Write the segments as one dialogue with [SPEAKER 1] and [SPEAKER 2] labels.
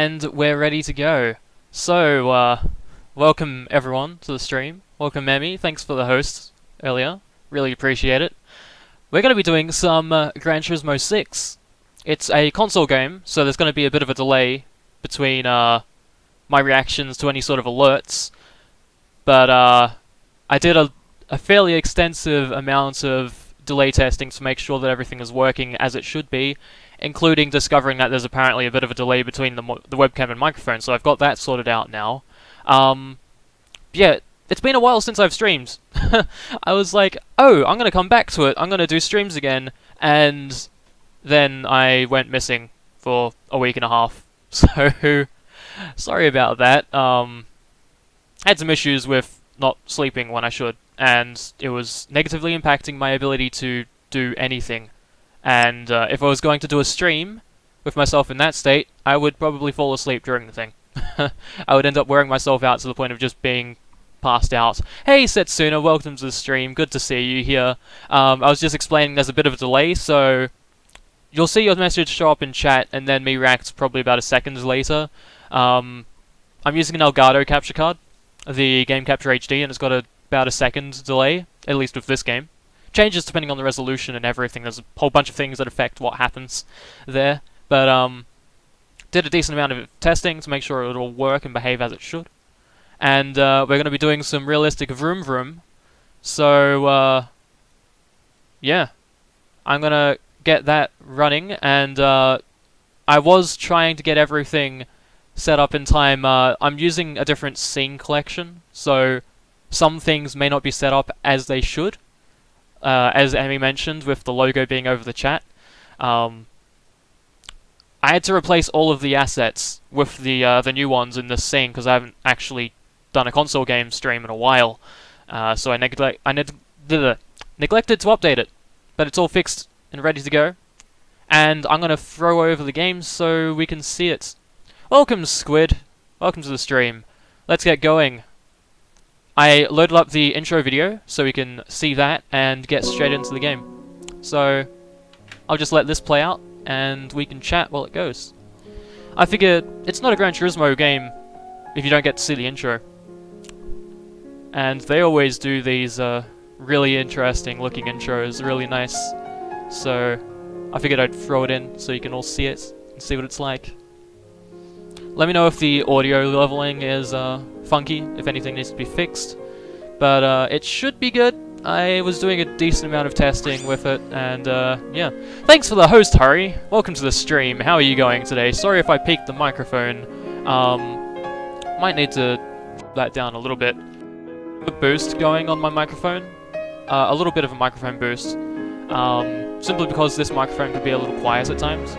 [SPEAKER 1] And we're ready to go. So, welcome everyone to the stream. Welcome Emmy, thanks for the host earlier. Really appreciate it. We're going to be doing some Gran Turismo 6. It's a console game, so there's going to be a bit of a delay between my reactions to any sort of alerts. But I did a fairly extensive amount of delay testing to make sure that everything is working as it should be, including discovering that there's apparently a bit of a delay between the webcam and microphone, so I've got that sorted out now. Yeah, it's been a while since I've streamed. I was like, oh, I'm going to come back to it, I'm going to do streams again, and then I went missing for a week and a half, so sorry about that. Had some issues with not sleeping when I should, and it was negatively impacting my ability to do anything. And if I was going to do a stream with myself in that state, I would probably fall asleep during the thing. I would end up wearing myself out to the point of just being passed out. Hey Setsuna, welcome to the stream, good to see you here. I was just explaining there's a bit of a delay, so you'll see your message show up in chat and then me react probably about a second later. I'm using an Elgato capture card, the Game Capture HD, and it's got about a second delay, at least with this game. Changes depending on the resolution and everything. There's a whole bunch of things that affect what happens there. But did a decent amount of testing to make sure it'll work and behave as it should. And we're going to be doing some realistic Vroom Vroom. So yeah, I'm going to get that running. And I was trying to get everything set up in time. I'm using a different scene collection, so some things may not be set up as they should. As Emmy mentioned, with the logo being over the chat. I had to replace all of the assets with the new ones in this scene, because I haven't actually done a console game stream in a while. So I neglected to update it. But it's all fixed and ready to go. And I'm going to throw over the game so we can see it. Welcome, Squid. Welcome to the stream. Let's get going. I loaded up the intro video so we can see that and get straight into the game. So I'll just let this play out and we can chat while it goes. I figure it's not a Gran Turismo game if you don't get to see the intro. And they always do these really interesting looking intros, really nice. So I figured I'd throw it in so you can all see it and see what it's like. Let me know if the audio leveling is funky, if anything needs to be fixed. But it should be good. I was doing a decent amount of testing with it, and yeah. Thanks for the host, Hurry. Welcome to the stream. How are you going today? Sorry if I peaked the microphone. Might need to that down a little bit. A boost going on my microphone. A little bit of a microphone boost. Simply because this microphone can be a little quiet at times,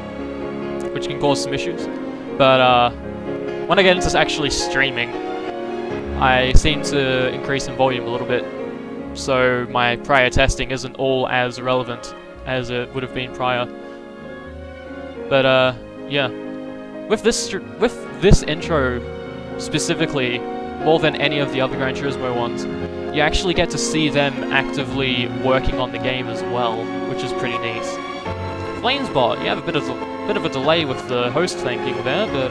[SPEAKER 1] which can cause some issues. But when I get into actually streaming, I seem to increase in volume a little bit, so my prior testing isn't all as relevant as it would have been prior. But yeah, with this intro specifically, more than any of the other Gran Turismo ones, you actually get to see them actively working on the game as well, which is pretty neat. Flamesbot, you have a bit of a delay with the host thanking there, but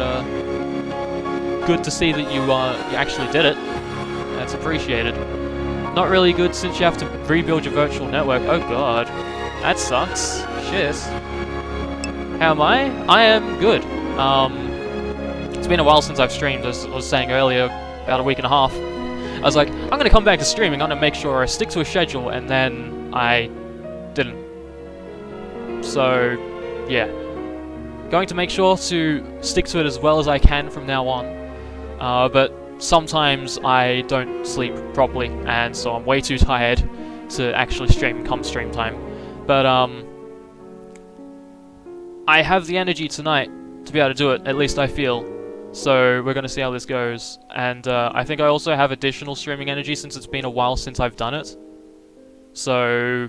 [SPEAKER 1] good to see that you actually did it. That's appreciated. Not really good since you have to rebuild your virtual network. Oh god, that sucks. Shit. How am I? I am good. It's been a while since I've streamed, as I was saying earlier, about a week and a half. I was like, I'm gonna come back to streaming. I'm gonna make sure I stick to a schedule, and then I didn't. So, yeah. Going to make sure to stick to it as well as I can from now on. But sometimes I don't sleep properly, and so I'm way too tired to actually stream come stream time. But I have the energy tonight to be able to do it, at least I feel. So we're going to see how this goes. And I think I also have additional streaming energy since it's been a while since I've done it. So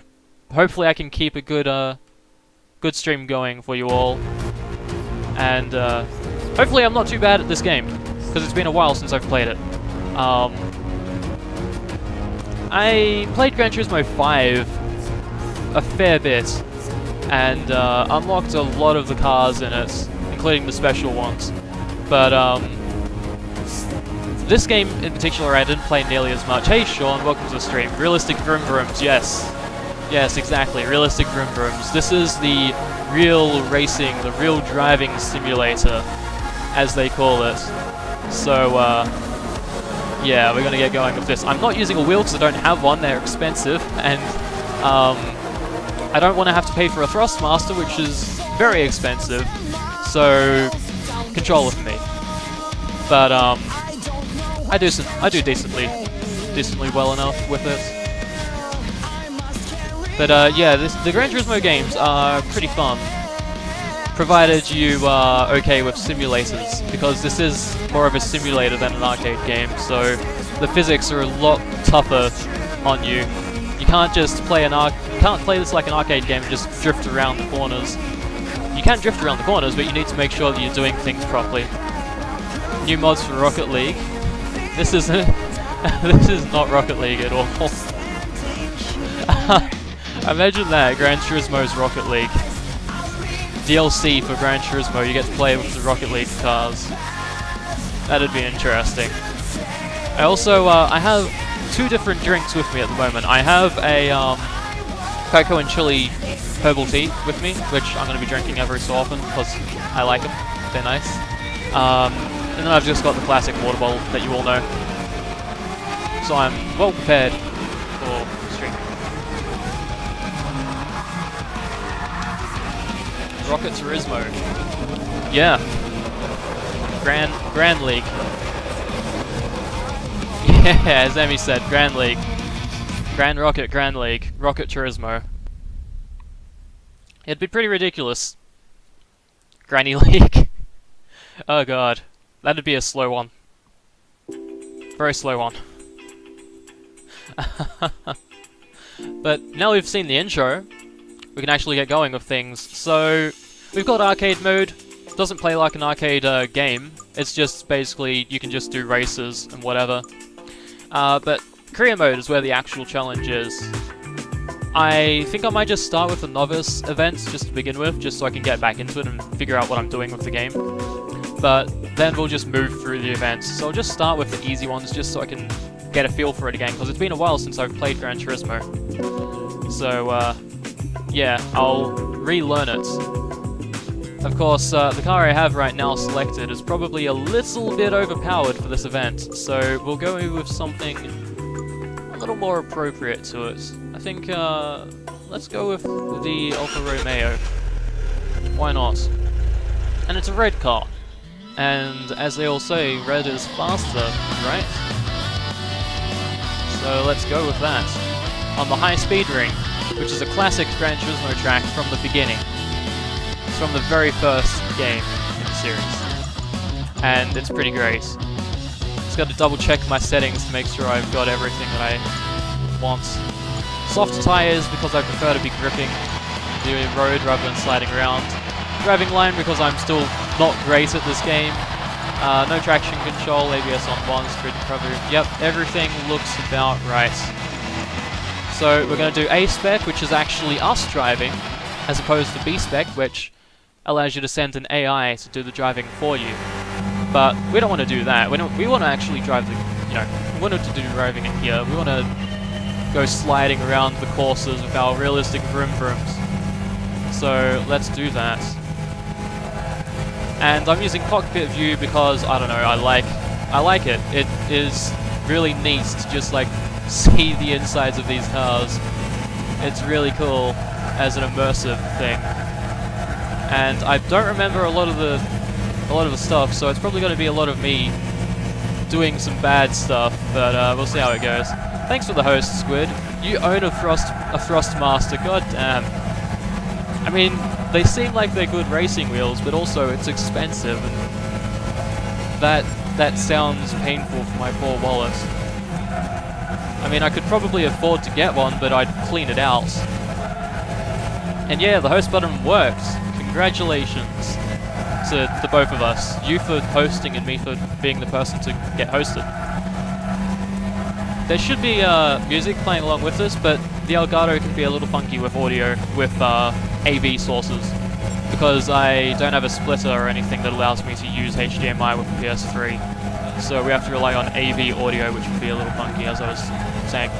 [SPEAKER 1] hopefully I can keep a good stream going for you all. And hopefully I'm not too bad at this game, because it's been a while since I've played it. I played Gran Turismo 5 a fair bit, and unlocked a lot of the cars in it, including the special ones. But this game in particular I didn't play nearly as much. Hey Sean, welcome to the stream. Realistic Vroom Vrooms, yes. Yes, exactly, realistic Vroom Vrooms. This is the real racing, the real driving simulator, as they call it. So, yeah, we're gonna get going with this. I'm not using a wheel because I don't have one, they're expensive, and I don't want to have to pay for a Thrustmaster, which is very expensive, so controller for me. But, I do decently well enough with it. But yeah, the Gran Turismo games are pretty fun, provided you are okay with simulators, because this is more of a simulator than an arcade game, so the physics are a lot tougher on you. You can't just play you can't play this like an arcade game and just drift around the corners. You can drift around the corners, but you need to make sure that you're doing things properly. New mods for Rocket League. This isn't. This is not Rocket League at all. Imagine that, Gran Turismo's Rocket League. DLC for Gran Turismo, you get to play with the Rocket League cars. That'd be interesting. I also, I have 2 different drinks with me at the moment. I have a cocoa and chili herbal tea with me, which I'm going to be drinking every so often because I like them. They're nice. And then I've just got the classic water bottle that you all know. So I'm well prepared for the stream. Rocket Turismo. Yeah. Gran League. Yeah, as Emmy said, Gran League. Gran League. Rocket Turismo. It'd be pretty ridiculous. Granny League. Oh god. That'd be a slow one. Very slow one. But now we've seen the intro, we can actually get going with things. So, we've got arcade mode. It doesn't play like an arcade game. It's just basically, you can just do races and whatever. But career mode is where the actual challenge is. I think I might just start with the novice events just to begin with, just so I can get back into it and figure out what I'm doing with the game. But then we'll just move through the events. So I'll just start with the easy ones just so I can get a feel for it again, because it's been a while since I've played Gran Turismo. So, yeah, I'll relearn it. Of course, the car I have right now selected is probably a little bit overpowered for this event, so we'll go with something a little more appropriate to it. I think, let's go with the Alfa Romeo. Why not? And it's a red car. And as they all say, red is faster, right? So let's go with that. On the high speed ring, which is a classic Gran Turismo track from the beginning. It's from the very first game in the series. And it's pretty great. Just got to double check my settings to make sure I've got everything that I want. Soft tires because I prefer to be gripping the road rather than sliding around. Driving line because I'm still not great at this game. No traction control, ABS on 1, street recovery. Yep, everything looks about right. So we're going to do A spec, which is actually us driving, as opposed to B spec, which allows you to send an AI to do the driving for you. But we don't want to do that. We want to actually drive the, we wanted to do driving in here. We want to go sliding around the courses with our realistic Vroom Vrooms. So let's do that. And I'm using cockpit view because, I don't know, I like it. It is really neat to just like see the insides of these cars. It's really cool as an immersive thing. And I don't remember a lot of the stuff, so it's probably going to be a lot of me doing some bad stuff, but we'll see how it goes. Thanks for the host, Squid. You own a Thrustmaster, god damn. I mean, they seem like they're good racing wheels, but also it's expensive, and that sounds painful for my poor wallet. I mean, I could probably afford to get one, but I'd clean it out. And yeah, the host button works. Congratulations to the both of us. You for hosting and me for being the person to get hosted. There should be music playing along with this, but the Elgato can be a little funky with audio, with AV sources. because I don't have a splitter or anything that allows me to use HDMI with the PS3. So we have to rely on AV audio, which would be a little funky, as I was saying.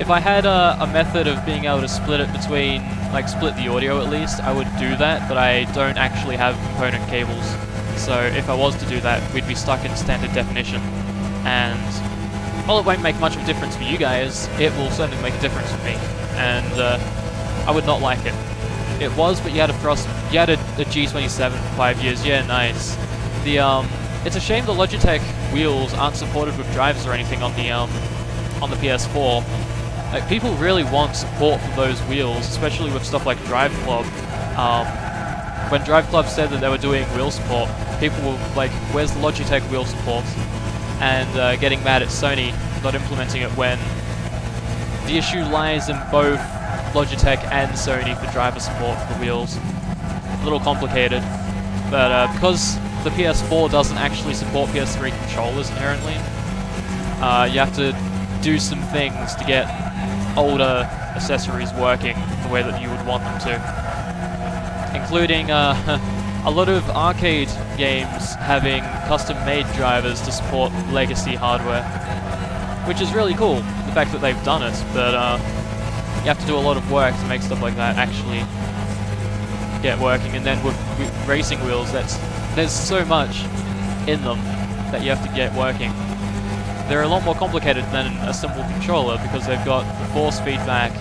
[SPEAKER 1] If I had a method of being able to split it between, like split the audio at least, I would do that, but I don't actually have component cables. So if I was to do that, we'd be stuck in standard definition. And while it won't make much of a difference for you guys, it will certainly make a difference for me. And I would not like it. It was, but you had a G27 for 5 years. Yeah, nice. It's a shame the Logitech wheels aren't supported with drivers or anything on the PS4. Like, people really want support for those wheels, especially with stuff like Drive Club. When Drive Club said that they were doing wheel support, people were like, where's the Logitech wheel support? And getting mad at Sony not implementing it, when the issue lies in both Logitech and Sony for driver support for the wheels. A little complicated, but because the PS4 doesn't actually support PS3 controllers inherently, you have to do some things to get older accessories working the way that you would want them to, including a lot of arcade games having custom-made drivers to support legacy hardware, which is really cool, the fact that they've done it, but you have to do a lot of work to make stuff like that actually get working. And then with racing wheels, there's so much in them that you have to get working. They're a lot more complicated than a simple controller because they've got the force feedback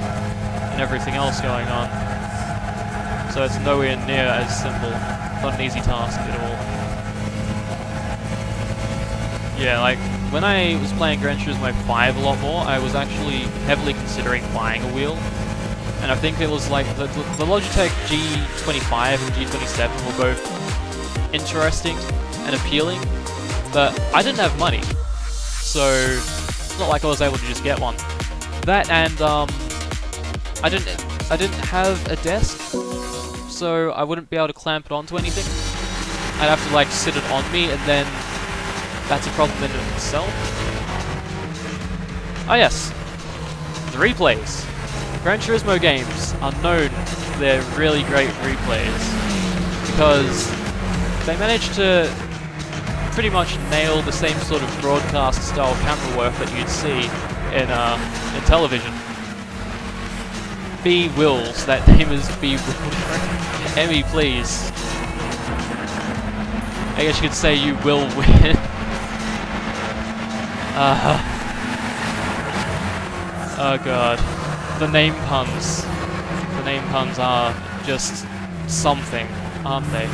[SPEAKER 1] and everything else going on. So it's nowhere near as simple. Not an easy task at all. Yeah, like, when I was playing Gran Turismo 5 a lot more, I was actually heavily considering buying a wheel. And I think it was like, the Logitech G25 and G27 were both interesting and appealing, but I didn't have money. So, it's not like I was able to just get one. That and, I didn't have a desk, so I wouldn't be able to clamp it onto anything. I'd have to, like, sit it on me, and then that's a problem in itself. Oh yes, the replays. Gran Turismo games are known for their really great replays, because they manage to pretty much nail the same sort of broadcast style camera work that you'd see in television. B wills, that name is B Wilder. Emmy, please. I guess you could say you will win. Oh god. The name puns. The name puns are just something, aren't they?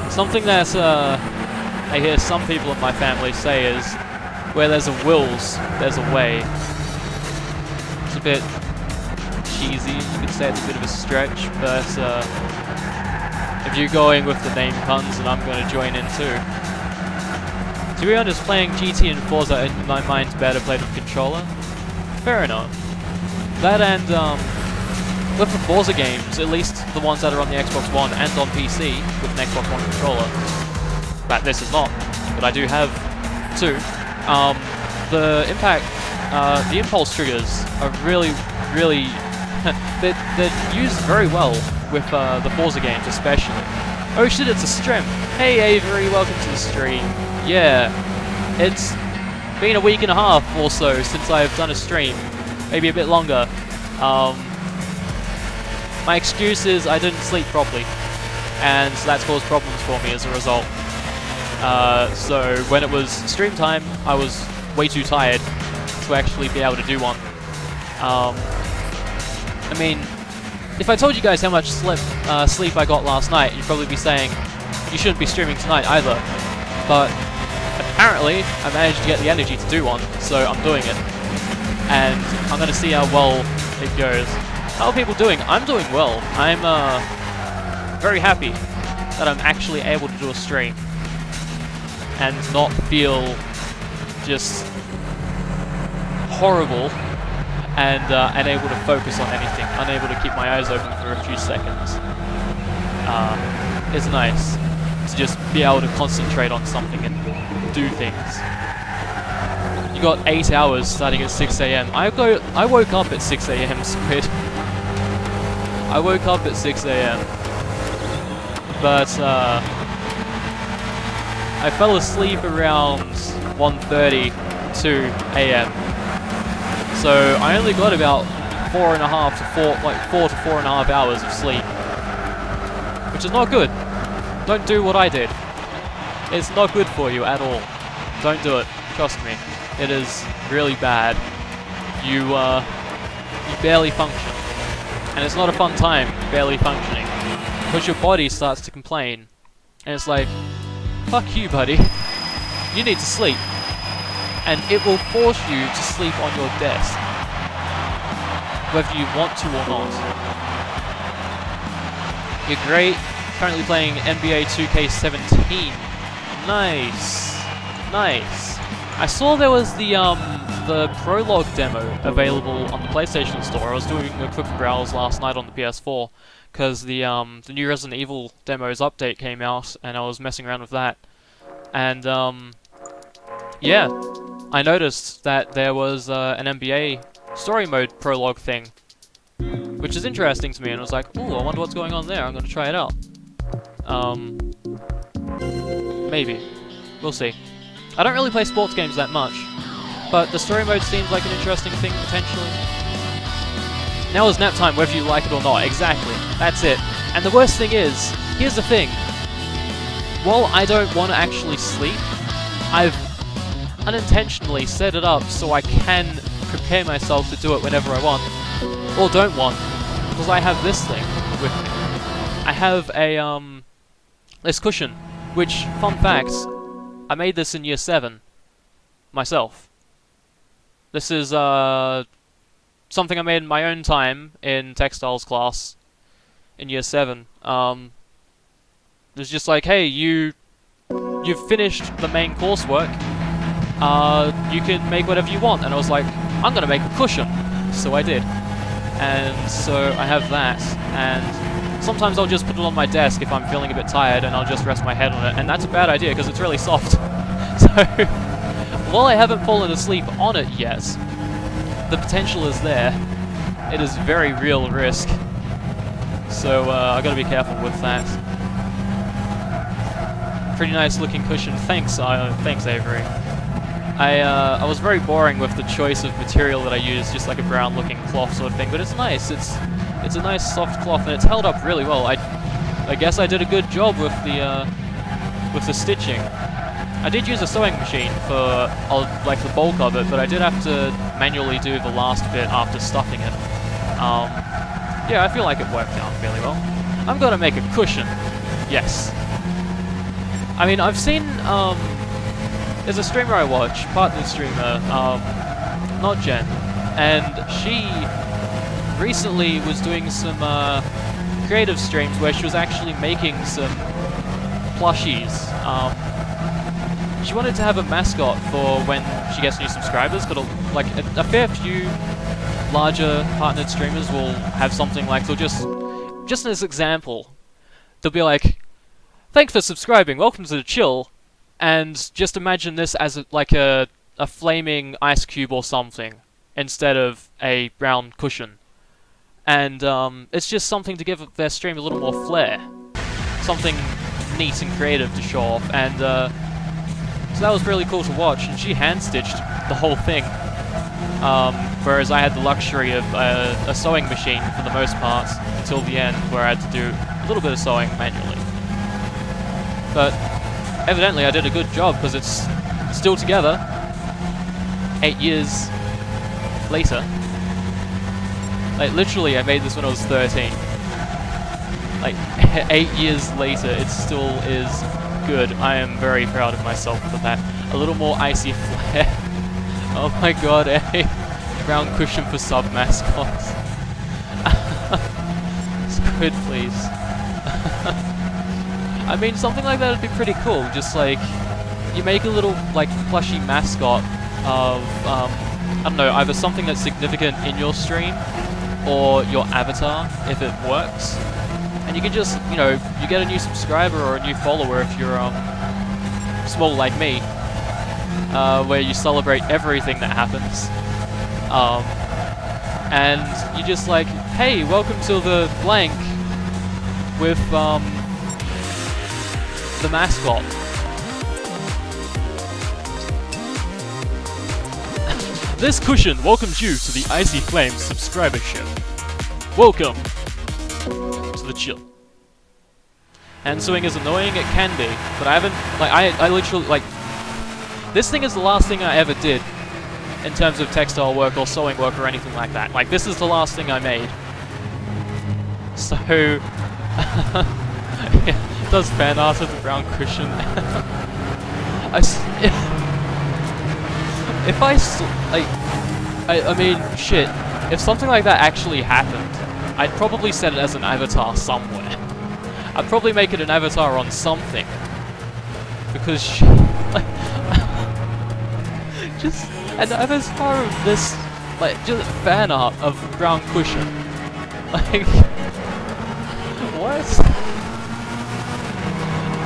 [SPEAKER 1] Something that I hear some people in my family say is, where there's a wills, there's a way. It's a bit cheesy, you could say it's a bit of a stretch, but if you're going with the name puns, then I'm going to join in too. To be honest, playing GT and Forza in my mind's better played with controller. Fair enough. That and with the Forza games, at least the ones that are on the Xbox One and on PC with an Xbox One controller, that this is not, but I do have two. The impulse triggers are really, they're used very well with the Forza games especially. Oh shit, it's a stream. Hey Avery, welcome to the stream. Yeah, it's been a week and a half or so since I've done a stream, maybe a bit longer. My excuse is I didn't sleep properly, and that's caused problems for me as a result. So when it was stream time, I was way too tired to actually be able to do one. I mean, if I told you guys how much sleep I got last night, you'd probably be saying, you shouldn't be streaming tonight either. But apparently, I managed to get the energy to do one, so I'm doing it. And I'm going to see how well it goes. How are people doing? I'm doing well. I'm very happy that I'm actually able to do a stream and not feel just horrible and unable to focus on anything, unable to keep my eyes open for a few seconds. It's nice to just be able to concentrate on something and do things. You got 8 hours starting at 6 AM. I woke up at 6 AM, Squid. I woke up at 6 a.m. But I fell asleep around 1:30 to a.m. So I only got about 4 to 4.5 hours of sleep, which is not good. Don't do what I did. It's not good for you at all. Don't do it. Trust me. It is really bad. You barely function, and it's not a fun time barely functioning, because your body starts to complain, and it's like, fuck you, buddy. You need to sleep, and it will force you to sleep on your desk, whether you want to or not. You're great. Currently playing NBA 2K17. Nice, nice. I saw there was the prologue demo available on the PlayStation Store. I was doing a quick browse last night on the PS4 because the new Resident Evil Demos update came out, and I was messing around with that. And yeah, I noticed that there was an NBA story mode prologue thing, which is interesting to me, and I was like, ooh, I wonder what's going on there. I'm gonna try it out. Maybe. We'll see. I don't really play sports games that much, but the story mode seems like an interesting thing, potentially. Now is nap time, whether you like it or not. Exactly. That's it. And the worst thing is, here's the thing. While I don't want to actually sleep, I've unintentionally set it up so I can prepare myself to do it whenever I want. Or don't want. Because I have this thing with me. I have a, this cushion, which, fun fact, I made this in year 7. Myself. This is, something I made in my own time in textiles class in year 7. It's just like, hey, you've finished the main coursework, you can make whatever you want. And I was like, I'm gonna make a cushion. So I did. And so I have that, and sometimes I'll just put it on my desk if I'm feeling a bit tired, and I'll just rest my head on it, and that's a bad idea because it's really soft. So, while I haven't fallen asleep on it yet, the potential is there. It is very real risk. So I gotta be careful with that. Pretty nice looking cushion. Thanks, thanks Avery. I was very boring with the choice of material that I used, just like a brown looking cloth sort of thing, but it's nice. It's a nice soft cloth, and it's held up really well. I guess I did a good job with the stitching. I did use a sewing machine for like the bulk of it, but I did have to manually do the last bit after stuffing it. Yeah, I feel like it worked out fairly well. I'm gonna make a cushion. Yes. I mean, I've seen, there's a streamer I watch, partner streamer, not Jen, and she recently was doing some creative streams where she was actually making some plushies. She wanted to have a mascot for when she gets new subscribers, but like a fair few larger partnered streamers will have something like, they'll just as example, they'll be like, thanks for subscribing, welcome to the chill, and just imagine this as like a flaming ice cube or something, instead of a brown cushion. And it's just something to give their stream a little more flair. Something neat and creative to show off, and so that was really cool to watch, and she hand-stitched the whole thing. Whereas I had the luxury of a sewing machine for the most part, until the end, where I had to do a little bit of sewing manually. But evidently I did a good job, because it's still together 8 years later. Like, literally, I made this when I was 13. Like, 8 years later, it still is good. I am very proud of myself for that. A little more icy flair. Oh my god, a brown cushion for sub-mascots. Squid, please. I mean, something like that would be pretty cool. Just like, you make a little, like, plushy mascot of, I don't know, either something that's significant in your stream, or your avatar, if it works. And you can just, you know, you get a new subscriber or a new follower if you're, small like me, where you celebrate everything that happens. and you're just like, hey, welcome to the blank with the mascot. This cushion welcomes you to the Icy Flames subscribership. Welcome to the chill. Hand sewing is annoying, it can be, but I haven't, like, I literally, like, this thing is the last thing I ever did in terms of textile work or sewing work or anything like that. Like, this is the last thing I made. So, it does fan art of the brown cushion. I mean, shit, if something like that actually happened, I'd probably set it as an avatar somewhere. I'd probably make it an avatar on something. Because shit, like, just an avatar of this, like, just fan art of brown cushion. Like, what?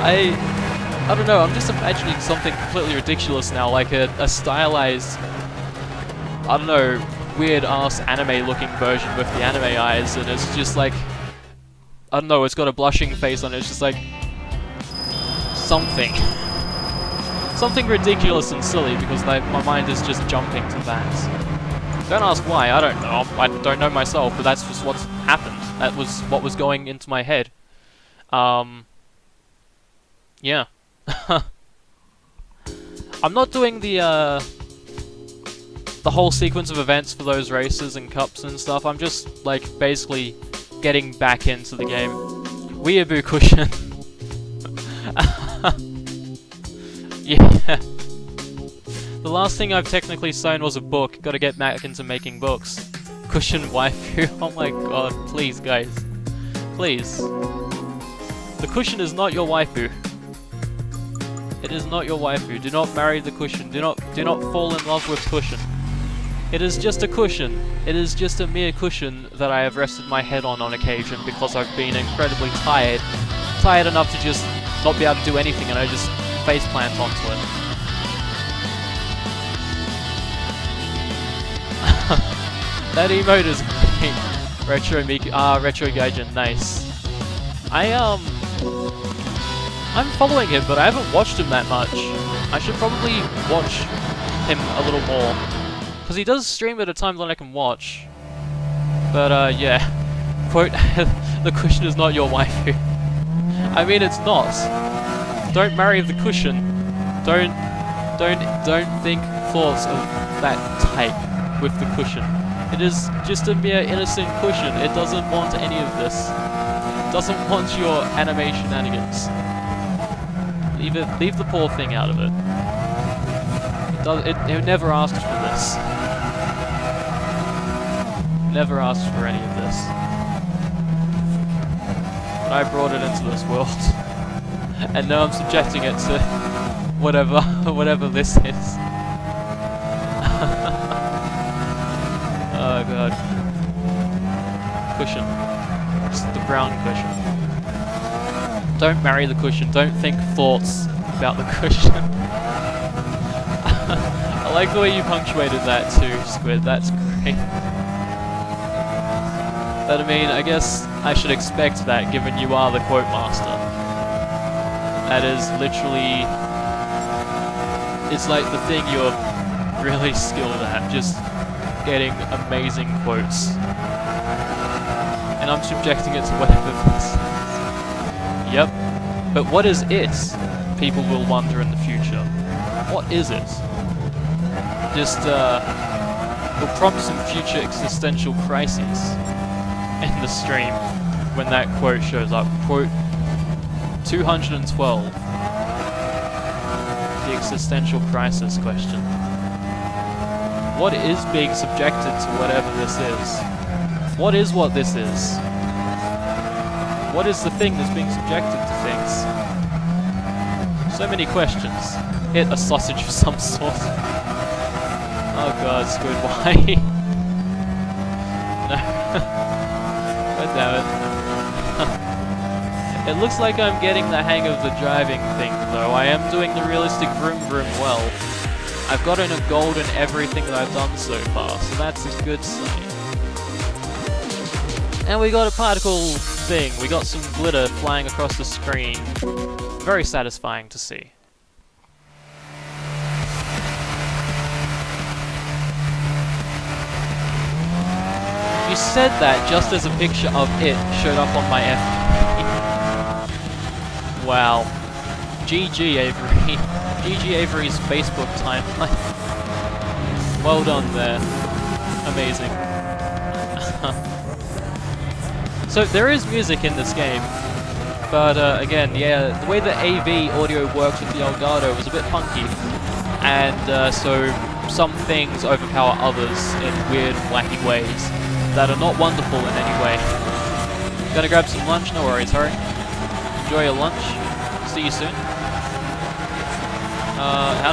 [SPEAKER 1] I don't know, I'm just imagining something completely ridiculous now, like a stylized, I don't know, weird-ass anime-looking version with the anime eyes, and it's just like, I don't know, it's got a blushing face on it, it's just like, something. Something ridiculous and silly, because my mind is just jumping to that. Don't ask why, I don't know, I don't know myself, but that's just what's happened. That was what was going into my head. Yeah. I'm not doing the whole sequence of events for those races and cups and stuff. I'm just, like, basically getting back into the game. Weeaboo cushion. Yeah. The last thing I've technically sewn was a book. Gotta get back into making books. Cushion waifu. Oh my god, please guys. Please. The cushion is not your waifu. It is not your waifu. Do not marry the cushion. Do not fall in love with cushion. It is just a cushion. It is just a mere cushion that I have rested my head on occasion because I've been incredibly tired. Tired enough to just not be able to do anything, and I just face plant onto it. That emote is great. Retro Gaijin, nice. I'm following him, but I haven't watched him that much. I should probably watch him a little more. Because he does stream at a time that I can watch. But, yeah. Quote, the cushion is not your waifu. I mean, it's not. Don't marry the cushion. Don't think thoughts of that type with the cushion. It is just a mere innocent cushion. It doesn't want any of this. It doesn't want your anime shenanigans. Leave the poor thing out of it. It never asked for this. Never asked for any of this. But I brought it into this world. And now I'm subjecting it to whatever this is. Oh god. Cushion. Just the brown cushion. Don't marry the cushion. Don't think thoughts about the cushion. I like the way you punctuated that too, Squid. That's great. But I mean, I guess I should expect that, given you are the quote master. That is literally... It's like the thing you're really skilled at, just getting amazing quotes. And I'm subjecting it to whatever this is. Yep. But what is it? People will wonder in the future. What is it? Just, will prompt some future existential crises in the stream when that quote shows up. Quote 212. The existential crisis question. What is being subjected to whatever this is? What is what this is? What is the thing that's being subjected to things? So many questions. Hit a sausage of some sort. Oh god, Squid, why? No. God damn it. It looks like I'm getting the hang of the driving thing, though. I am doing the realistic vroom vroom well. I've gotten a gold in everything that I've done so far, so that's a good sign. And we got a particle thing. We got some glitter flying across the screen. Very satisfying to see. You said that just as a picture of it showed up on my FB. Wow. GG Avery. GG Avery's Facebook timeline. Well done there. Amazing. So there is music in this game, but again, yeah, the way the AV audio works with the Elgato was a bit funky, and so some things overpower others in weird, wacky ways that are not wonderful in any way. Gonna grab some lunch? No worries, hurry. Enjoy your lunch. See you soon. How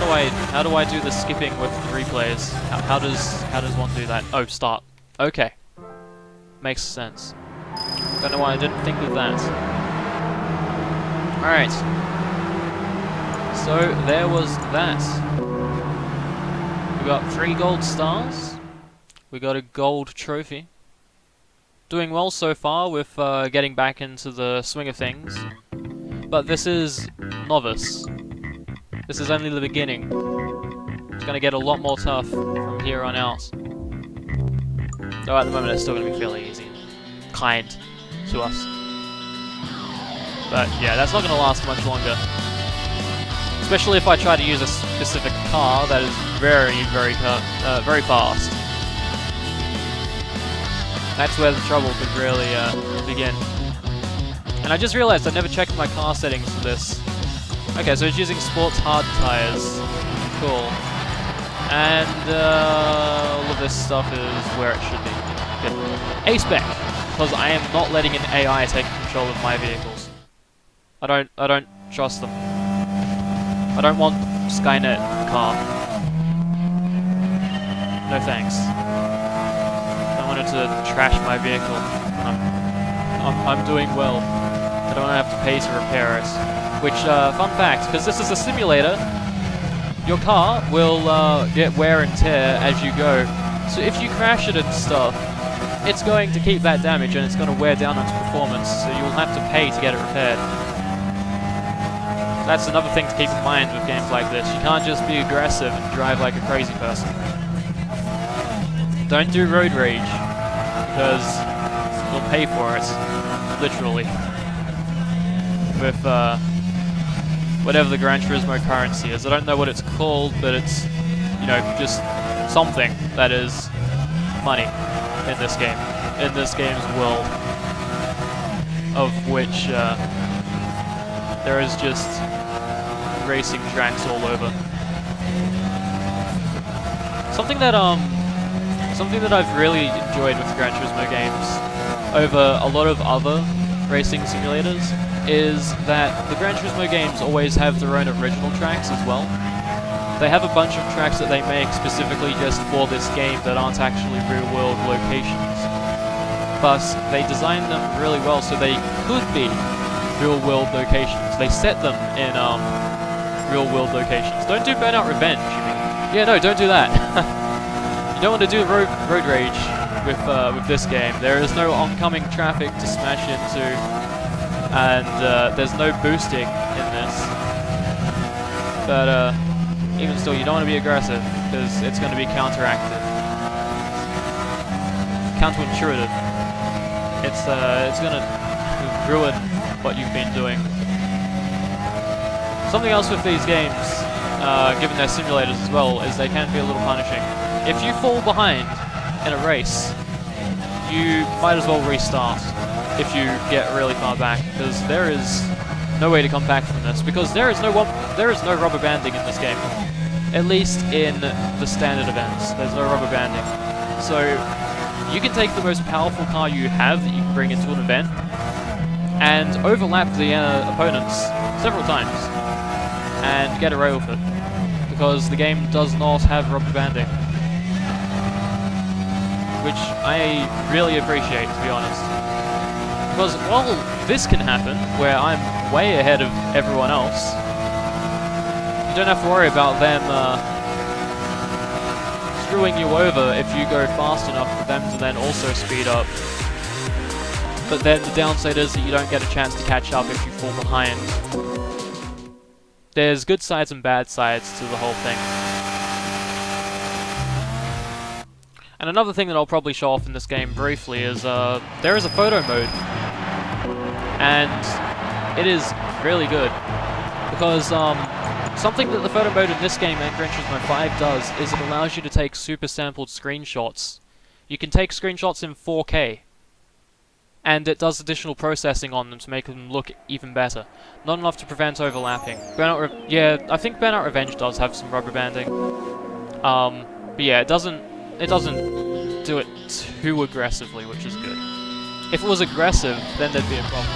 [SPEAKER 1] do I do the skipping with the replays? How does one do that? Oh, start. Okay, makes sense. Don't know why I didn't think of that. Alright. So, there was that. We got 3 gold stars. We got a gold trophy. Doing well so far with getting back into the swing of things. But this is novice. This is only the beginning. It's gonna get a lot more tough from here on out. Though at the moment it's still gonna be fairly easy. Kind to us. But yeah, that's not going to last much longer. Especially if I try to use a specific car that is very fast. That's where the trouble could really begin. And I just realized I never checked my car settings for this. Okay, so it's using sports hard tires. Cool. And all of this stuff is where it should be. Good. A-spec. Because I am not letting an AI take control of my vehicles. I don't trust them. I don't want Skynet car. No thanks. I don't want it to trash my vehicle. I'm doing well. I don't want to have to pay to repair it. Which, fun fact, because this is a simulator, your car will get wear and tear as you go. So if you crash it and stuff, it's going to keep that damage and it's going to wear down its performance, so you'll have to pay to get it repaired. That's another thing to keep in mind with games like this. You can't just be aggressive and drive like a crazy person. Don't do road rage, because you'll pay for it, literally. With whatever the Gran Turismo currency is. I don't know what it's called, but it's, you know, just something that is money. In this game's world, of which there is just racing tracks all over. Something that I've really enjoyed with Gran Turismo games over a lot of other racing simulators is that the Gran Turismo games always have their own original tracks as well. They have a bunch of tracks that they make specifically just for this game that aren't actually real-world locations. But they design them really well so they could be real-world locations. They set them in real-world locations. Don't do Burnout Revenge, you mean? Yeah, no, don't do that. You don't want to do road rage with this game. There is no oncoming traffic to smash into, and there's no boosting in this. But even still, you don't want to be aggressive, because it's going to be counteractive. Counterintuitive. It's going to ruin what you've been doing. Something else with these games, given they're simulators as well, is they can be a little punishing. If you fall behind in a race, you might as well restart if you get really far back, because there is no way to come back from this, because there is no rubber banding in this game. At least in the standard events, there's no rubber banding. So you can take the most powerful car you have that you can bring into an event and overlap the opponents several times and get away with it, because the game does not have rubber banding, which I really appreciate, to be honest. Because while this can happen, where I'm way ahead of everyone else, you don't have to worry about them screwing you over if you go fast enough for them to then also speed up. but then the downside is that you don't get a chance to catch up if you fall behind. There's good sides and bad sides to the whole thing. And another thing that I'll probably show off in this game briefly is there is a photo mode. And it is really good. Because something that the photo mode in this game and Gran Turismo 5 does is it allows you to take super sampled screenshots. You can take screenshots in 4K. And it does additional processing on them to make them look even better. Not enough to prevent overlapping. Yeah, I think Burnout Revenge does have some rubber banding. But yeah, it doesn't do it too aggressively, which is good. If it was aggressive, then there'd be a problem.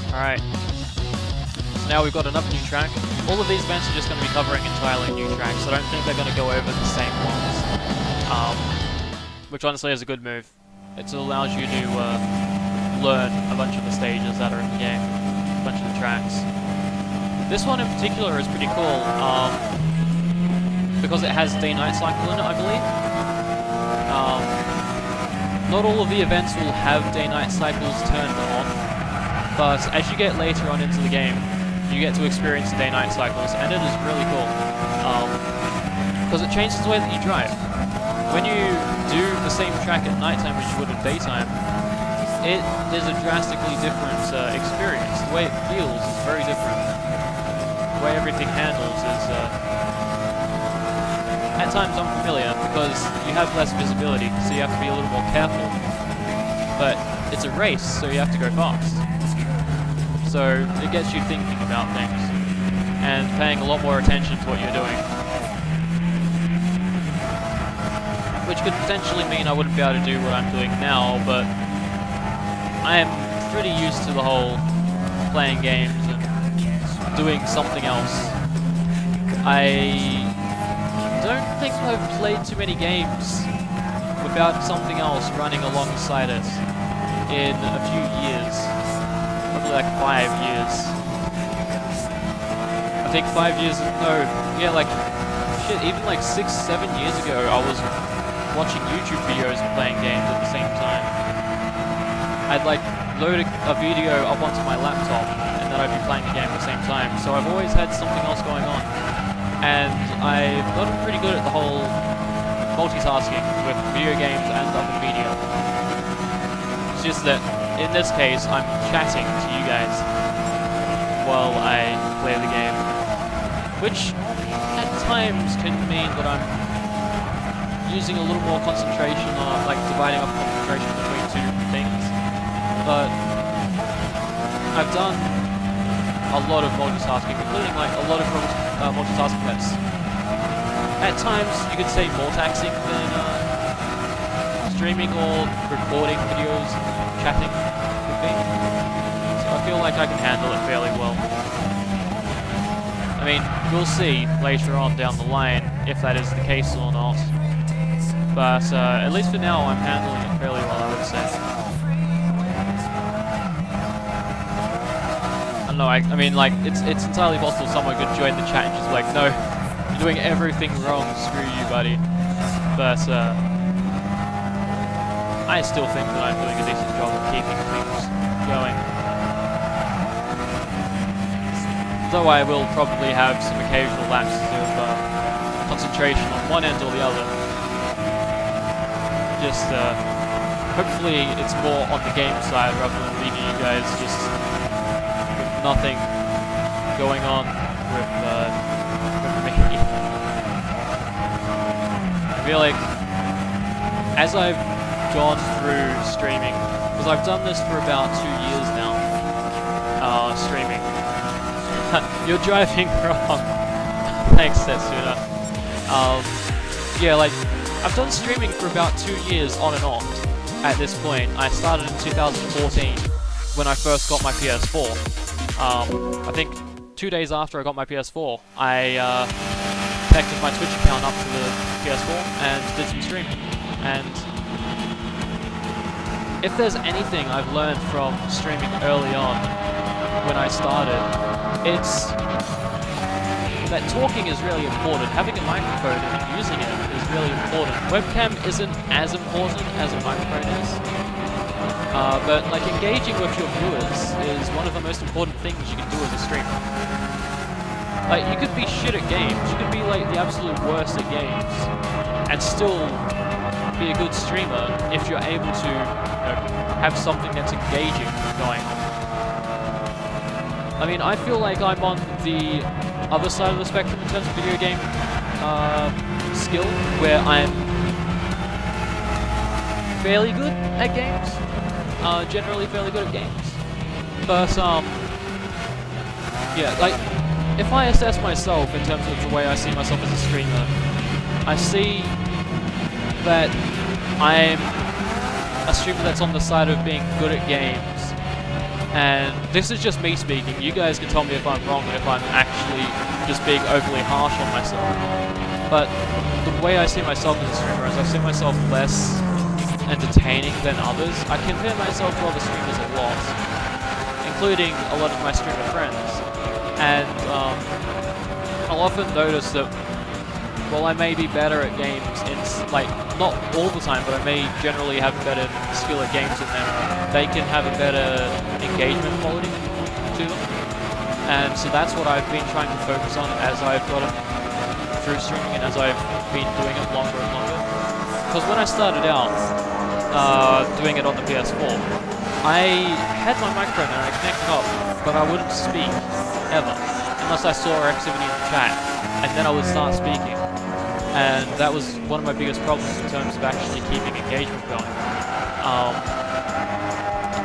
[SPEAKER 1] Alright, so now we've got another new track. All of these events are just going to be covering entirely new tracks. I don't think they're going to go over the same ones. Which honestly is a good move. It allows you to learn a bunch of the stages that are in the game, a bunch of the tracks. This one in particular is pretty cool, because it has day-night cycle in it, I believe. Not all of the events will have day-night cycles turned on, but as you get later on into the game, you get to experience the day-night cycles, and it is really cool. Because it changes the way that you drive. When you do the same track at nighttime as you would at daytime, it is a drastically different experience. The way it feels is very different. The way everything handles is, at times unfamiliar, because you have less visibility, so you have to be a little more careful. But it's a race, so you have to go fast. So it gets you thinking about things, and paying a lot more attention to what you're doing. Which could potentially mean I wouldn't be able to do what I'm doing now, but I am pretty used to the whole playing games and doing something else. I don't think I've played too many games without something else running alongside it in a few years. Probably like 5 years. I think 5 years, no, yeah, like, shit, even like 6, 7 years ago I was watching YouTube videos and playing games at the same time. I'd like load a video up onto my laptop and then I'd be playing the game at the same time, so I've always had something else going on. And I've gotten pretty good at the whole multitasking with video games and other media. It's just that in this case I'm chatting to you guys while I play the game, which at times can mean that I'm using a little more concentration, or like dividing up concentration between two different things. But I've done a lot of multitasking, including like a lot of multitasking that's at times you could say more taxing than streaming or recording videos, chatting with me. So I feel like I can handle it fairly well. I mean, we'll see later on down the line if that is the case or not. But at least for now, I'm handling it fairly well, I would say. I don't know, I mean, like, it's entirely possible someone could join the chat and just be like, no, you're doing everything wrong, screw you, buddy. But I still think that I'm doing a decent job of keeping things going. Though I will probably have some occasional lapses of concentration on one end or the other. Just, hopefully it's more on the game side rather than leaving you guys just with nothing going on with me. I feel like, as I've gone through streaming, because I've done this for about 2 years now, streaming. You're driving wrong. Thanks, Setsuna. Yeah, like, I've done streaming for about 2 years on and off at this point. I started in 2014 when I first got my PS4. I think 2 days after I got my PS4, I connected my Twitch account up to the PS4 and did some streaming. And if there's anything I've learned from streaming early on, when I started, it's that talking is really important. Having a microphone and using it is really important. Webcam isn't as important as a microphone is, but like engaging with your viewers is one of the most important things you can do as a streamer. Like, you could be shit at games, you could be like the absolute worst at games, and still be a good streamer if you're able to, you know, have something that's engaging going on. I mean, I feel like I'm on the other side of the spectrum in terms of video game skill, where I'm fairly good at games, generally fairly good at games, but yeah, like, if I assess myself in terms of the way I see myself as a streamer, I see that I'm a streamer that's on the side of being good at games. And this is just me speaking. You guys can tell me if I'm wrong and if I'm actually just being overly harsh on myself. But the way I see myself as a streamer is I see myself less entertaining than others. I compare myself to other streamers a lot, including a lot of my streamer friends. And I'll often notice that while I may be better at games, it's like, not all the time, but I may generally have better skill at games than them, they can have a better engagement quality to them. And so that's what I've been trying to focus on as I've gotten through streaming and as I've been doing it longer and longer. Because when I started out doing it on the PS4, I had my microphone and I connected up, but I wouldn't speak, ever, unless I saw activity in the chat, and then I would start speaking. And that was one of my biggest problems in terms of actually keeping engagement going.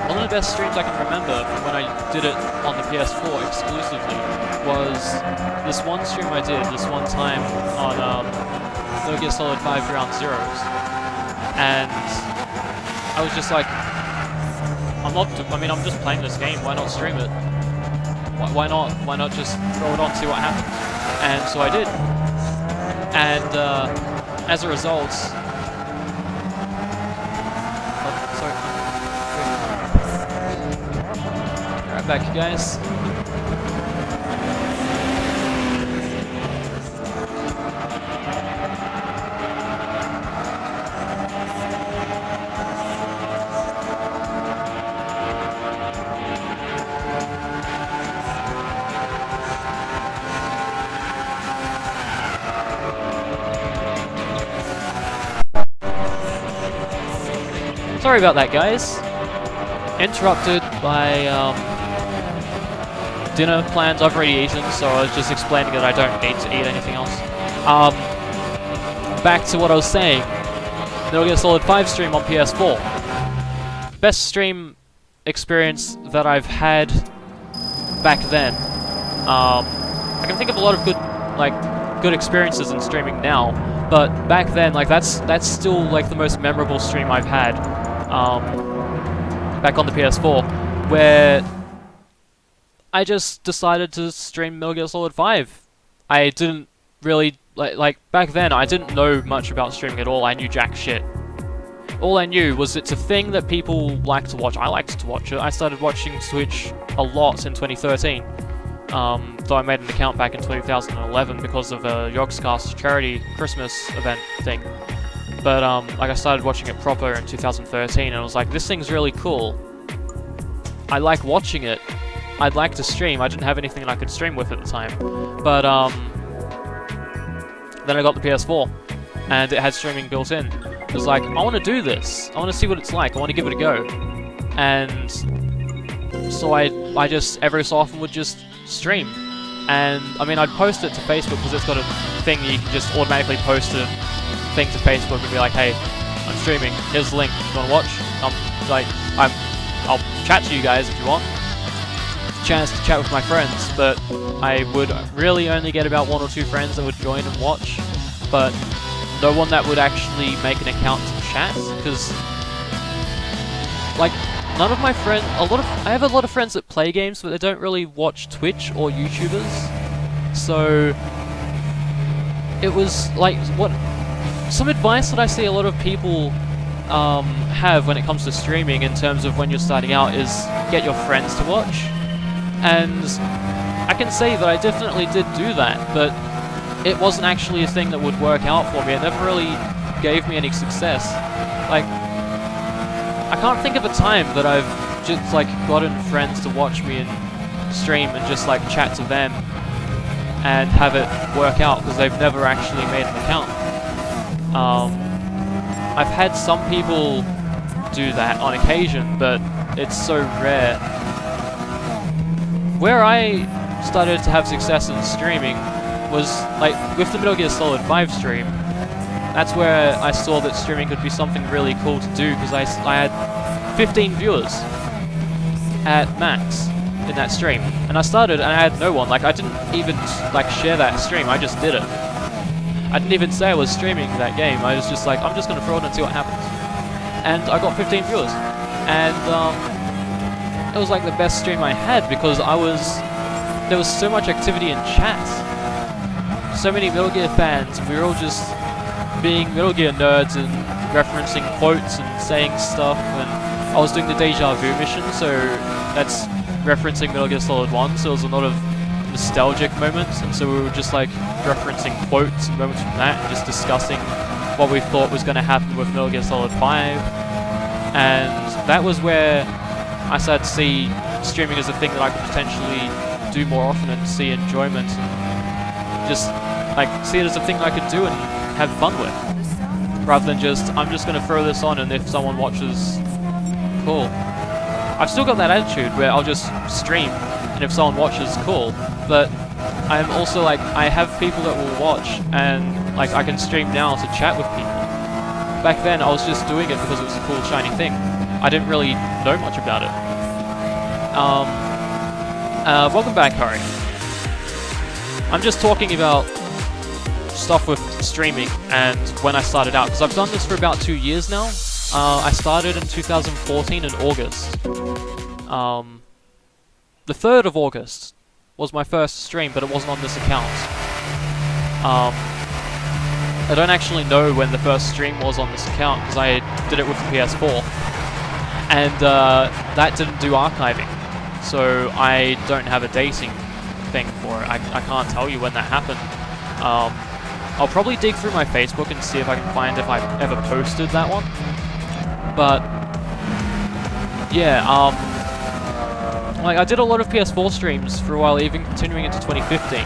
[SPEAKER 1] One of the best streams I can remember from when I did it on the PS4 exclusively was this one stream I did this one time on Metal Gear Solid 5 Ground Zeroes. And I was just like, I'm just playing this game, why not stream it? Why not just throw it on, see what happens? And so I did. And as a result, right back, you guys. Sorry about that, guys. Interrupted by dinner plans. I've already eaten, so I was just explaining that I don't need to eat anything else. Back to what I was saying. Metal Gear Solid 5 stream on PS4. Best stream experience that I've had back then. I can think of a lot of good experiences in streaming now, but back then, like, that's still like the most memorable stream I've had. Back on the PS4, where I just decided to stream Metal Gear Solid 5. I didn't really, like back then, I didn't know much about streaming at all. I knew jack shit. All I knew was it's a thing that people like to watch. I liked to watch it. I started watching Twitch a lot in 2013. Though I made an account back in 2011 because of a Yogscast charity Christmas event thing. But, like, I started watching it proper in 2013, and I was like, this thing's really cool. I like watching it. I'd like to stream. I didn't have anything that I could stream with at the time. But, then I got the PS4, and it had streaming built in. It was like, I want to do this. I want to see what it's like. I want to give it a go. And so I just, every so often, would just stream. And, I mean, I'd post it to Facebook because it's got a thing you can just automatically post a thing to Facebook and be like, hey, I'm streaming, here's the link, you wanna watch? I'll chat to you guys if you want. It's a chance to chat with my friends, but I would really only get about 1 or 2 friends that would join and watch, but no one that would actually make an account to chat, because, like, none of my friends, I have a lot of friends that play games, but they don't really watch Twitch or YouTubers, so it was, like, some advice that I see a lot of people have when it comes to streaming in terms of when you're starting out is get your friends to watch. And I can say that I definitely did do that, but it wasn't actually a thing that would work out for me. It never really gave me any success. Like, I can't think of a time that I've just like gotten friends to watch me and stream and just like chat to them and have it work out, because they've never actually made an account. I've had some people do that on occasion, but it's so rare. Where I started to have success in streaming was like with the Metal Gear Solid 5 stream. That's where I saw that streaming could be something really cool to do, because I had 15 viewers at max in that stream, and I started and I had no one. Like, I didn't even like share that stream, I just did it. I didn't even say I was streaming that game. I was just like, I'm just gonna throw it and see what happens. And I got 15 viewers, and it was like the best stream I had, because there was so much activity in chat, so many Metal Gear fans, and we were all just being Metal Gear nerds and referencing quotes and saying stuff. And I was doing the Deja Vu mission, so that's referencing Metal Gear Solid 1, so there was a lot of nostalgic moments, and so we were just like referencing quotes and moments from that, and just discussing what we thought was going to happen with Metal Gear Solid 5. And that was where I started to see streaming as a thing that I could potentially do more often and see enjoyment, and just like see it as a thing I could do and have fun with, rather than just, I'm just going to throw this on and if someone watches, cool. I've still got that attitude where I'll just stream and if someone watches, cool, but I'm also like, I have people that will watch, and like I can stream now to chat with people. Back then I was just doing it because it was a cool shiny thing. I didn't really know much about it. Welcome back, Harry. I'm just talking about stuff with streaming and when I started out, because I've done this for about 2 years now. I started in 2014 in August. The 3rd of August was my first stream, but it wasn't on this account. I don't actually know when the first stream was on this account, because I did it with the PS4. And that didn't do archiving, so I don't have a dating thing for it. I can't tell you when that happened. I'll probably dig through my Facebook and see if I can find if I've ever posted that one. But yeah, like I did a lot of PS4 streams for a while, even continuing into 2015.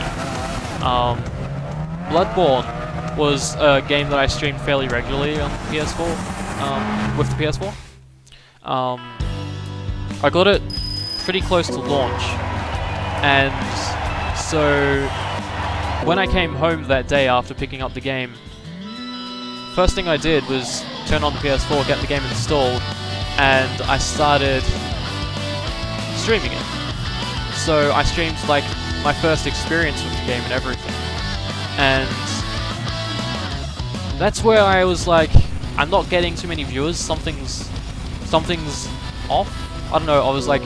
[SPEAKER 1] Bloodborne was a game that I streamed fairly regularly on PS4, with the PS4. I got it pretty close to launch, and so when I came home that day after picking up the game, first thing I did was turn on the PS4, get the game installed, and I started streaming it. So I streamed like my first experience with the game and everything, and that's where I was like, I'm not getting too many viewers, something's off. I don't know, I was like,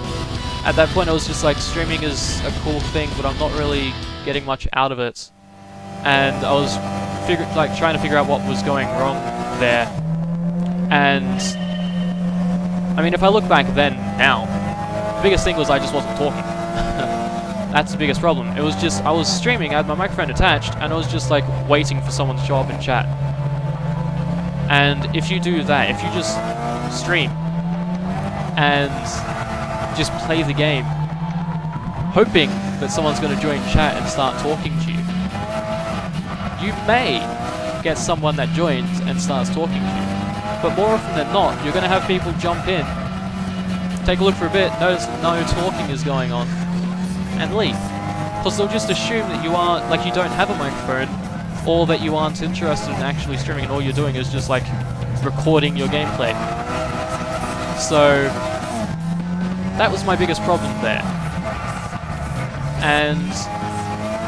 [SPEAKER 1] at that point I was just like, streaming is a cool thing, but I'm not really getting much out of it. And I was trying to figure out what was going wrong there. And I mean, if I look back then, now, the biggest thing was I just wasn't talking. That's the biggest problem. It was just, I was streaming, I had my microphone attached, and I was just like waiting for someone to show up and chat. And if you do that, if you just stream and just play the game, hoping that someone's going to join chat and start talking to you, you may get someone that joins and starts talking to you. But more often than not, you're going to have people jump in, take a look for a bit, notice no talking is going on, and leave. Because they'll just assume that you aren't, like you don't have a microphone, or that you aren't interested in actually streaming and all you're doing is just like recording your gameplay. So that was my biggest problem there. And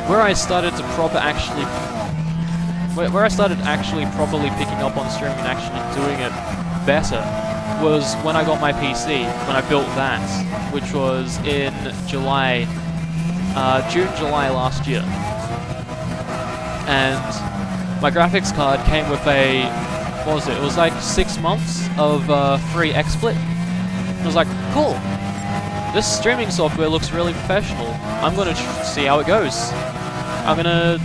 [SPEAKER 1] where I started to actually properly picking up on streaming and actually doing it better was when I got my PC, when I built that, which was in July, June-July last year. And my graphics card came with a, what was it? It was like 6 months of free XSplit. I was like, cool. this streaming software looks really professional. I'm gonna see how it goes. I'm gonna,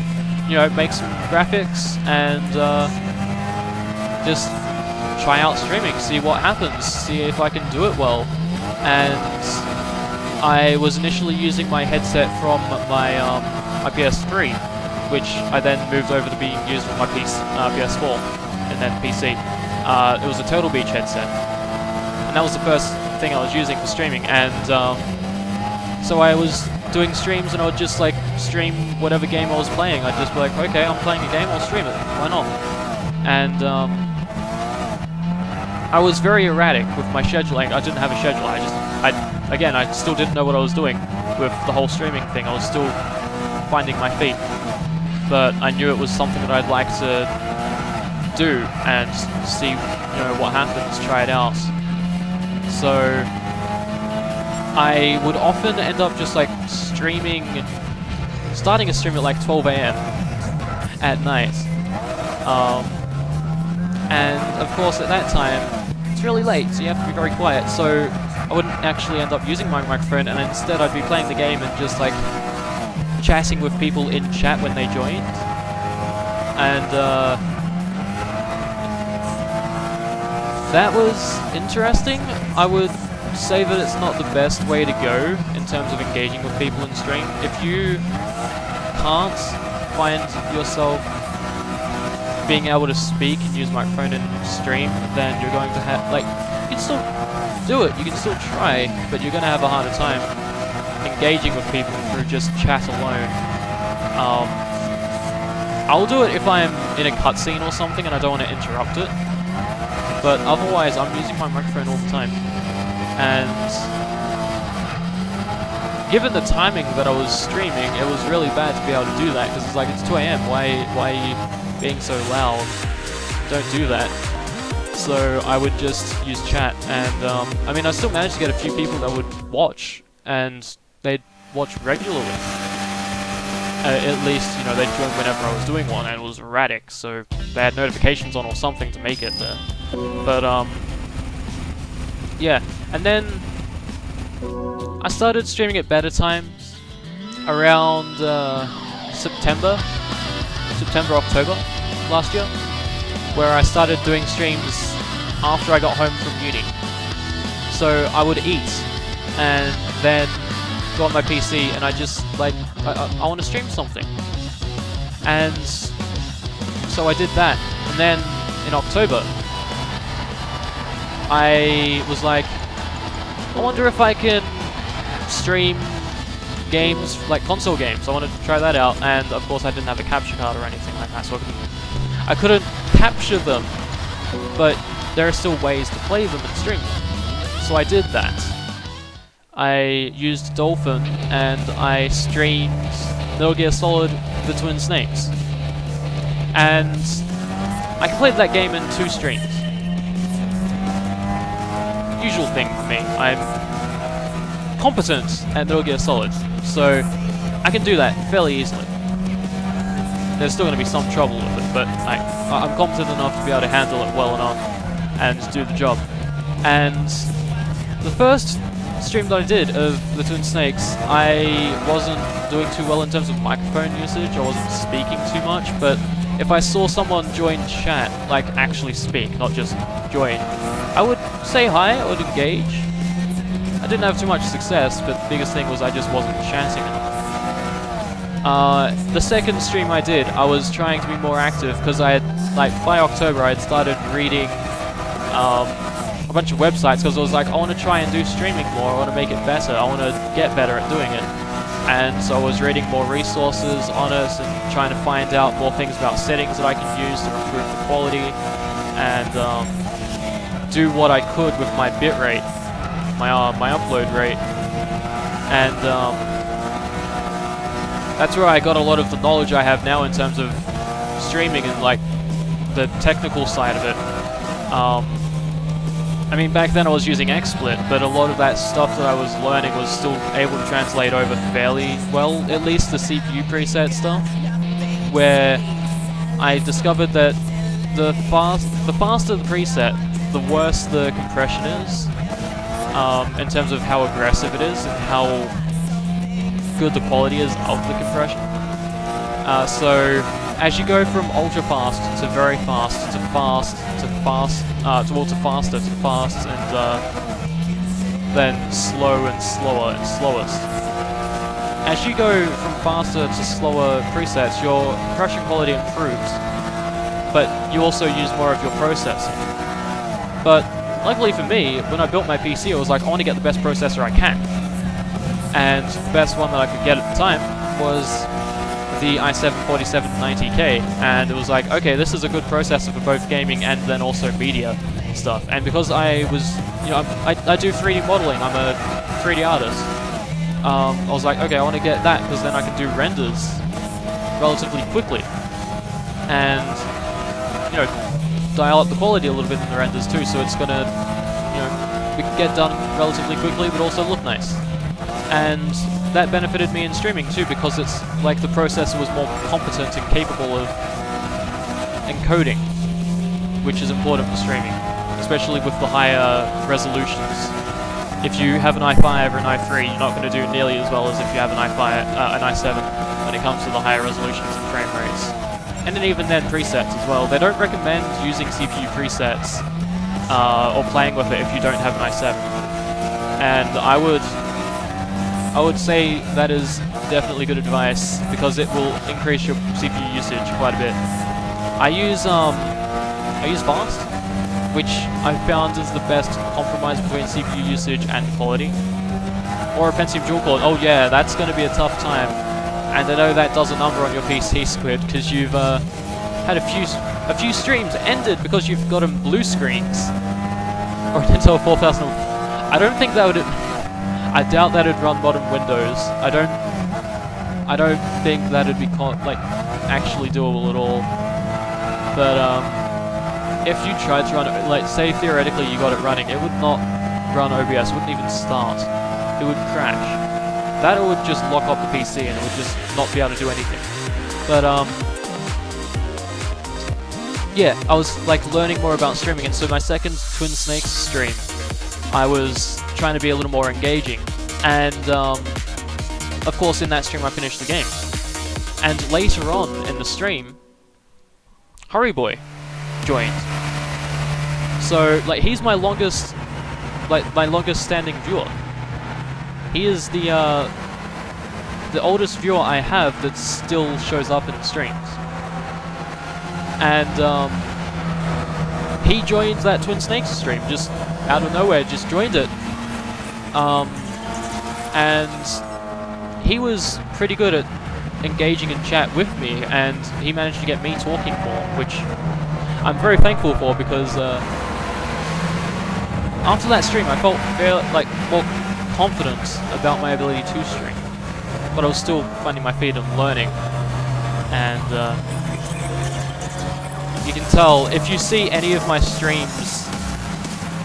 [SPEAKER 1] you know, make some graphics and just try out streaming, see what happens, see if I can do it well. And I was initially using my headset from my my PS3, which I then moved over to being used with my PS4 and then PC. It was a Turtle Beach headset, and that was the first thing I was using for streaming. And so I was doing streams, and I would just like stream whatever game I was playing. I'd just be like, okay, I'm playing a game, I'll stream it. Why not? And I was very erratic with my scheduling. I didn't have a schedule. I still didn't know what I was doing with the whole streaming thing. I was still finding my feet, but I knew it was something that I'd like to do and see, you know, what happens. Try it out. So I would often end up just like starting a stream at like 12 AM at night. And of course at that time, it's really late, so you have to be very quiet, so I wouldn't actually end up using my microphone, and instead I'd be playing the game and just like chatting with people in chat when they joined. And that was interesting. I would say that it's not the best way to go in terms of engaging with people in stream. If you can't find yourself being able to speak and use microphone in stream, then you're going to have, like, you can still do it, you can still try, but you're going to have a harder time engaging with people through just chat alone. I'll do it if I'm in a cutscene or something and I don't want to interrupt it, but otherwise I'm using my microphone all the time. And given the timing that I was streaming, it was really bad to be able to do that, because it's like, it's 2 AM, why are you being so loud? Don't do that. So I would just use chat, and I mean, I still managed to get a few people that would watch, and they'd watch regularly. At least, you know, they'd join whenever I was doing one, and it was erratic, so they had notifications on or something to make it there. But yeah, and then I started streaming at better times around September, October last year, where I started doing streams after I got home from uni. So I would eat and then go on my PC, and I just like, I want to stream something. And so I did that. And then in October, I was like, I wonder if I can stream games, like console games. I wanted to try that out, and of course I didn't have a capture card or anything like that, so I couldn't capture them, but there are still ways to play them and stream them. So I did that. I used Dolphin, and I streamed Metal Gear Solid: The Twin Snakes. And I played that game in 2 streams. Usual thing for me. I'm competent at Metal Gear Solid, so I can do that fairly easily. There's still going to be some trouble with it, but I'm competent enough to be able to handle it well enough and do the job. And the first stream that I did of the Twin Snakes, I wasn't doing too well in terms of microphone usage. I wasn't speaking too much, but if I saw someone join chat, like actually speak, not just join, I would say hi, I would engage. I didn't have too much success, but the biggest thing was I just wasn't chatting enough. The second stream I did, I was trying to be more active, because I had, like, by October I had started reading a bunch of websites, because I was like, I want to try and do streaming more, I want to make it better, I want to get better at doing it. And so I was reading more resources on it, and trying to find out more things about settings that I can use to improve the quality, and do what I could with my bitrate, my upload rate. And that's where I got a lot of the knowledge I have now in terms of streaming and like the technical side of it. I mean, back then I was using XSplit, but a lot of that stuff that I was learning was still able to translate over fairly well, at least the CPU preset stuff, where I discovered that the faster the preset, the worse the compression is. in terms of how aggressive it is and how good the quality is of the compression. So as you go from ultra fast to very fast to fast to fast, to faster to fast, and then slow and slower and slowest. As you go from faster to slower presets, your compression quality improves, but you also use more of your processor. But luckily for me, when I built my PC, I was like, I want to get the best processor I can. And the best one that I could get at the time was the i7-4790K, and it was like, okay, this is a good processor for both gaming and then also media stuff. And because I was, you know, I do 3D modeling, I'm a 3D artist, I was like, okay, I want to get that because then I can do renders relatively quickly, and, you know, dial up the quality a little bit in the renders too, so it's gonna, you know, we can get done relatively quickly but also look nice. And that benefited me in streaming too, because it's like the processor was more competent and capable of encoding, which is important for streaming, especially with the higher resolutions. If you have an i5 or an i3, you're not going to do nearly as well as if you have an i7 when it comes to the higher resolutions and frame rates. And then even then presets as well. They don't recommend using CPU presets or playing with it if you don't have an i7. And I would say that is definitely good advice, because it will increase your CPU usage quite a bit. I use fast, which I found is the best compromise between CPU usage and quality. Or a Pentium dual core. Oh yeah, that's going to be a tough time. And I know that does a number on your PC, Squid, because you've had a few streams ended because you've got them blue screens. Or an Intel 4000. I don't think that would. I doubt that it'd run modern Windows. I don't think that'd be actually doable at all. But if you tried to run it, like say theoretically you got it running, it would not run OBS. It wouldn't even start. It would crash. That would just lock up the PC and it would just not be able to do anything. But yeah, I was like learning more about streaming, and so my second Twin Snakes stream, I was trying to be a little more engaging, and of course in that stream I finished the game. And later on in the stream, Hurry Boy joined. So like he's my longest standing viewer. He is the oldest viewer I have that still shows up in streams. And he joined that Twin Snakes stream just out of nowhere, just joined it. And he was pretty good at engaging in chat with me, and he managed to get me talking more, which I'm very thankful for, because after that stream I felt more confident about my ability to stream, but I was still finding my feet and learning. And you can tell if you see any of my streams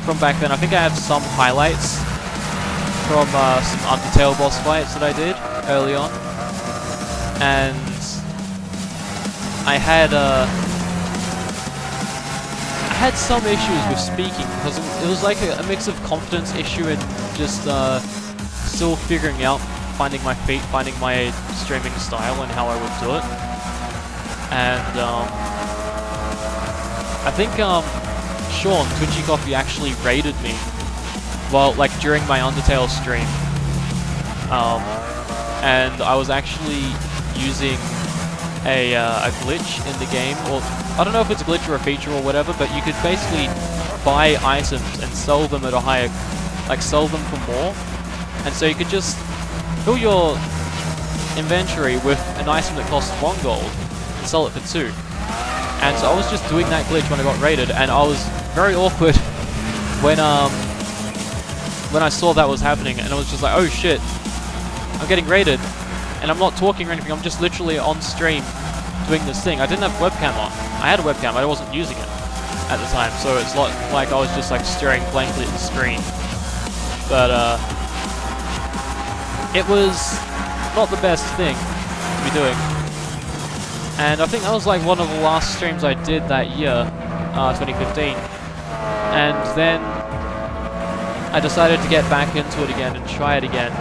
[SPEAKER 1] from back then. I think I have some highlights from some Undertale boss fights that I did early on, and I had some issues with speaking, because it was like a mix of confidence issue and just still figuring out, finding my feet, finding my streaming style and how I would do it. And I think Sean, Twitchy Coffee, actually raided me during my Undertale stream. And I was actually using a glitch in the game, or I don't know if it's a glitch or a feature or whatever, but you could basically buy items and sell them at a higher, sell them for more. And so you could just fill your inventory with an item that costs 1 gold and sell it for 2. And so I was just doing that glitch when I got raided, and I was very awkward when I saw that was happening, and I was just like, oh shit, I'm getting raided, and I'm not talking or anything, I'm just literally on stream doing this thing. I didn't have webcam on. I had a webcam, but I wasn't using it at the time, so it's like I was just staring blankly at the screen. But it was not the best thing to be doing. And I think that was one of the last streams I did that year, 2015. And then I decided to get back into it again and try it again.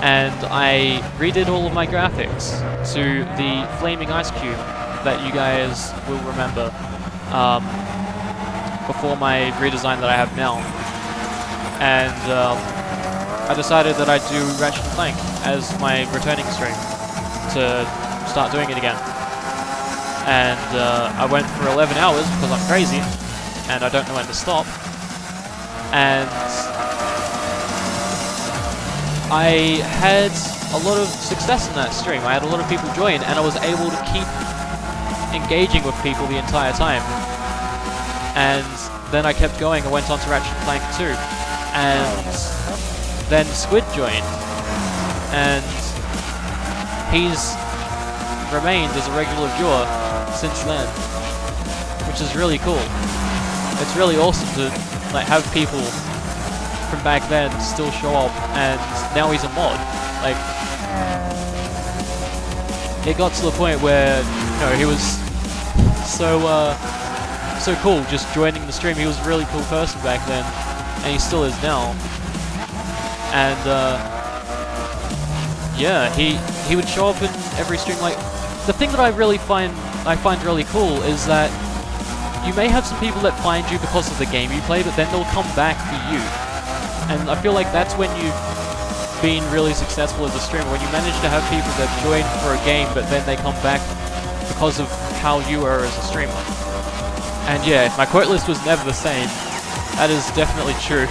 [SPEAKER 1] And I redid all of my graphics to the flaming ice cube that you guys will remember before my redesign that I have now. And I decided that I'd do Ratchet & Clank as my returning stream to start doing it again. And I went for 11 hours because I'm crazy and I don't know when to stop. And I had a lot of success in that stream. I had a lot of people join, and I was able to keep engaging with people the entire time. And then I kept going. I went on to Ratchet & Clank 2, and then Squid joined, and he's remained as a regular viewer since then, which is really cool. It's really awesome to like have people from back then still show up, and now he's a mod. Like, it got to the point where, you know, he was so cool just joining the stream. He was a really cool person back then, and he still is now. And yeah, he would show up in every stream. Like, the thing that I find really cool is that you may have some people that find you because of the game you play, but then they'll come back for you. And I feel like that's when you've been really successful as a streamer, when you manage to have people that join for a game, but then they come back because of how you are as a streamer. And yeah, my quote list was never the same. That is definitely true.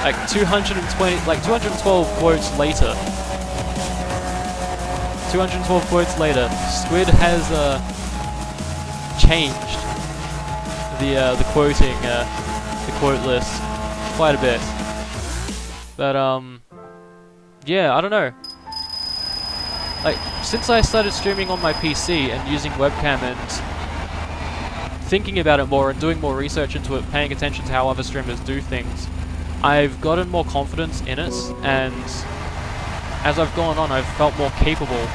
[SPEAKER 1] Like 212 quotes later. 212 quotes later, Squid has changed the quote list quite a bit. But yeah, I don't know. Like, since I started streaming on my PC and using webcam and thinking about it more and doing more research into it, paying attention to how other streamers do things, I've gotten more confidence in it, and as I've gone on, I've felt more capable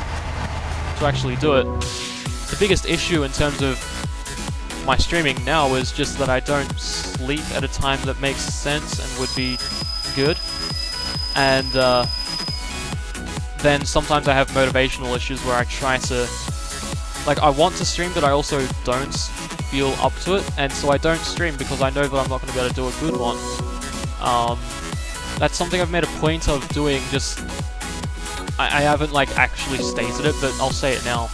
[SPEAKER 1] to actually do it. The biggest issue in terms of my streaming now is just that I don't sleep at a time that makes sense and would be good. And then sometimes I have motivational issues where I try to, like, I want to stream, but I also don't feel up to it, and so I don't stream because I know that I'm not going to be able to do a good one. That's something I've made a point of doing. Just I haven't like actually stated it, but I'll say it now.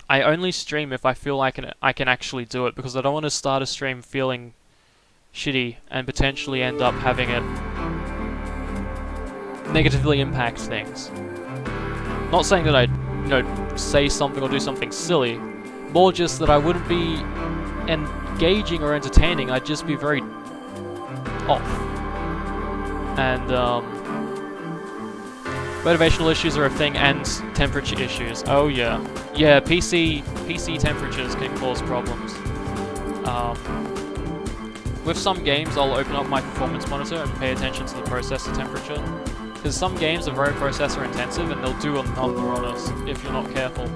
[SPEAKER 1] I only stream if I feel like I can actually do it, because I don't want to start a stream feeling shitty and potentially end up having it negatively impact things. Not saying that I, you know, say something or do something silly, more just that I wouldn't be engaging or entertaining, I'd just be very off. And motivational issues are a thing, and temperature issues. Oh yeah. Yeah, PC temperatures can cause problems. With some games, I'll open up my performance monitor and pay attention to the processor temperature, because some games are very processor intensive and they'll do a number on us if you're not careful.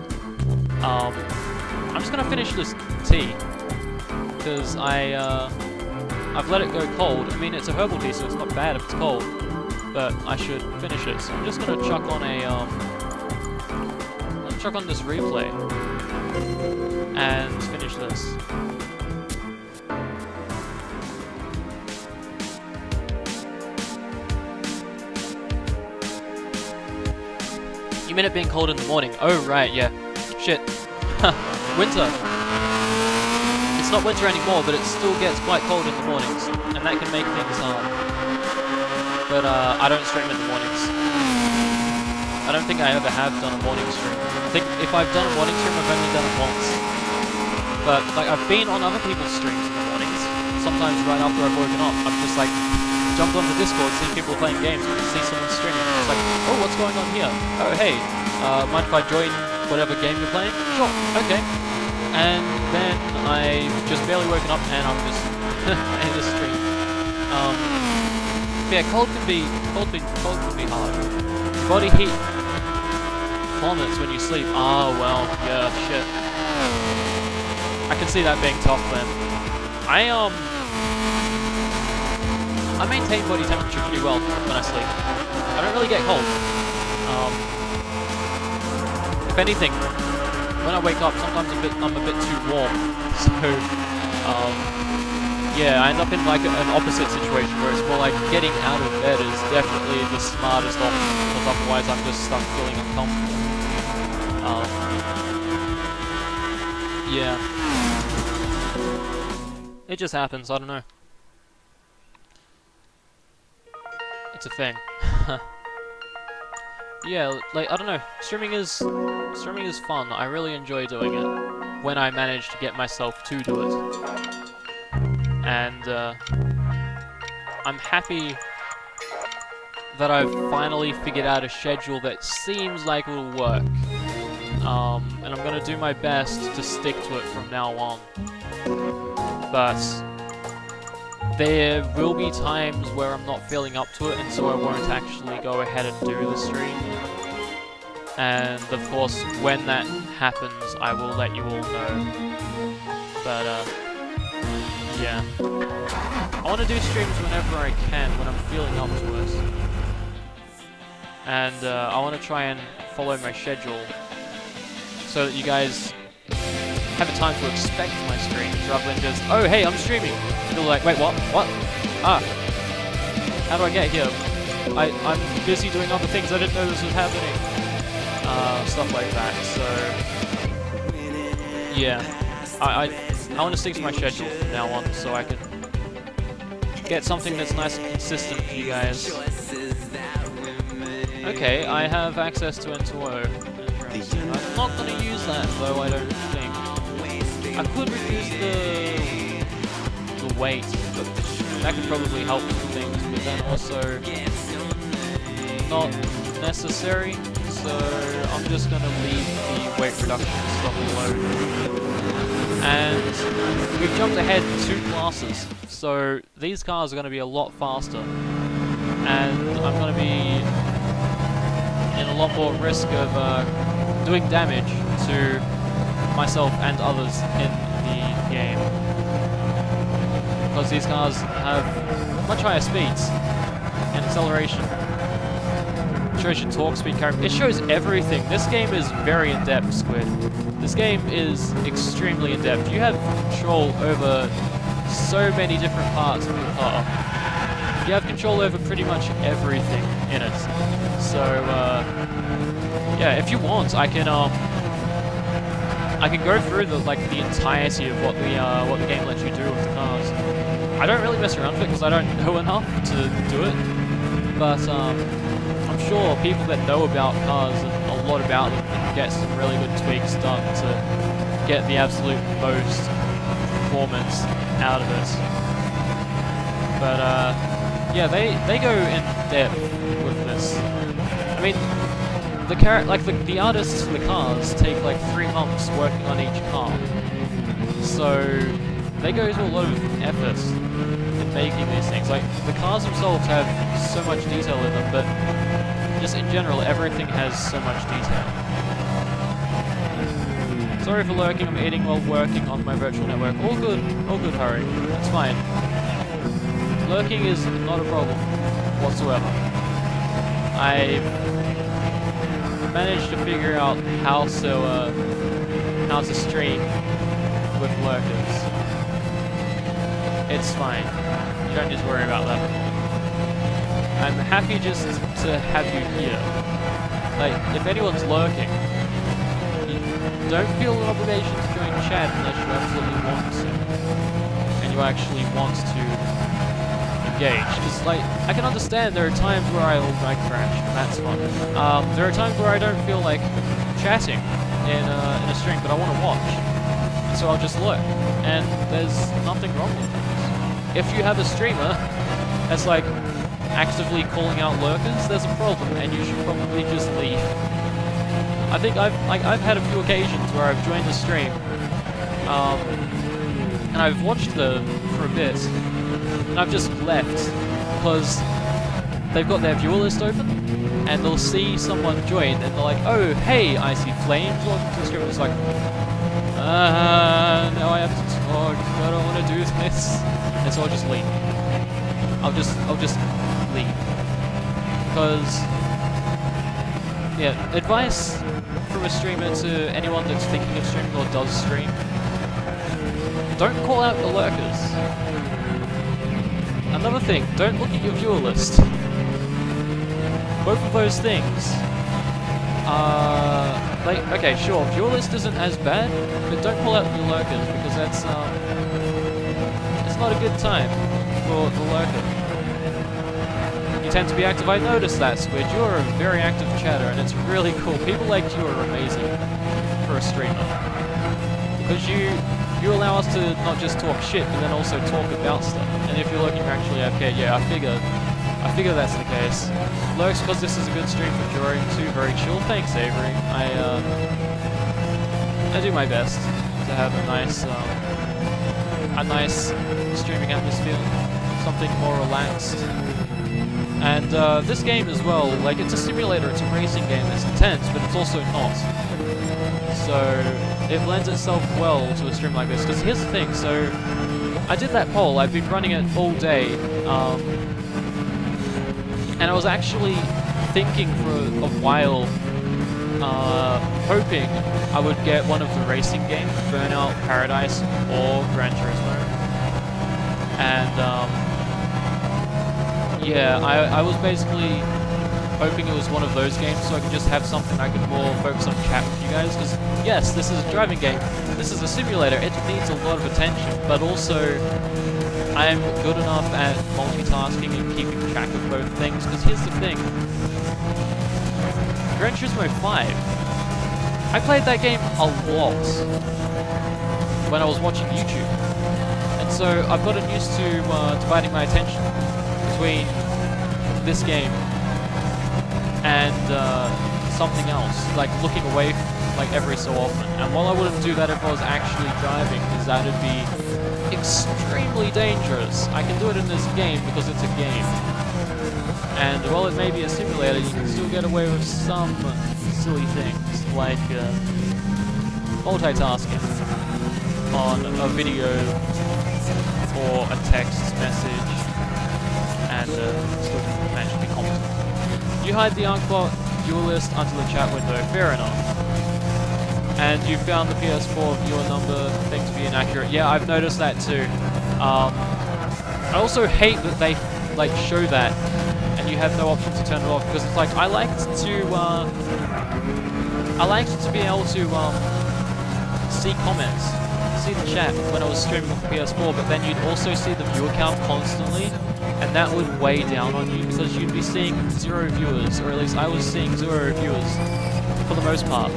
[SPEAKER 1] I'm just gonna finish this tea, because I've let it go cold. I mean, it's a herbal tea, so it's not bad if it's cold, but I should finish it. So I'm just gonna chuck on this replay and finish this. You mean it being cold in the morning? Oh right, yeah. Shit. Winter. It's not winter anymore, but it still gets quite cold in the mornings, and that can make things hard. But I don't stream in the mornings. I don't think I ever have done a morning stream. I think if I've done a morning stream, I've only done it once. But like, I've been on other people's streams in the mornings. Sometimes right after I've woken up, I've just like jumped onto Discord, seen people playing games, see someone streaming. It's like, oh, what's going on here? Oh, hey, mind if I join whatever game you're playing? Sure, okay. And then I've just barely woken up and I'm just in the stream. Yeah, cold can be hard. Body heat plummets when you sleep. Oh well, yeah, shit. I can see that being tough then. I maintain body temperature pretty well when I sleep. I don't really get cold. If anything, when I wake up, sometimes I'm a bit too warm. So, yeah, I end up in like an opposite situation where it's more like getting out of bed is definitely the smartest option, because otherwise I'm just stuck feeling uncomfortable. Yeah. It just happens, I don't know. It's a thing. Yeah, like, I don't know, streaming is fun. I really enjoy doing it when I manage to get myself to do it. And I'm happy that I've finally figured out a schedule that seems like it'll work. And I'm gonna do my best to stick to it from now on. But there will be times where I'm not feeling up to it, and so I won't actually go ahead and do the stream. And of course, when that happens, I will let you all know. But yeah. I want to do streams whenever I can, when I'm feeling up to it. And I want to try and follow my schedule, so that you guys have a time to expect my streams, rather than just, oh hey, I'm streaming! And you're like, wait, what? What? Ah! How do I get here? I'm busy doing other things, I didn't know this was happening. Stuff like that, so... yeah. I want to stick to my schedule from now on, so I can get something that's nice and consistent for you guys. Okay, I have access to N2O. I'm not going to use that, though, I don't think. I could reduce the weight, but that could probably help with things, but then also not necessary, so I'm just going to leave the weight reduction stuff alone. And we've jumped ahead 2 classes, so these cars are going to be a lot faster, and I'm going to be in a lot more risk of doing damage to myself and others in the game, because these cars have much higher speeds and acceleration. It shows your torque, speed, carry. It shows everything. This game is very in-depth, Squid. This game is extremely in-depth. You have control over so many different parts of your car. You have control over pretty much everything in it. So, yeah, if you want, I can go through the entirety of what the game lets you do with the cars. I don't really mess around with it because I don't know enough to do it, but I'm sure people that know about cars and a lot about them can get some really good tweaks done to get the absolute most performance out of it. But yeah, they go in depth with this. I mean, the artists for the cars take like 3 months working on each car, so they go to a lot of effort in making these things. Like, the cars themselves have so much detail in them, but just in general, everything has so much detail. Sorry for lurking, I'm eating while working on my virtual network. All good, Hurry. That's fine. Lurking is not a problem whatsoever. I've managed to figure out how to stream with lurkers. It's fine. You don't need to worry about that. I'm happy just to have you here. Like, if anyone's lurking, you don't feel an obligation to join chat unless you absolutely want to. And you actually want to engage. Just like, I can understand there are times where I crash, and that's fun. There are times where I don't feel like chatting in a stream, but I want to watch. So I'll just lurk. And there's nothing wrong with that. If you have a streamer that's like actively calling out lurkers, there's a problem, and you should probably just leave. I think I've had a few occasions where I've joined the stream, and I've watched them for a bit, and I've just left because they've got their viewer list open, and they'll see someone join, and they're like, "Oh, hey, I see Flames, welcome to the stream." It's like, now I have to talk. I don't want to do this. And so I'll just leave. I'll just leave. Because, yeah, advice from a streamer to anyone that's thinking of streaming or does stream: don't call out the lurkers. Another thing, don't look at your viewer list. Both of those things are, like, okay, sure, viewer list isn't as bad, but don't call out your lurkers, because that's, it's not a good time for the lurker. You tend to be active. I noticed that, Squid. You're a very active chatter, and it's really cool. People like you are amazing for a streamer, because you allow us to not just talk shit, but then also talk about stuff. And if you're looking actually okay, yeah, I figure that's the case. Lurks because this is a good stream for Jory too. Very chill. Thanks, Avery. I do my best to have a nice streaming atmosphere, something more relaxed. And this game as well, like, it's a simulator, it's a racing game, it's intense, but it's also not. So it lends itself well to a stream like this. Because here's the thing, so I did that poll, I've been running it all day, and I was actually thinking for a while, hoping I would get one of the racing games, Burnout Paradise or Gran Turismo. And yeah, I was basically hoping it was one of those games so I could just have something I could more focus on chat with you guys, because yes, this is a driving game, this is a simulator, it needs a lot of attention, but also I'm good enough at multitasking and keeping track of both things, because here's the thing, Gran Turismo 5, I played that game a lot when I was watching YouTube, and so I've gotten used to dividing my attention between this game and something else, like looking away like every so often. And while I wouldn't do that if I was actually driving, because that would be extremely dangerous, I can do it in this game because it's a game. And while it may be a simulator, you can still get away with some silly things, like multitasking on a video or a text message, and still manage to be competent. You hide the Uncbot viewer list until the chat window, fair enough. And you found the PS4 viewer number thing to be inaccurate. Yeah, I've noticed that too. I also hate that they like show that and you have no option to turn it off, because it's like I liked to be able to see comments, see the chat when I was streaming with the PS4, but then you'd also see the viewer count constantly. And that would weigh down on you, because you'd be seeing 0 viewers, or at least I was seeing 0 viewers for the most part,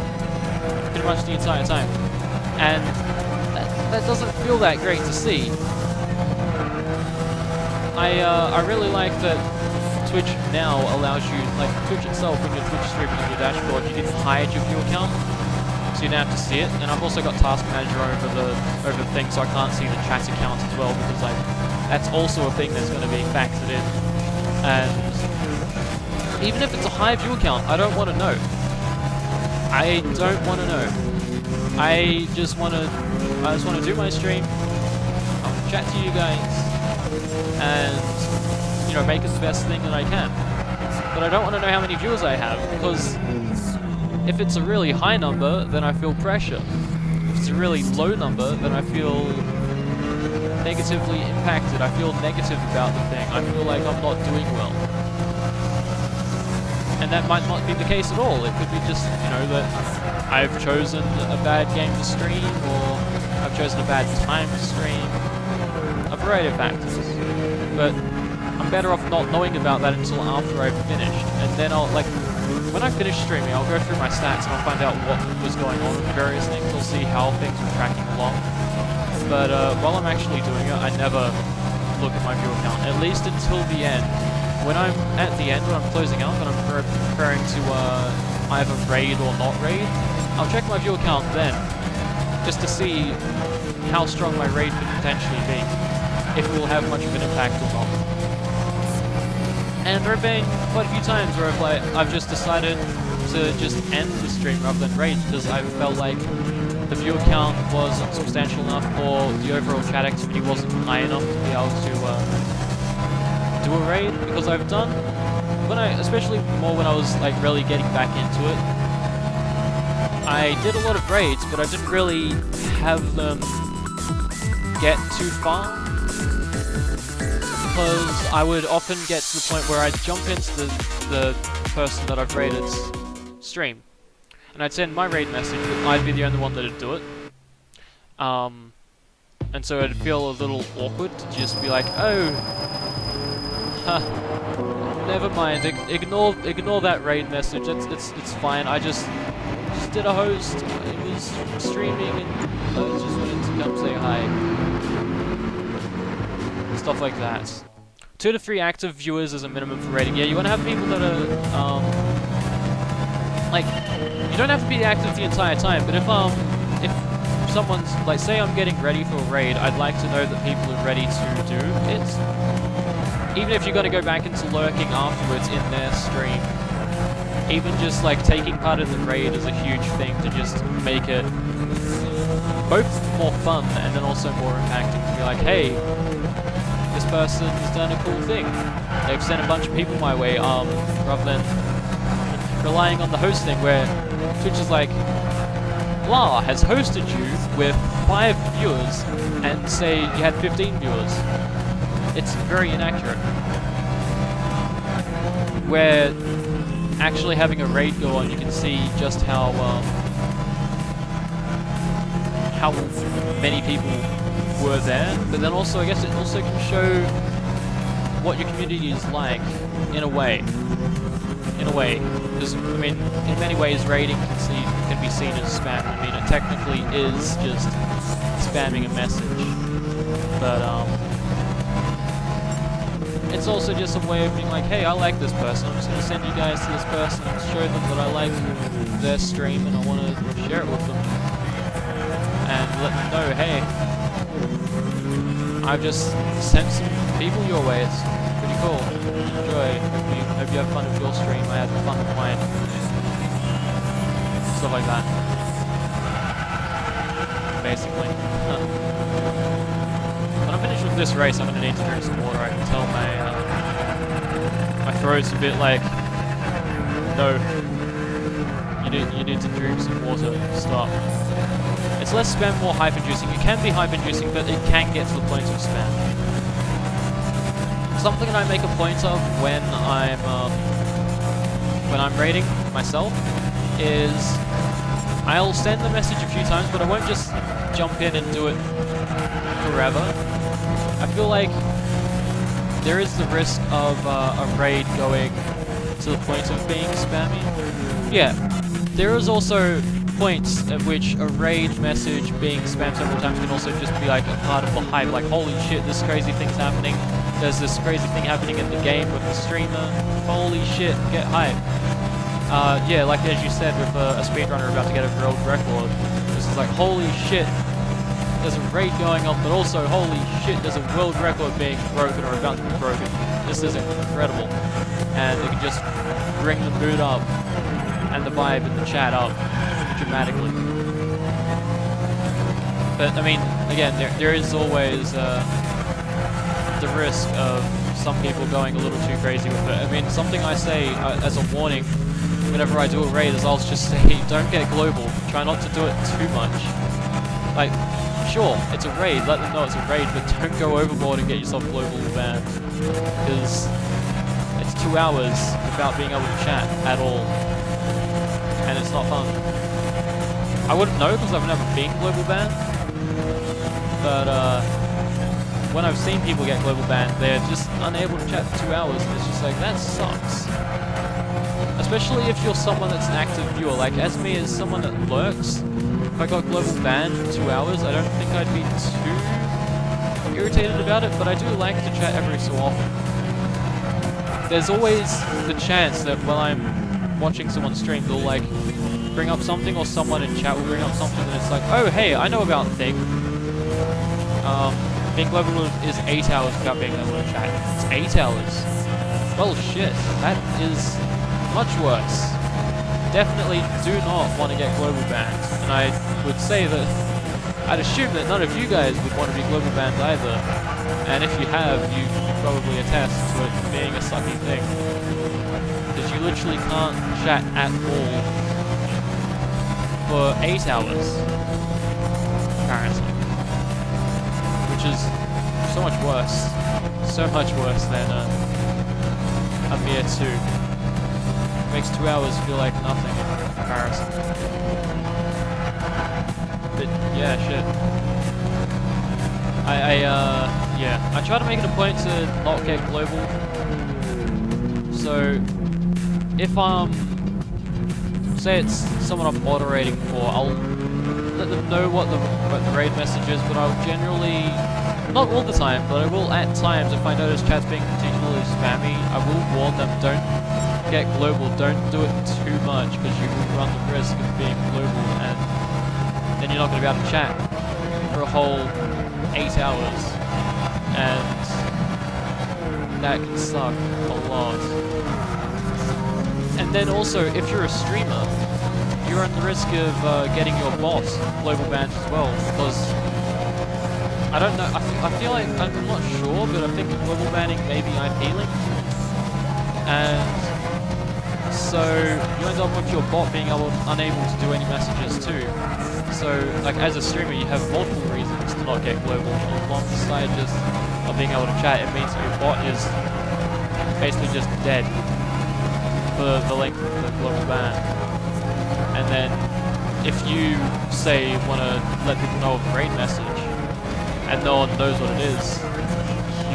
[SPEAKER 1] pretty much the entire time. And that doesn't feel that great to see. I really like that Twitch now allows you, like Twitch itself, when you're Twitch streaming on your dashboard, you can hide your viewer count, so you don't have to see it. And I've also got Task Manager over the thing, so I can't see the chat accounts as well, because that's also a thing that's going to be factored in. And even if it's a high viewer count, I don't want to know. I don't want to know. I just want to do my stream, I'll chat to you guys, and you know, make it the best thing that I can. But I don't want to know how many viewers I have, because if it's a really high number, then I feel pressure. If it's a really low number, then I feel negatively impacted. I feel negative about the thing. I feel like I'm not doing well. And that might not be the case at all. It could be just, you know, that I've chosen a bad game to stream, or I've chosen a bad time to stream. A variety of factors. But I'm better off not knowing about that until after I've finished. And then I'll, like, when I finish streaming, I'll go through my stats and I'll find out what was going on with various things. I'll see how things are tracking along. But while I'm actually doing it, I never look at my viewer count, at least until the end. When I'm at the end, when I'm closing out, and I'm preparing to either raid or not raid, I'll check my viewer count then, just to see how strong my raid could potentially be, if it will have much of an impact or not. And there have been quite a few times where I've just decided to just end the stream rather than raid, because I felt like the viewer count wasn't substantial enough, or the overall chat activity wasn't high enough to be able to do a raid, because I've done, especially more when I was like really getting back into it, I did a lot of raids, but I didn't really have them get too far, because I would often get to the point where I'd jump into the person that I've raided's stream, and I'd send my raid message, but I'd be the only one that'd do it. And so it'd feel a little awkward to just be like, oh, never mind, ignore that raid message. It's fine. I just did a host. It was streaming, and I just wanted to come say hi. Stuff like that. 2 to 3 active viewers is a minimum for raiding. Yeah, you want to have people that are like, you don't have to be active the entire time, but if someone's, like, say I'm getting ready for a raid, I'd like to know that people are ready to do it. Even if you're going to go back into lurking afterwards in their stream, even just, like, taking part in the raid is a huge thing to just make it both more fun and then also more impacting. To be like, hey, this person's done a cool thing. They've sent a bunch of people my way, rather than relying on the hosting where Twitch is like, blah has hosted you with 5 viewers and say you had 15 viewers. It's very inaccurate. Where actually having a raid go on, you can see just how many people were there, but then also I guess it also can show what your community is like in a way. Because, I mean, in many ways raiding can be seen as spam. I mean, it technically is just spamming a message. But, it's also just a way of being like, hey, I like this person, I'm just going to send you guys to this person and show them that I like their stream and I want to share it with them. And let them know, hey, I've just sent some people your way, it's pretty cool. Enjoy. Hope you have fun with your stream. I had fun with mine. Stuff like that. Basically. When I'm finished with this race, I'm gonna need to drink some water. I can tell my throat's a bit like, no, you need to drink some water. Stop. It's less spam, more hype-inducing. It can be hype-inducing, but it can get to the point of spam. Something that I make a point of when I'm raiding myself is I'll send the message a few times, but I won't just jump in and do it forever. I feel like there is the risk of a raid going to the point of being spammy. Yeah, there is also points at which a raid message being spammed several times can also just be like a part of the hype, like holy shit, this crazy thing's happening. There's this crazy thing happening in the game with the streamer. Holy shit, get hype. Yeah, like as you said with a speedrunner about to get a world record. This is like, holy shit, there's a raid going on, but also, holy shit, there's a world record being broken or about to be broken. This is incredible. And it can just bring the mood up and the vibe in the chat up dramatically. But, I mean, again, there is always the risk of some people going a little too crazy with it. I mean, something I say as a warning whenever I do a raid is I'll just say, don't get global. Try not to do it too much. Like, sure, it's a raid, let them know it's a raid, but don't go overboard and get yourself global banned. Because it's 2 hours without being able to chat at all. And it's not fun. I wouldn't know because I've never been global banned. But, when I've seen people get global banned, they're just unable to chat for 2 hours, and it's just like, that sucks. Especially if you're someone that's an active viewer, like as me, as someone that lurks, if I got global banned for 2 hours, I don't think I'd be too irritated about it, but I do like to chat every so often. There's always the chance that while I'm watching someone stream, they'll like bring up something, or someone in chat will bring up something, and it's like, oh hey, I know about thing. Being global is 8 hours without being able to chat. It's 8 hours. Well shit, that is much worse. Definitely do not want to get global banned. And I would say that I'd assume that none of you guys would want to be global banned either. And if you have, you probably attest to it being a sucky thing. Because you literally can't chat at all for 8 hours, apparently. Which is so much worse. So much worse than a mere 2. Makes 2 hours feel like nothing in comparison. But yeah, shit. I try to make it a point to not get global. So if say it's someone I'm moderating for, I'll let them know what the raid message is, but I'll generally, not all the time, but I will at times, if I notice chat's being particularly spammy, I will warn them, don't get global, don't do it too much, because you will run the risk of being global, and then you're not going to be able to chat for a whole 8 hours, and that can suck a lot. And then also, if you're a streamer, you're at the risk of getting your bot global banned as well, because I don't know, I feel like, I'm not sure, but I think global banning may be IP linked, and so you end up with your bot being unable to do any messages too. So, like, as a streamer, you have multiple reasons to not get global, alongside just not being able to chat. It means your bot is basically just dead for the length of the global ban. And then, if you, say, want to let people know of a raid message, and no one knows what it is,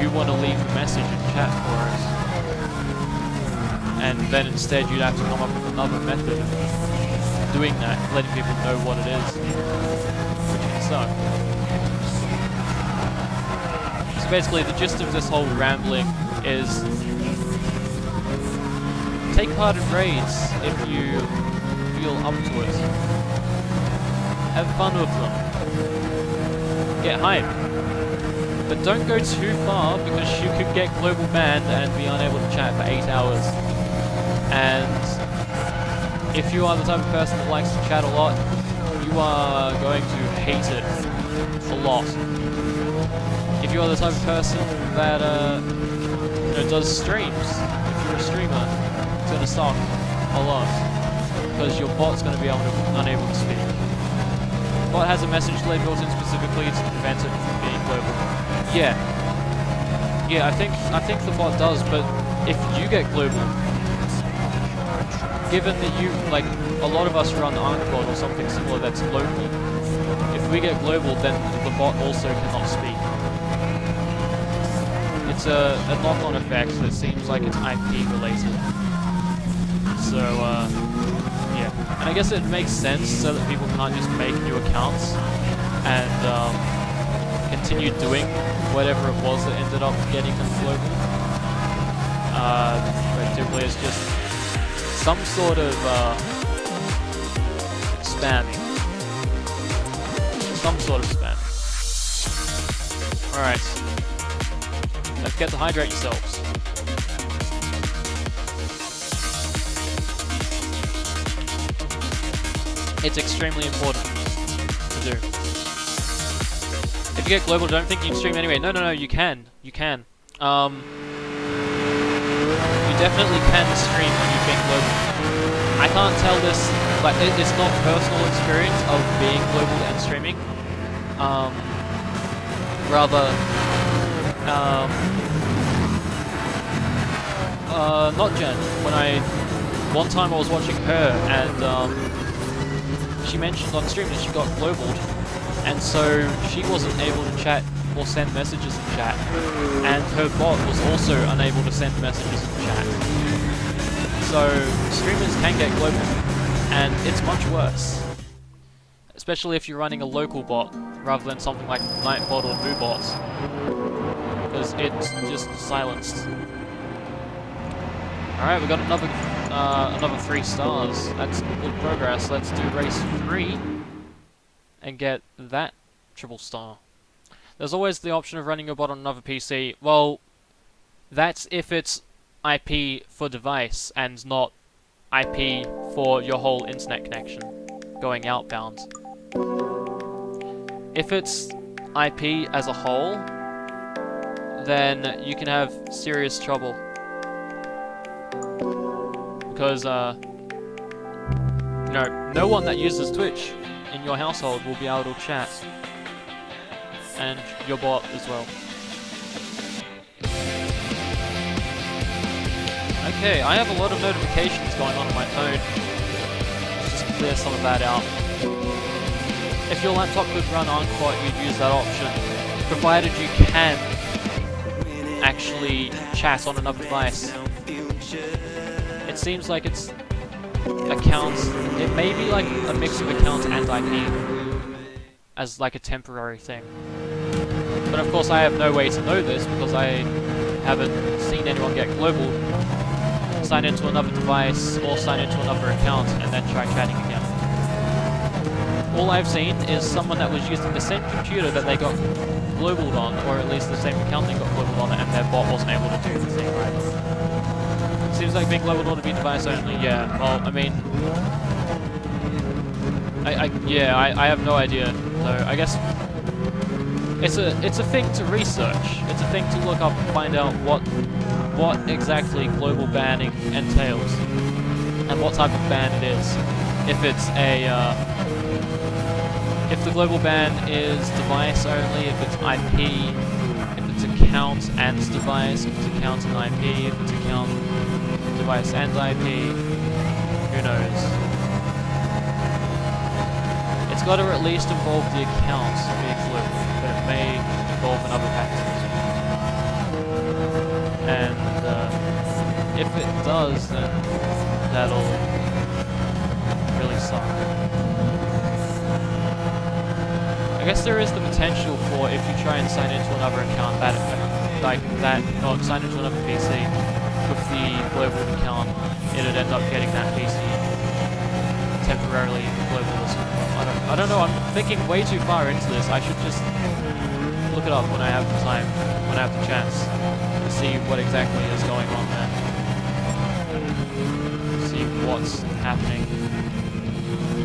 [SPEAKER 1] you want to leave the message in chat for it. And then instead you'd have to come up with another method of doing that, letting people know what it is, which can suck. So basically the gist of this whole rambling is take part in raids if you feel up to it. Have fun with them. Get hype. But don't go too far, because you could get global banned and be unable to chat for 8 hours. And if you are the type of person that likes to chat a lot, you are going to hate it a lot. If you are the type of person that does streams, if you're a streamer, it's going to suck a lot, because your bot's going to be unable to speak. The bot has a message delay built in specifically to prevent it from being global. Yeah, I think the bot does, but if you get global, given that you, like, a lot of us run Arcbot or something similar that's local, if we get global, then the bot also cannot speak. It's a knock-on effect that seems like it's IP related. So, yeah. And I guess it makes sense so that people can't just make new accounts and continue doing whatever it was that ended up getting them global. But typically it's just some sort of spamming. Some sort of spamming. Alright. Don't forget to hydrate yourselves. It's extremely important to do. If you get global, don't think you can stream anyway. No, you can. You can. You definitely can stream when you've been global. I can't tell this, like, it's not personal experience of being global and streaming. Rather, not Jen. One time I was watching her, and she mentioned on stream that she got globaled, and so she wasn't able to chat or send messages in chat, and her bot was also unable to send messages in chat. So streamers can get global, and it's much worse, especially if you're running a local bot rather than something like Nightbot or MooBot, because it's just silenced. Alright, we got another 3 stars. That's good progress. Let's do race 3 and get that triple star. There's always the option of running your bot on another PC. Well, that's if it's IP for device and not IP for your whole internet connection going outbound. If it's IP as a whole, then you can have serious trouble. Because, you know, no one that uses Twitch in your household will be able to chat. And your bot as well. Okay, I have a lot of notifications going on my phone. Let's just clear some of that out. If your laptop could run Unclot, you'd use that option, provided you can actually chat on another device. It seems like it's accounts. It may be like a mix of accounts and IP as like a temporary thing. But of course, I have no way to know this because I haven't seen anyone get global, sign into another device, or sign into another account, and then try chatting again. All I've seen is someone that was using the same computer that they got globaled on, or at least the same account they got globaled on, and their bot wasn't able to do the thing right. Seems like being globaled on to be device only, yeah. Well, I mean... I have no idea, so I guess... It's a thing to research. It's a thing to look up and find out what exactly global banning entails, and what type of ban it is. If it's if the global ban is device only, if it's IP, if it's account and device, if it's account and IP, if it's account, device and IP, who knows? It's got to at least involve the account being global, but it may involve another factor. And if it does, then that'll really suck. I guess there is the potential for, if you try and sign into another account, not sign into another PC with the global account, it'd end up getting that PC temporarily global as well. I don't know, I'm thinking way too far into this. I should just look it up when I have the time, when I have the chance, to see what exactly is going on there. See what's happening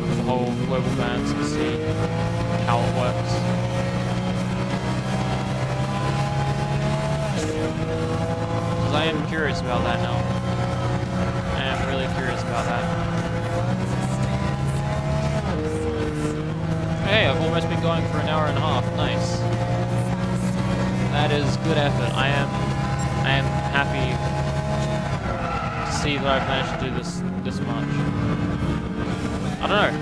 [SPEAKER 1] with the whole global bans, and see how it works. Because I am curious about that now. I am really curious about that. Hey, I've almost been going for an hour and a half. Nice. That is good effort. I am happy to see that I've managed to do this much. I don't know.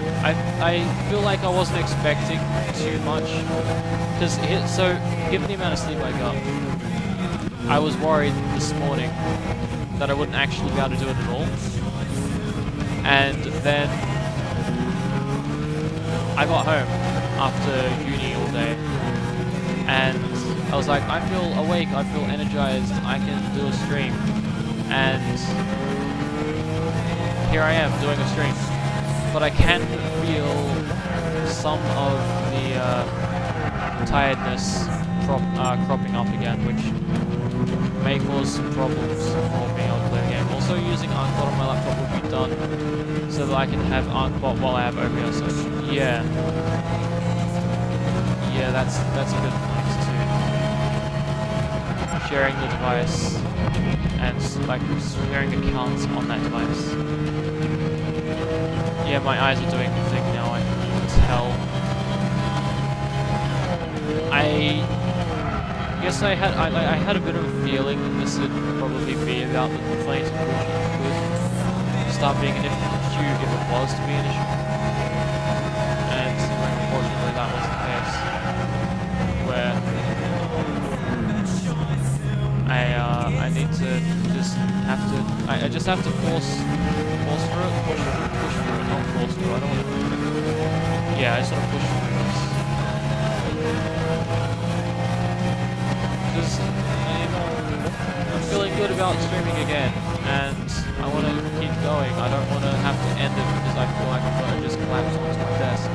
[SPEAKER 1] I feel like I wasn't expecting too much, because so given the amount of sleep I got, I was worried this morning that I wouldn't actually be able to do it at all. And then I got home after uni all day, and I was like, I feel awake, I feel energized, I can do a stream. And here I am doing a stream. But I can feel some of the tiredness cropping up again, which may cause some problems for being able to play the game. Also, using Unclot on my laptop will be done so that I can have Unclot while I have OBS. So yeah, that's a good point too. Sharing the device and like sharing accounts on that device. Yeah, my eyes are doing the thing now, I can tell. I guess I had a bit of a feeling that this would probably be about the complaints which would start being an issue if it was to be an issue. And unfortunately that was the case. Where I need to I just have to force through it, push through it, not force through. I don't want to. Yeah, I just want to push through this. Because I'm feeling good about streaming again, and I want to keep going. I don't want to have to end it because I feel like I'm going to just collapse onto my desk.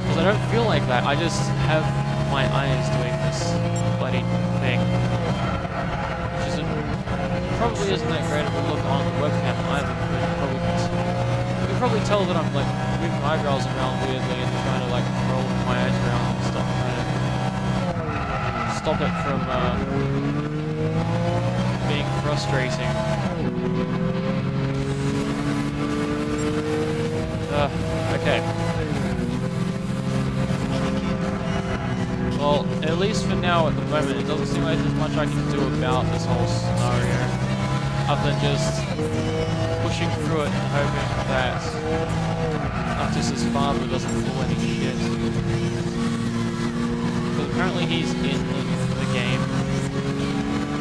[SPEAKER 1] Because I don't feel like that. I just have my eyes doing this bloody thing. Probably isn't that great of a look on the webcam either, but you can probably tell that I'm like moving my eyebrows around weirdly and trying to like roll my eyes around and stuff, just stop it from being frustrating. Okay. Well, at least for now, at the moment, it doesn't seem like there's much I can do about this whole scenario, other than just pushing through it and hoping that Artis's father doesn't pull any shit. Because apparently he's in the game.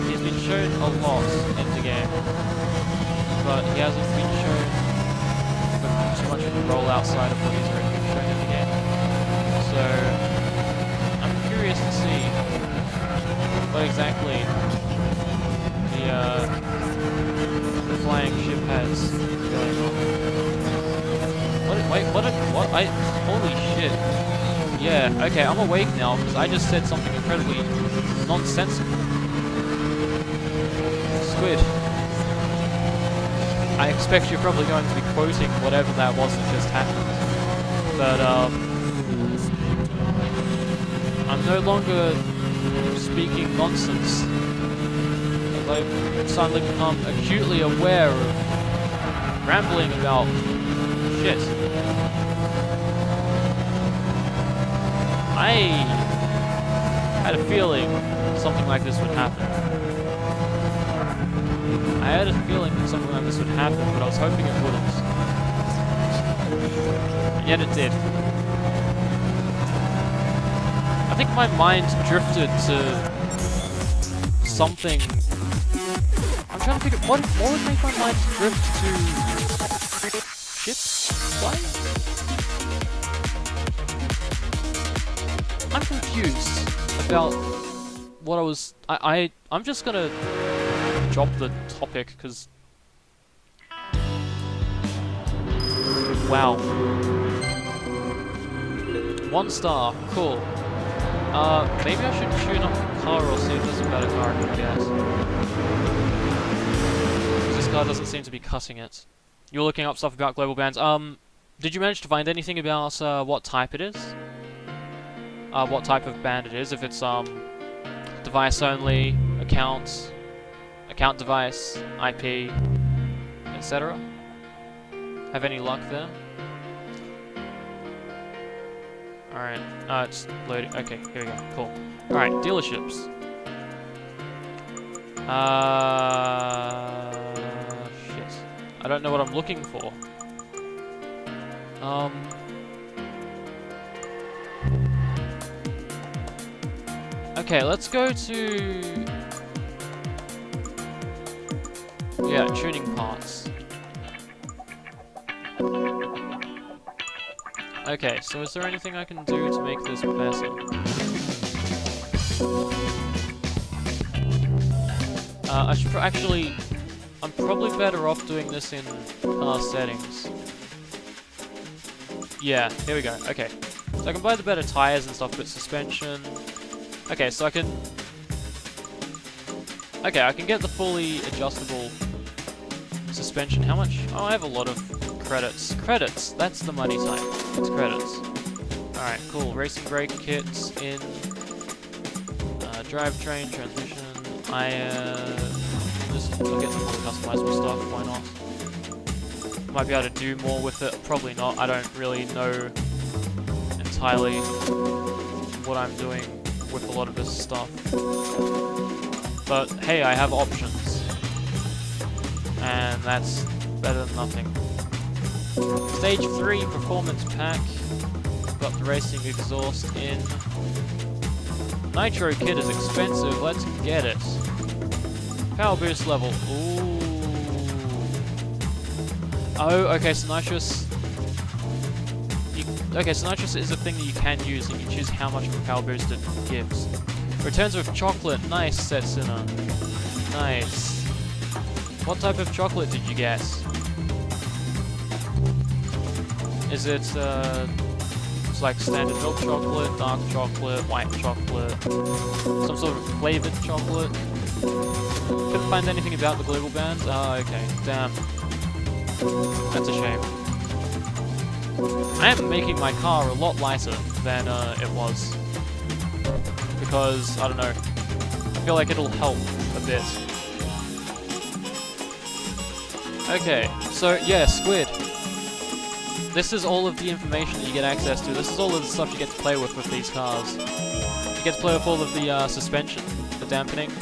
[SPEAKER 1] He's been shown a lot in the game, but he hasn't been shown too much of a role outside of what he's already been shown in the game. So I'm curious to see what exactly the flying ship has going on. Holy shit. Yeah, okay, I'm awake now because I just said something incredibly nonsensical. Squid. I expect you're probably going to be quoting whatever that was that just happened. But, I'm no longer speaking nonsense. I've suddenly become acutely aware of rambling about shit. I had a feeling something like this would happen. I had a feeling that something like this would happen, but I was hoping it wouldn't. And yet it did. I think my mind drifted to something. I'm trying to figure what would make my mind drift to ships flying? I'm confused about what I was. I'm just gonna drop the topic because. Wow. 1 star, cool. Maybe I should tune up the car or see if there's a better car I can get. This car doesn't seem to be cutting it. You're looking up stuff about global bans. Did you manage to find anything about what type it is? What type of band it is? If it's device only, account device, IP, etc. Have any luck there? Alright, it's loading. Okay, here we go. Cool. Alright, dealerships. Shit. I don't know what I'm looking for. Okay, let's go to... yeah, tuning parts. Okay, so is there anything I can do to make this better? I should actually... I'm probably better off doing this in car settings. Yeah, here we go. Okay. So I can buy the better tires and stuff, but suspension... Okay, so I can... Okay, I can get the fully adjustable suspension. How much? Oh, I have a lot of credits. Credits! That's the money type. It's credits. Alright, cool. Racing brake kits in... drivetrain, transmission... just I'll get some more customizable stuff, why not? Might be able to do more with it, probably not. I don't really know entirely what I'm doing with a lot of this stuff. But hey, I have options. And that's better than nothing. Stage 3 performance pack. Got the racing exhaust in. Nitro kit is expensive, let's get it. Power boost level, ooh. Oh, okay, so nitrous... Okay, so nitrous is a thing that you can use, and you can choose how much of a power boost it gives. Returns with chocolate, nice, Setsuna. Nice. What type of chocolate did you get? Is it, it's like standard milk chocolate, dark chocolate, white chocolate, some sort of flavored chocolate? Couldn't find anything about the global bans? Oh, okay, damn. That's a shame. I am making my car a lot lighter than it was. Because, I don't know, feel like it'll help a bit. Okay, so yeah, Squid. This is all of the information that you get access to. This is all of the stuff you get to play with these cars. You get to play with all of the suspension, the dampening,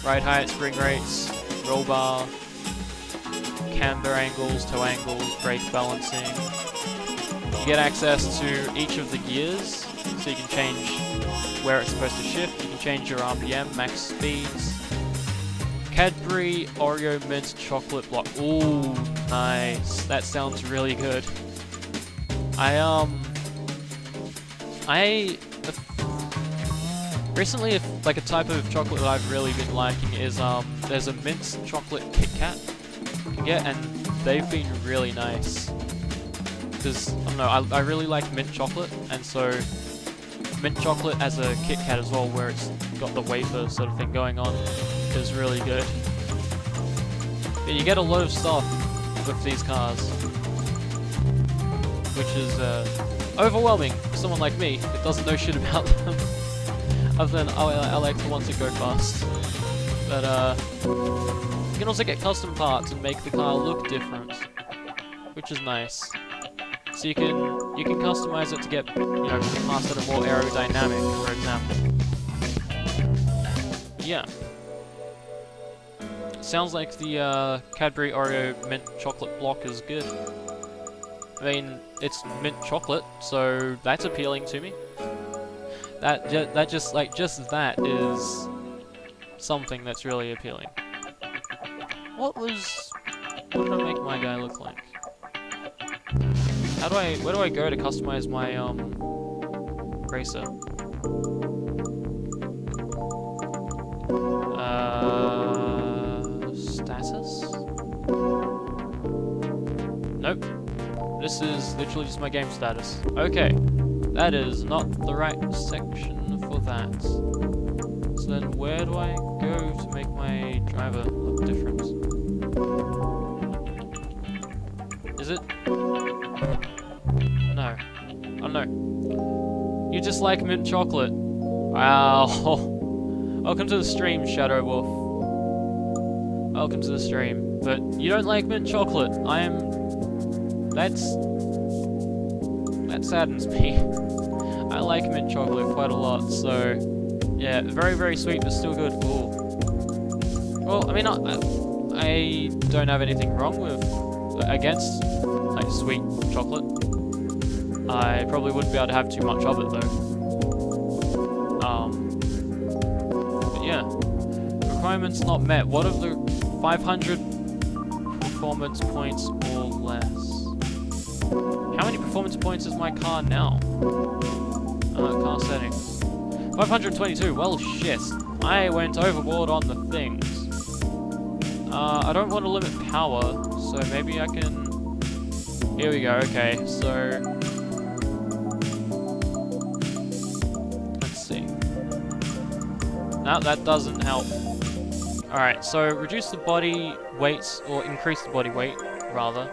[SPEAKER 1] ride height, spring rates, roll bar, camber angles, toe angles, brake balancing. You get access to each of the gears, so you can change where it's supposed to shift. You can change your RPM, max speeds. Cadbury Oreo mint chocolate block. Ooh, nice. That sounds really good. Recently, like a type of chocolate that I've really been liking is there's a mint chocolate Kit Kat you can get, and they've been really nice. Because I don't know, I really like mint chocolate, and so mint chocolate as a Kit Kat as well, where it's got the wafer sort of thing going on, is really good. But you get a lot of stuff with these cars, which is overwhelming for someone like me that doesn't know shit about them. Other than, oh, I like to want to go fast. But you can also get custom parts and make the car look different, which is nice. So you can customize it to get, you know, parts that are more aerodynamic, for example. Yeah. Sounds like the Cadbury Oreo mint chocolate block is good. I mean, it's mint chocolate, so that's appealing to me. That just that is something that's really appealing. What did I make my guy look like? Where do I go to customize my racer? Status? Nope. This is literally just my game status. Okay. That is not the right section for that. So then where do I go to make my driver look different? Is it? No. Oh no. You just like mint chocolate. Wow. Welcome to the stream, Shadow Wolf. Welcome to the stream. But you don't like mint chocolate. That saddens me. I like mint chocolate quite a lot, so yeah, very, very sweet, but still good. Ooh. Well, I mean, I don't have anything wrong against like sweet chocolate. I probably wouldn't be able to have too much of it though. But yeah, requirements not met. What are the 500 performance points or less? How many performance points is my car now? Car settings. 522, well shit. I went overboard on the things. I don't want to limit power, so maybe I can... Here we go, okay, so... Let's see. No, that doesn't help. Alright, so reduce the body weight, or increase the body weight, rather.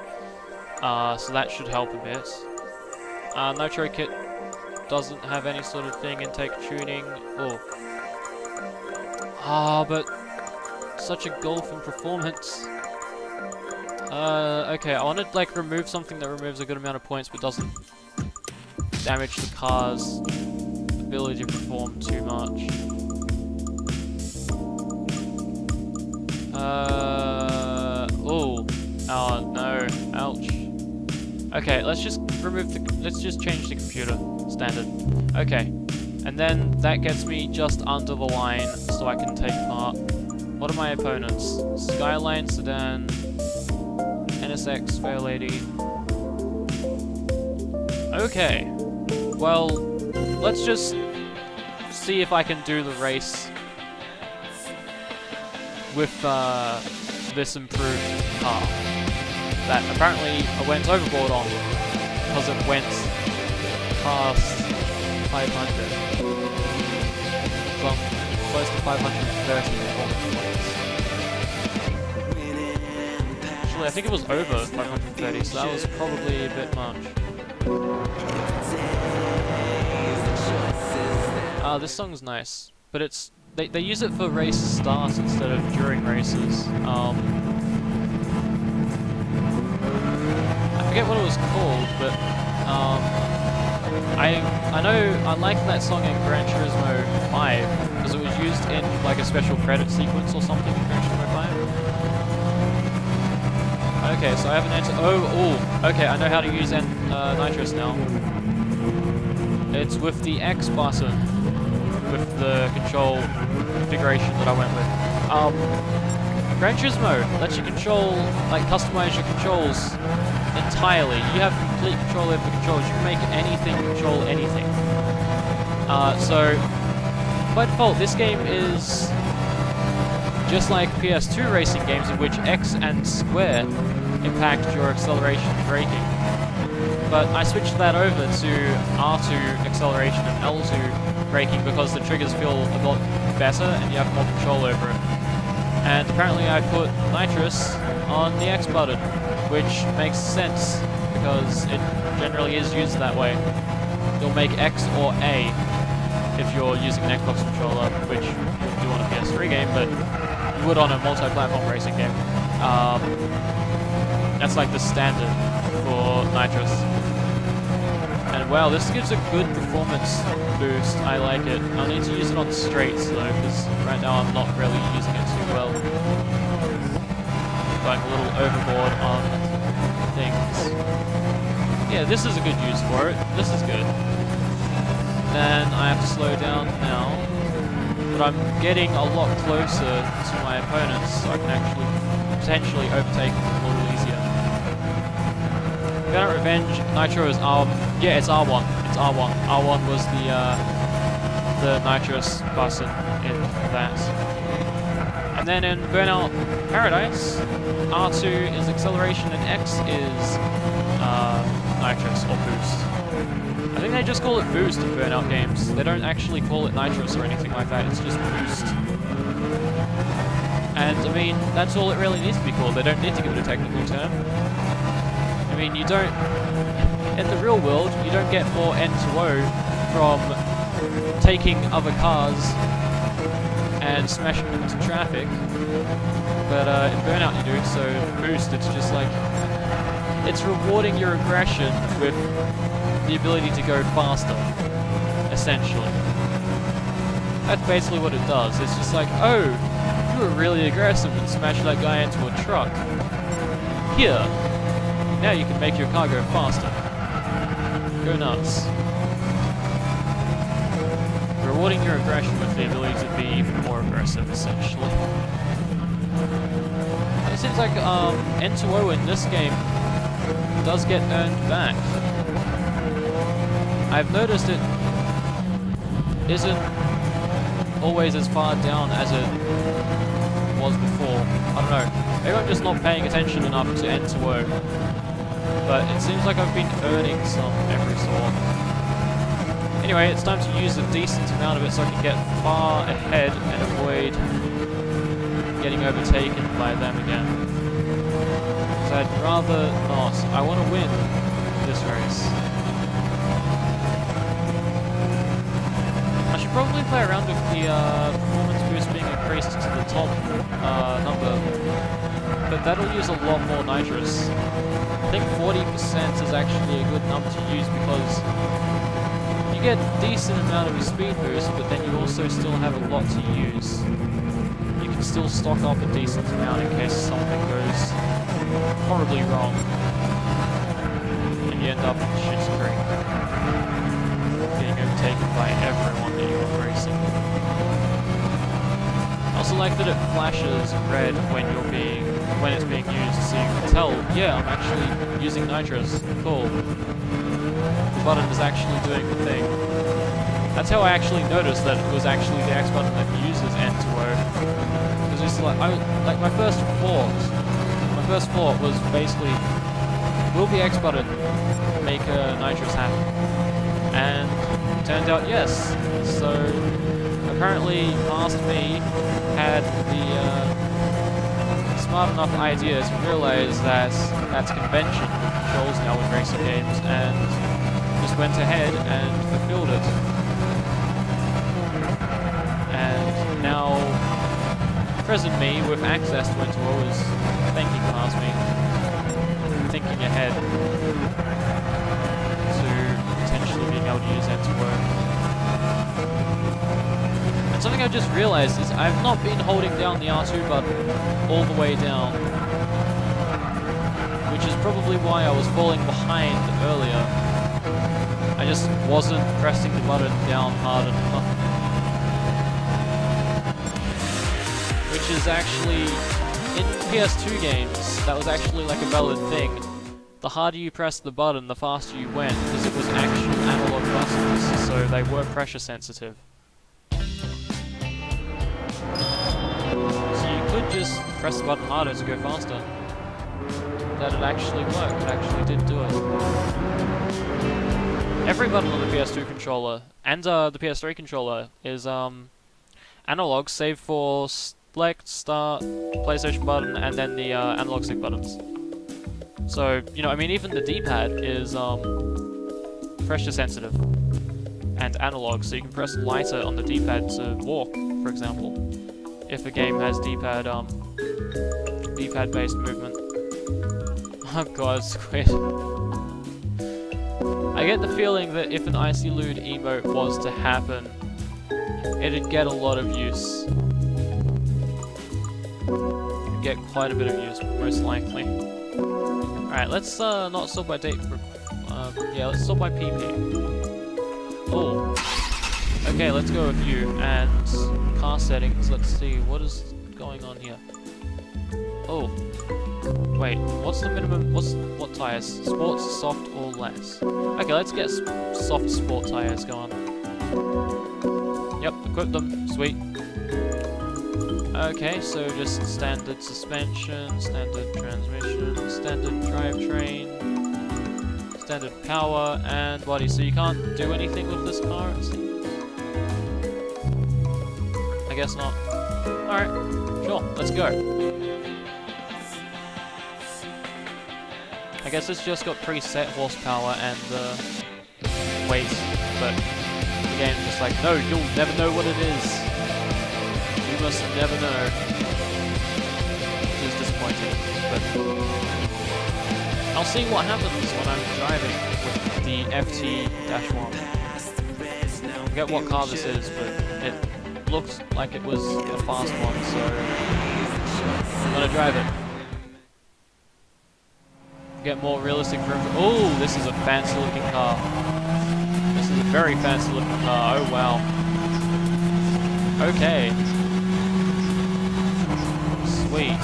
[SPEAKER 1] So that should help a bit. Nitro Kit doesn't have any sort of thing, intake tuning. Oh. But such a gulf in performance. Okay, I want to like remove something that removes a good amount of points but doesn't damage the car's ability to perform too much. Oh. Oh no. Ouch. Okay, let's just change the computer standard. Okay, and then that gets me just under the line, so I can take part. What are my opponents? Skyline, Sedan, NSX, Fairlady. Okay, well, let's just see if I can do the race with this improved car that apparently I went overboard on because it went past 500. Well, close to 530 performance points. Actually, I think it was over 530, so that was probably a bit much. This song's nice, but it's they use it for race start instead of during races. I forget what it was called, but I know I like that song in Gran Turismo 5 because it was used in like a special credit sequence or something in Gran Turismo 5. Okay, so I have an answer. Oh, okay, I know how to use nitrous now. It's with the X button, with the control configuration that I went with. Gran Turismo lets you customize your controls entirely. You have complete control over the controls. You can make anything control anything. So, by default, this game is just like PS2 racing games in which X and square impact your acceleration and braking. But I switched that over to R2 acceleration and L2 braking because the triggers feel a lot better and you have more control over it. And apparently I put nitrous on the X button, which makes sense because it generally is used that way. You'll make X or A if you're using an Xbox controller, which you'll do on a PS3 game, but you would on a multi-platform racing game. That's like the standard for nitrous. And wow, this gives a good performance boost. I like it. I'll need to use it on straights though, because right now I'm not really using it too well. Going a little overboard on things. Yeah, this is a good use for it. This is good. Then I have to slow down now. But I'm getting a lot closer to my opponents, so I can actually potentially overtake them a little easier. Burnout Revenge, Nitro is yeah, it's R1. It's R1. R1 was the nitrous button in that. And then in Burnout Paradise, R2 is acceleration and X is nitrous or boost. I think they just call it boost in Burnout games. They don't actually call it nitrous or anything like that, it's just boost. And I mean, that's all it really needs to be called. They don't need to give it a technical term. I mean, you don't... In the real world, you don't get more N2O from taking other cars and smashing them into traffic. But in Burnout you do, so boost, it's just like... It's rewarding your aggression with the ability to go faster, essentially. That's basically what it does. It's just like, oh, you were really aggressive and smashed that guy into a truck. Here, now you can make your car go faster. Go nuts. Rewarding your aggression with the ability to be even more aggressive, essentially. It seems like N2O in this game does get earned back. I've noticed it isn't always as far down as it was before. I don't know. Maybe I'm just not paying attention enough to N2O. But it seems like I've been earning some every so often. Anyway, it's time to use a decent amount of it so I can get far ahead and avoid getting overtaken by them again. So I'd rather not. I want to win this race. I should probably play around with the performance boost being increased to the top number, but that'll use a lot more nitrous. I think 40% is actually a good number to use because you get a decent amount of a speed boost, but then you also still have a lot to use. You can still stock up a decent amount in case something goes horribly wrong and you end up in shit's creek, getting overtaken by everyone that you're racing. I also like that it flashes red when it's being used, so you can tell, yeah, I'm actually using nitrous. Cool. The button is actually doing the thing. That's how I actually noticed that it was actually the X button that uses N2O. Because it's like, my first thought was basically, will the X button make nitrous happen? And it turned out yes. So apparently past me had the smart enough idea to realize that that's convention with controls now in racing games, and just went ahead and fulfilled it. And Now, present me with access to a tour is thinking past me, thinking ahead to potentially being able to use that to work. And something I just realized is I've not been holding down the R2 button all the way down, which is probably why I was falling behind earlier. I just wasn't pressing the button down hard enough. Which is actually, in PS2 games, that was actually like a valid thing. The harder you pressed the button, the faster you went, because it was actual analog buttons, so they were pressure sensitive. So you could just press the button harder to go faster. That it actually worked, it actually did do it. Every button on the PS2 controller, and the PS3 controller, is analog, save for select, start, PlayStation button, and then the analog stick buttons. So, you know, I mean, even the D-pad is pressure sensitive and analog, so you can press lighter on the D-pad to walk, for example, if a game has D-pad based movement. Oh god, Squid. I get the feeling that if an Icy Lewd emote was to happen, it'd get a lot of use. It'd get quite a bit of use, most likely. Alright, let's not sort by date. Yeah, let's sort by PP. Oh. Okay, let's go with you. And car settings, let's see, what is going on here? Oh. Wait, what's the minimum, what tires? Sports, soft, or less? Okay, let's get soft sport tires going. Yep, equip them, sweet. Okay, so just standard suspension, standard transmission, standard drivetrain, standard power, and body. So you can't do anything with this car, it seems? I guess not. Alright, sure, let's go. I guess it's just got preset horsepower and weight, but the game's just like, no, you'll never know what it is. You must never know. Which is disappointing, but I'll see what happens when I'm driving with the FT-1. I forget what car this is, but it looks like it was a fast one, so I'm gonna drive it. Get more realistic Vroom. Oh, this is a fancy looking car. This is a very fancy looking car. Oh wow. Okay. Sweet.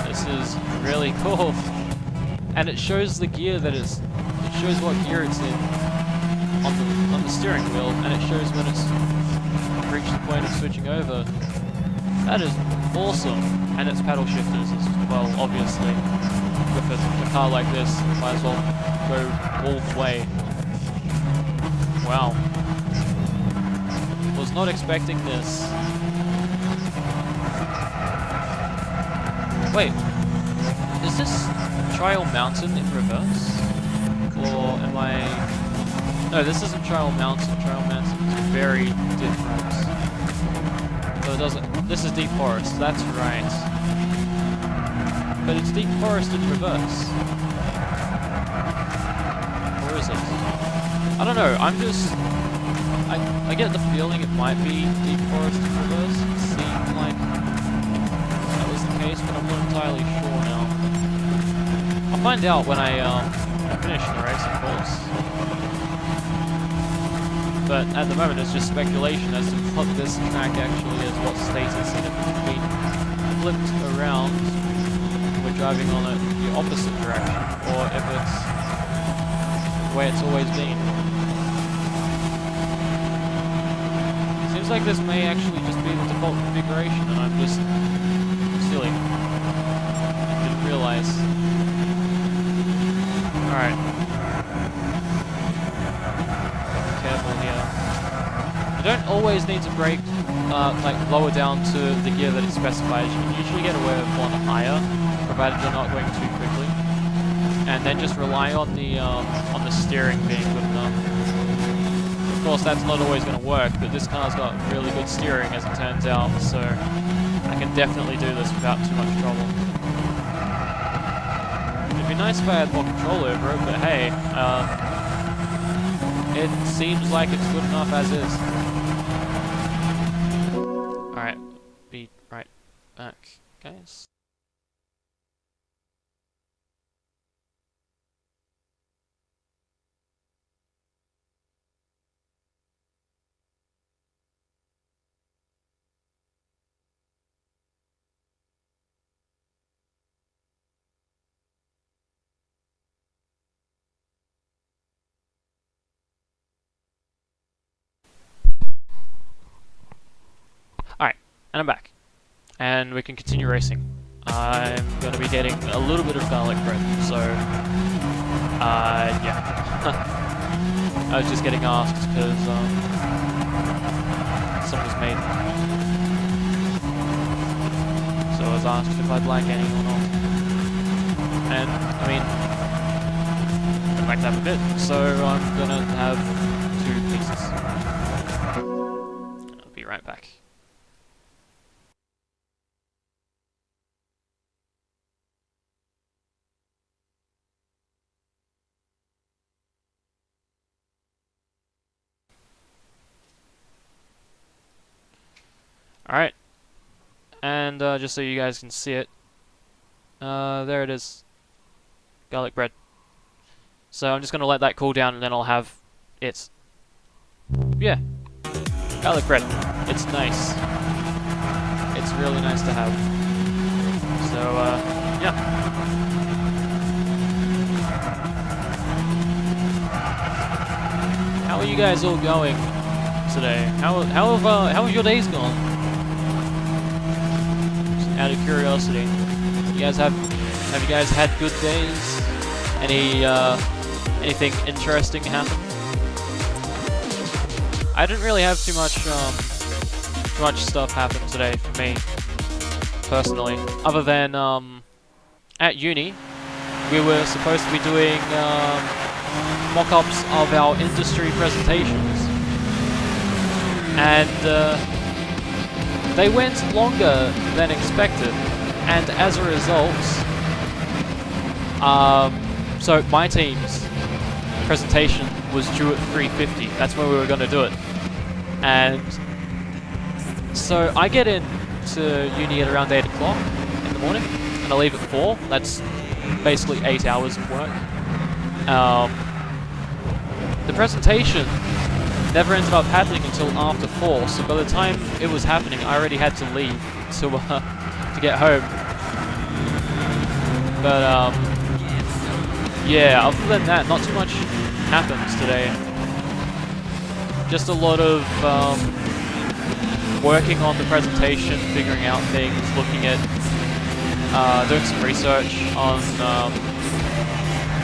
[SPEAKER 1] This is really cool. And it shows the gear that it shows what gear it's in on the steering wheel, and it shows when it's reached the point of switching over. That is awesome. And it's paddle shifters as well, obviously. With a car like this, might as well go all the way. Wow. Was not expecting this. Wait, is this Trial Mountain in reverse? Or am I... No, this isn't Trial Mountain. Trial Mountain is very different. So it doesn't... This is Deep Forest, that's right. But it's Deep Forest in reverse. Or is it? I don't know, I'm just... I get the feeling it might be Deep Forest in reverse. It seemed like that was the case, but I'm not entirely sure now. I'll find out when I finish the race, of course. But at the moment it's just speculation as to what this track actually is, what state it's in. If it's been flipped around, we're driving on it the opposite direction, or if it's the way it's always been. Seems like this may actually just be the default configuration, and I'm just silly. Didn't realize. Alright. Careful here. You don't always need to brake like lower down to the gear that it specifies. You can usually get away with one higher, provided you're not going too quickly. And then just rely on the steering being good enough. Of course, that's not always going to work, but this car's got really good steering, as it turns out, so I can definitely do this without too much trouble. It'd be nice if I had more control over it, but hey, it seems like it's good enough as is. Alright, be right back, guys. Alright, and I'm back. And we can continue racing. I'm going to be getting a little bit of garlic bread, so... yeah. I was just getting asked because, some was made. So I was asked if I'd like any or not. And, I mean... I'd like to have a bit, so I'm going to have 2 pieces. I'll be right back. Alright, and just so you guys can see it, there it is, garlic bread. So I'm just going to let that cool down and then I'll have it. Yeah, garlic bread, it's nice. It's really nice to have. So, yeah. How are you guys all going today? How have your days gone? Out of curiosity, you guys have you guys had good days? Anything interesting happen? I didn't really have too much stuff happen today for me personally, other than at uni we were supposed to be doing mock-ups of our industry presentations, and they went longer than expected, and as a result, so my team's presentation was due at 3:50. That's when we were going to do it, and so I get into uni at around 8 o'clock in the morning, and I leave at 4. That's basically 8 hours of work. The presentation never ended up happening until after 4, so by the time it was happening, I already had to leave to get home. But yeah, other than that, not too much happens today. Just a lot of working on the presentation, figuring out things, looking at, doing some research on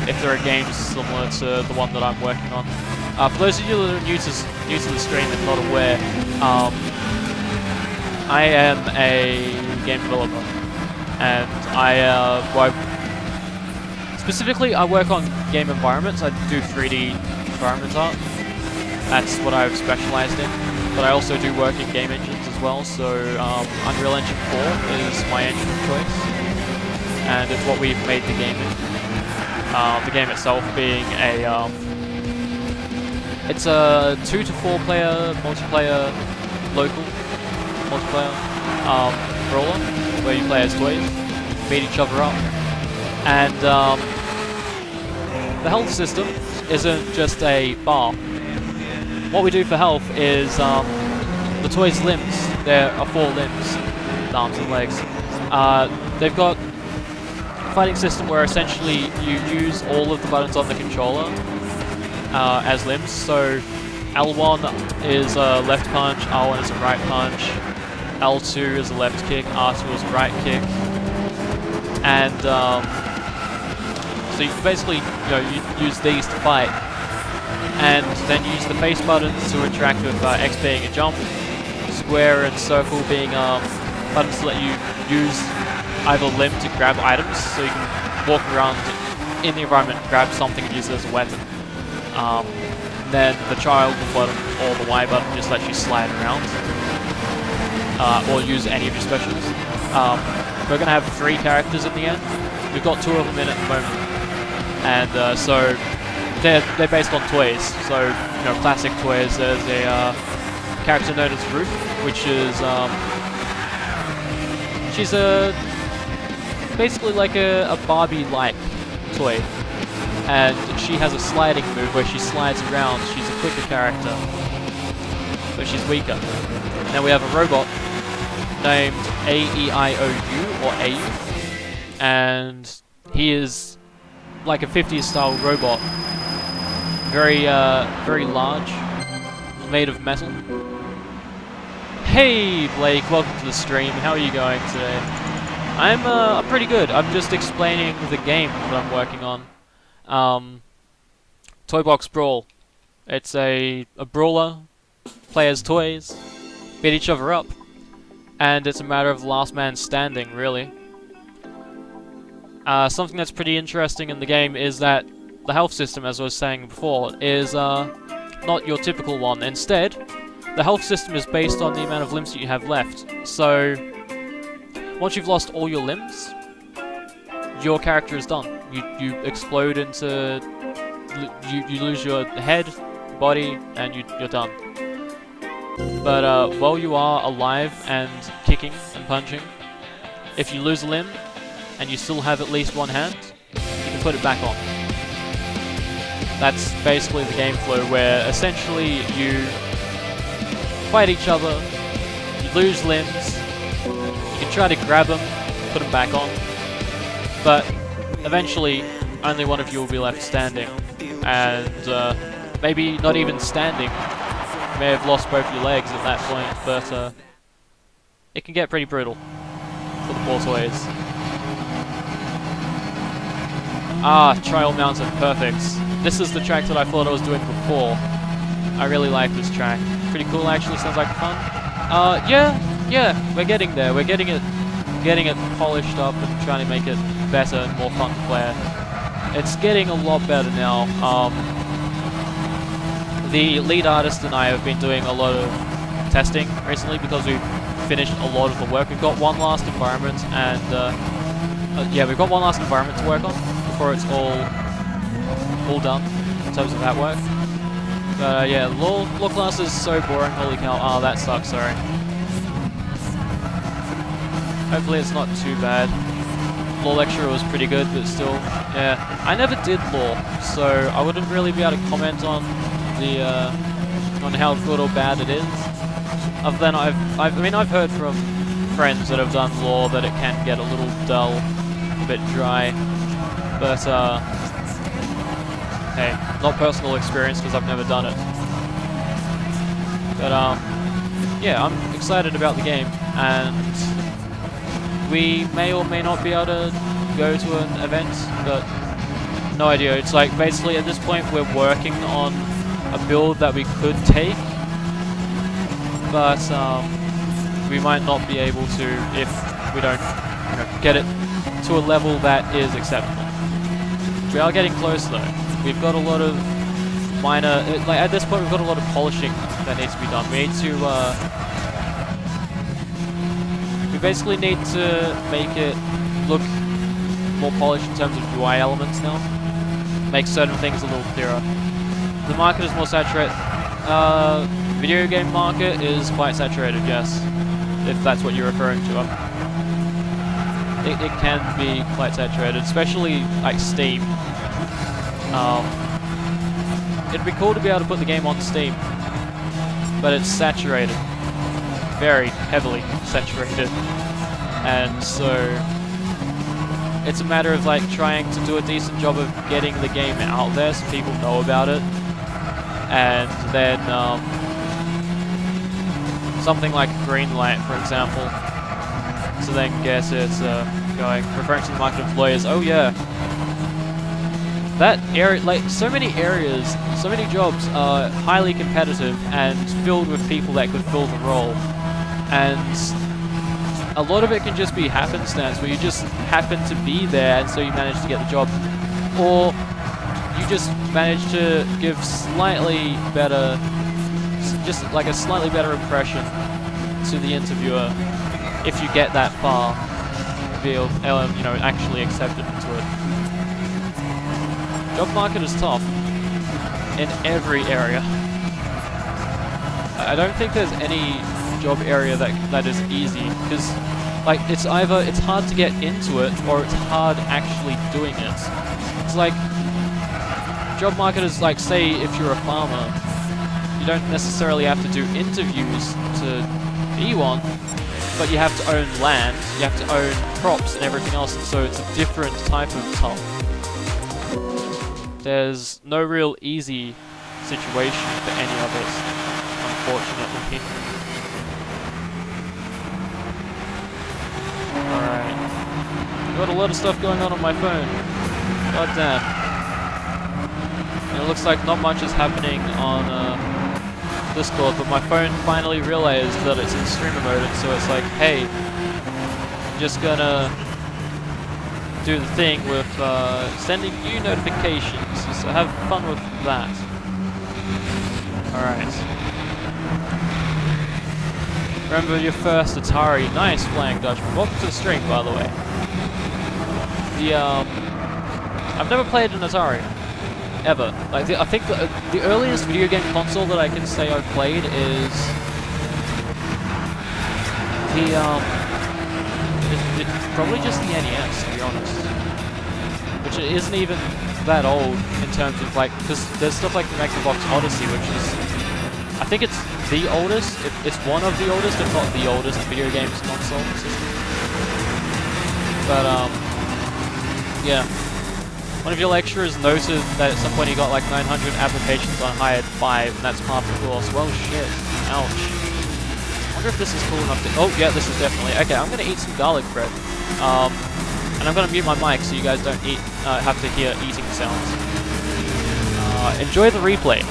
[SPEAKER 1] if there are games similar to the one that I'm working on. For those of you that are new to the stream and not aware, I am a game developer, and specifically I work on game environments. I do 3D environment art. That's what I've specialized in. But I also do work in game engines as well. So Unreal Engine 4 is my engine of choice, and it's what we've made the game in. The game itself being a it's a 2 to 4 player multiplayer local multiplayer brawler where you play as toys, beat each other up, and the health system isn't just a bar. What we do for health is the toys' limbs. There are 4 limbs, the arms and legs. They've got a fighting system where essentially you use all of the buttons on the controller as limbs. So L1 is a left punch, R1 is a right punch, L2 is a left kick, R2 is a right kick, and so you basically you use these to fight, and then use the face buttons to interact with X being a jump, square and circle being buttons to let you use either limb to grab items, so you can walk around in the environment, grab something and use it as a weapon. then the triangle button or the Y button just lets you slide around, or use any of your specials. We're going to have 3 characters in the end. We've got 2 of them in at the moment, and so they're based on toys. So, you know, classic toys. There's a character known as Vroom, which is she's basically like a Barbie-like toy, and she has a sliding move where she slides around. She's a quicker character, but she's weaker. Now we have a robot named AEIOU, or AU, and he is like a 50s style robot, very large, made of metal. Hey Blake, welcome to the stream. How are you going today? I'm pretty good. I'm just explaining the game that I'm working on. Toy Box Brawl. It's a brawler, players' toys, beat each other up, and it's a matter of last man standing, really. Something that's pretty interesting in the game is that the health system, as I was saying before, is not your typical one. Instead, the health system is based on the amount of limbs that you have left. So, once you've lost all your limbs, your character is done. You explode into... You lose your head, body, and you're done. But while you are alive and kicking and punching, if you lose a limb, and you still have at least one hand, you can put it back on. That's basically the game flow, where essentially you fight each other, you lose limbs, you can try to grab them, put them back on, but eventually only one of you will be left standing, and maybe not even standing. You may have lost both your legs at that point, but it can get pretty brutal for the poor toys. Ah, Trial Mountain, perfect. This is the track that I thought I was doing before. I really like this track. Pretty cool, actually. Sounds like fun. Yeah, we're getting there. We're getting it polished up and trying to make it better and more fun to play. It's getting a lot better now. The lead artist and I have been doing a lot of testing recently because we've finished a lot of the work. We've got one last environment, and yeah, we've got one last environment to work on before it's all done in terms of that work. But yeah, law class is so boring, holy cow. Oh, that sucks, sorry. Hopefully it's not too bad. Law lecturer was pretty good, but still, yeah. I never did law, so I wouldn't really be able to comment on the on how good or bad it is. Other than I've heard from friends that have done law that it can get a little dull, a bit dry, but hey, not personal experience because I've never done it. But yeah, I'm excited about the game, and we may or may not be able to go to an event, but no idea. It's like basically at this point we're working on a build that we could take, but we might not be able to if we don't, you know, get it to a level that is acceptable. We are getting close though. We've got a lot of minor, like at this point we've got a lot of polishing that needs to be done. We need to, we basically need to make it look more polished in terms of UI elements now. Make certain things a little clearer. The market is more saturated. Video game market is quite saturated, yes, if that's what you're referring to. It can be quite saturated, especially like Steam. It'd be cool to be able to put the game on Steam, but it's saturated, very heavily saturated, and so it's a matter of like trying to do a decent job of getting the game out there so people know about it, and then something like green light, for example, so then get it going. Referring to the market of lawyers, oh yeah. That area, like, so many areas, so many jobs are highly competitive and filled with people that could fill the role. And a lot of it can just be happenstance, where you just happen to be there and so you manage to get the job. Or you just manage to give slightly better, just like a slightly better impression to the interviewer if you get that far, be able, you know, actually accepted into it. Job market is tough in every area. I don't think there's any job area that is easy, because like it's either it's hard to get into it or it's hard actually doing it. It's like job market is like, say if you're a farmer, you don't necessarily have to do interviews to be one, but you have to own land, you have to own crops and everything else, and so it's a different type of tough. There's no real easy situation for any of us, unfortunately. Alright. Got a lot of stuff going on my phone. God damn. And it looks like not much is happening on Discord, but my phone finally realized that it's in streamer mode, and so it's like, hey, I'm just gonna do the thing with sending you notifications, so have fun with that. Alright. Remember your first Atari. Nice flying Dutchman. Welcome to the stream, by the way. I've never played an Atari. Ever. Like, I think the earliest video game console that I can say I've played is it's probably just the NES, to be honest. Which isn't even that old in terms of, like, because there's stuff like the Box Odyssey, which is, I think it's the oldest, it's one of the oldest, if not the oldest video games console system. But, yeah. One of your lecturers noted that at some point he got like 900 applications on hired 5, and that's part of the course. Well, shit. Ouch. I wonder if this is cool enough to... Oh, yeah, this is definitely... Okay, I'm gonna eat some garlic bread. And I'm gonna mute my mic so you guys don't have to hear eating sounds. Enjoy the replay.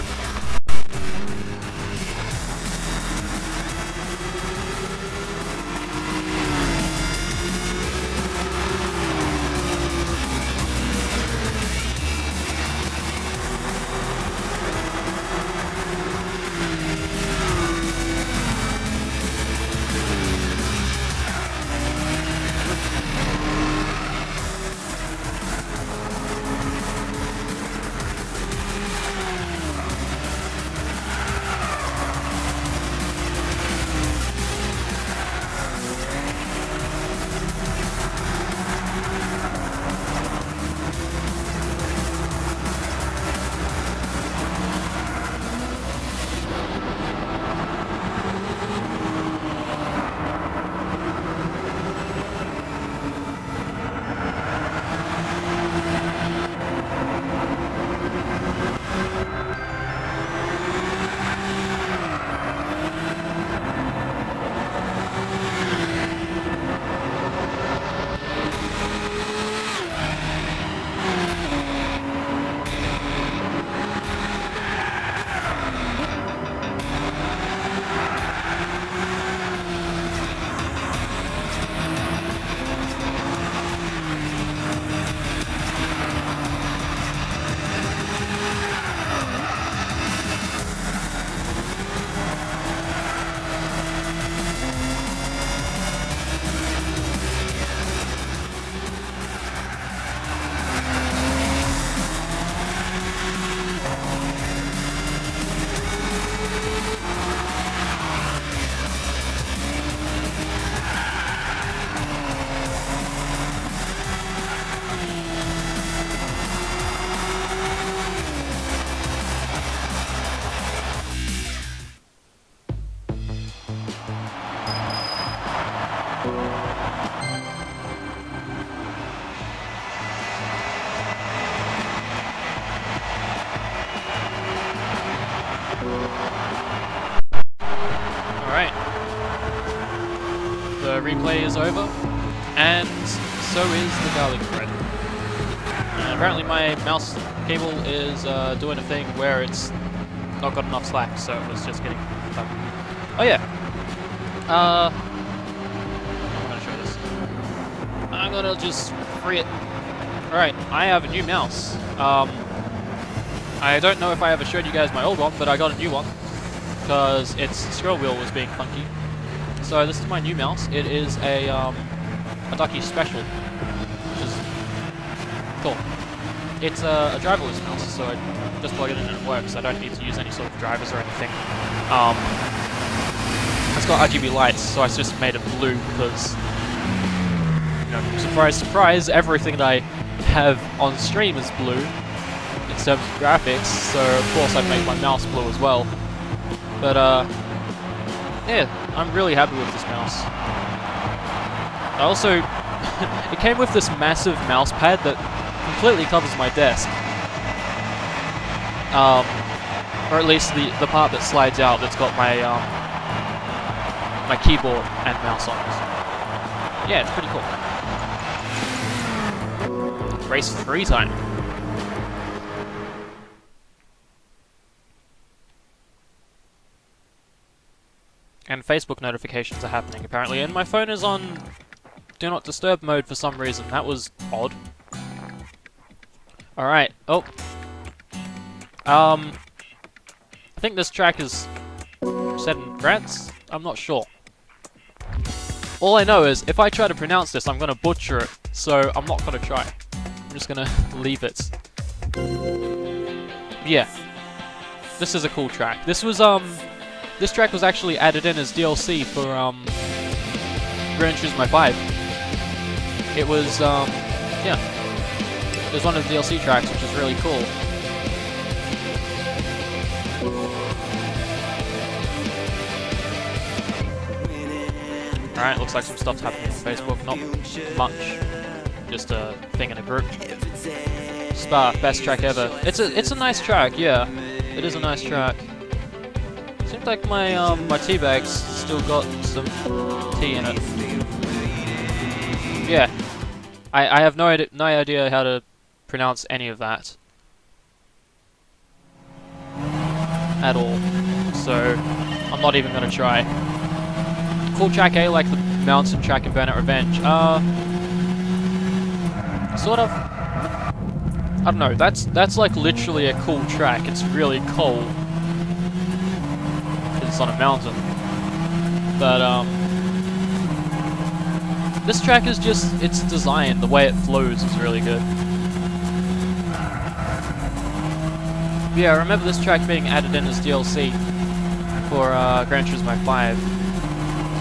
[SPEAKER 1] Replay is over, and so is the garlic bread. And apparently my mouse cable is doing a thing where it's not got enough slack, so it's just getting stuck. Oh yeah. I'm gonna show this. I'm gonna just free it. Alright, I have a new mouse. I don't know if I ever showed you guys my old one, but I got a new one because its scroll wheel was being funky. So this is my new mouse. It is a Ducky Special, which is cool. It's a driverless mouse, so I just plug it in and it works. I don't need to use any sort of drivers or anything. It's got RGB lights, so I just made it blue because, you know, surprise, surprise, everything that I have on stream is blue in terms of graphics, so of course I'd make my mouse blue as well. But, yeah, I'm really happy with this mouse. I also, it came with this massive mouse pad that completely covers my desk. Or at least the part that slides out that's got my, my keyboard and mouse on it. Yeah, it's pretty cool. Race 3 time. And Facebook notifications are happening apparently, and my phone is on Do Not Disturb mode for some reason. That was odd. Alright, oh. I think this track is set in France? I'm not sure. All I know is, if I try to pronounce this, I'm gonna butcher it, so I'm not gonna try. I'm just gonna leave it. Yeah. This is a cool track. This was, this track was actually added in as DLC for, Gran Turismo 5. It was, yeah. It was one of the DLC tracks, which is really cool. Alright, looks like some stuff's happening on Facebook. Not much. Just a thing in a group. Spa, best track ever. It's a nice track, yeah. It is a nice track. Seems like my my tea bag's still got some tea in it. Yeah. I have no idea how to pronounce any of that. At all. So I'm not even gonna try. Cool track A, like the mountain track in Burnout Revenge. Sort of. I don't know. That's like literally a cool track. It's really cold. It's on a mountain. But this track is just its design. The way it flows is really good. Yeah, I remember this track being added in as DLC for Gran Turismo 5.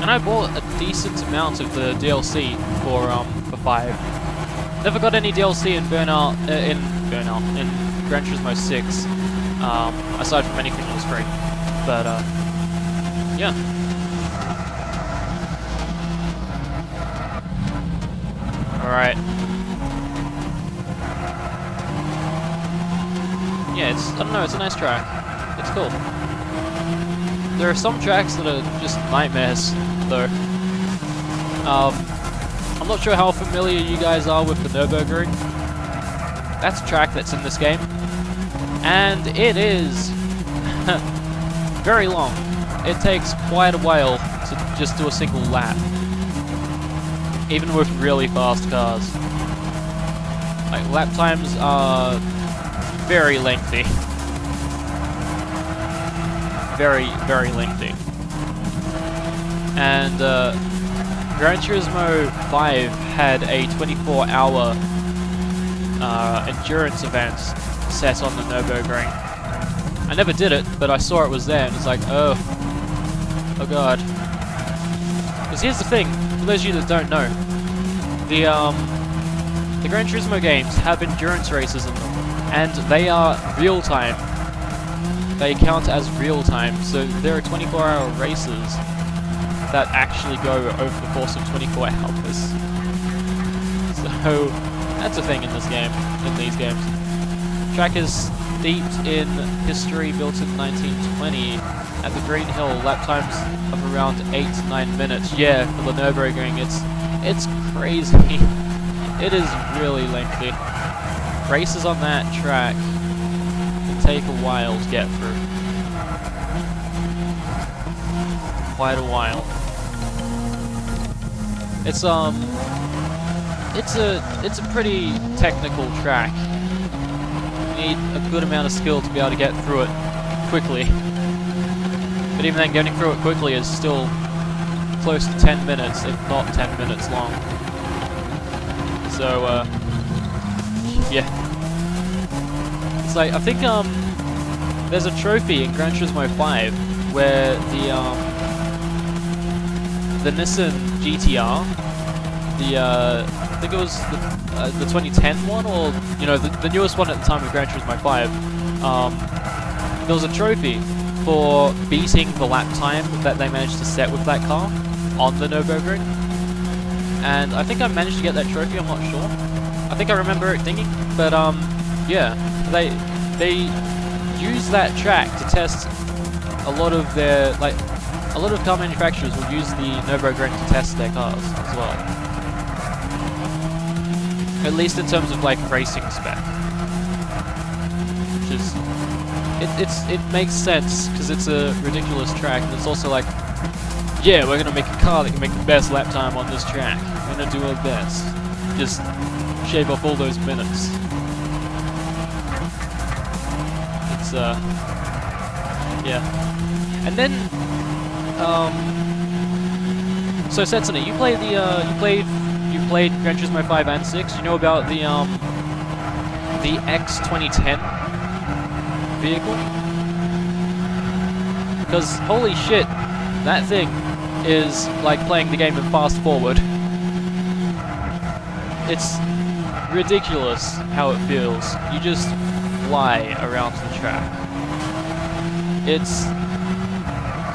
[SPEAKER 1] And I bought a decent amount of the DLC for 5. Never got any DLC in in Gran Turismo 6, aside from anything that was free. But yeah. All right. Yeah, I don't know. It's a nice track. It's cool. There are some tracks that are just nightmares, though. I'm not sure how familiar you guys are with the Nürburgring. That's a track that's in this game. And it is very long. It takes quite a while to just do a single lap. Even with really fast cars. Like, lap times are very lengthy. Very, very lengthy. And Gran Turismo 5 had a 24-hour endurance event set on the Nürburgring. I never did it, but I saw it was there, and it's like, oh god. Because here's the thing, for those of you that don't know, the Gran Turismo games have endurance races in them, and they are real time. They count as real time, so there are 24-hour races that actually go over the course of 24 hours. So that's a thing in this game, in these games. Track is steeped in history, built in 1920 at the Green Hill, lap times of around 8 to 9 minutes. Yeah, for the Nürburgring, it's crazy. It is really lengthy. Races on that track can take a while to get through. Quite a while. It's a pretty technical track. need a good amount of skill to be able to get through it quickly. But even then, getting through it quickly is still close to 10 minutes, if not 10 minutes long. So, yeah. It's like, I think, there's a trophy in Gran Turismo 5 where the Nissan GTR, I think it was the 2010 one, or, you know, the newest one at the time of Gran Turismo 5, there was a trophy for beating the lap time that they managed to set with that car on the Nürburgring. And I think I managed to get that trophy, I'm not sure. I think I remember it dinging, but yeah, they use that track to test a lot of their, like, a lot of car manufacturers will use the Nürburgring to test their cars as well. At least in terms of, like, racing spec. Which is, it makes sense, because it's a ridiculous track, and it's also like, yeah, we're gonna make a car that can make the best lap time on this track. We're gonna do our best. Just shave off all those minutes. It's, yeah. And then, so Setsuna, you played you played Gran Turismo 5 and 6. You know about the X 2010 vehicle? Because holy shit, that thing is like playing the game in fast forward. It's ridiculous how it feels. You just fly around the track. It's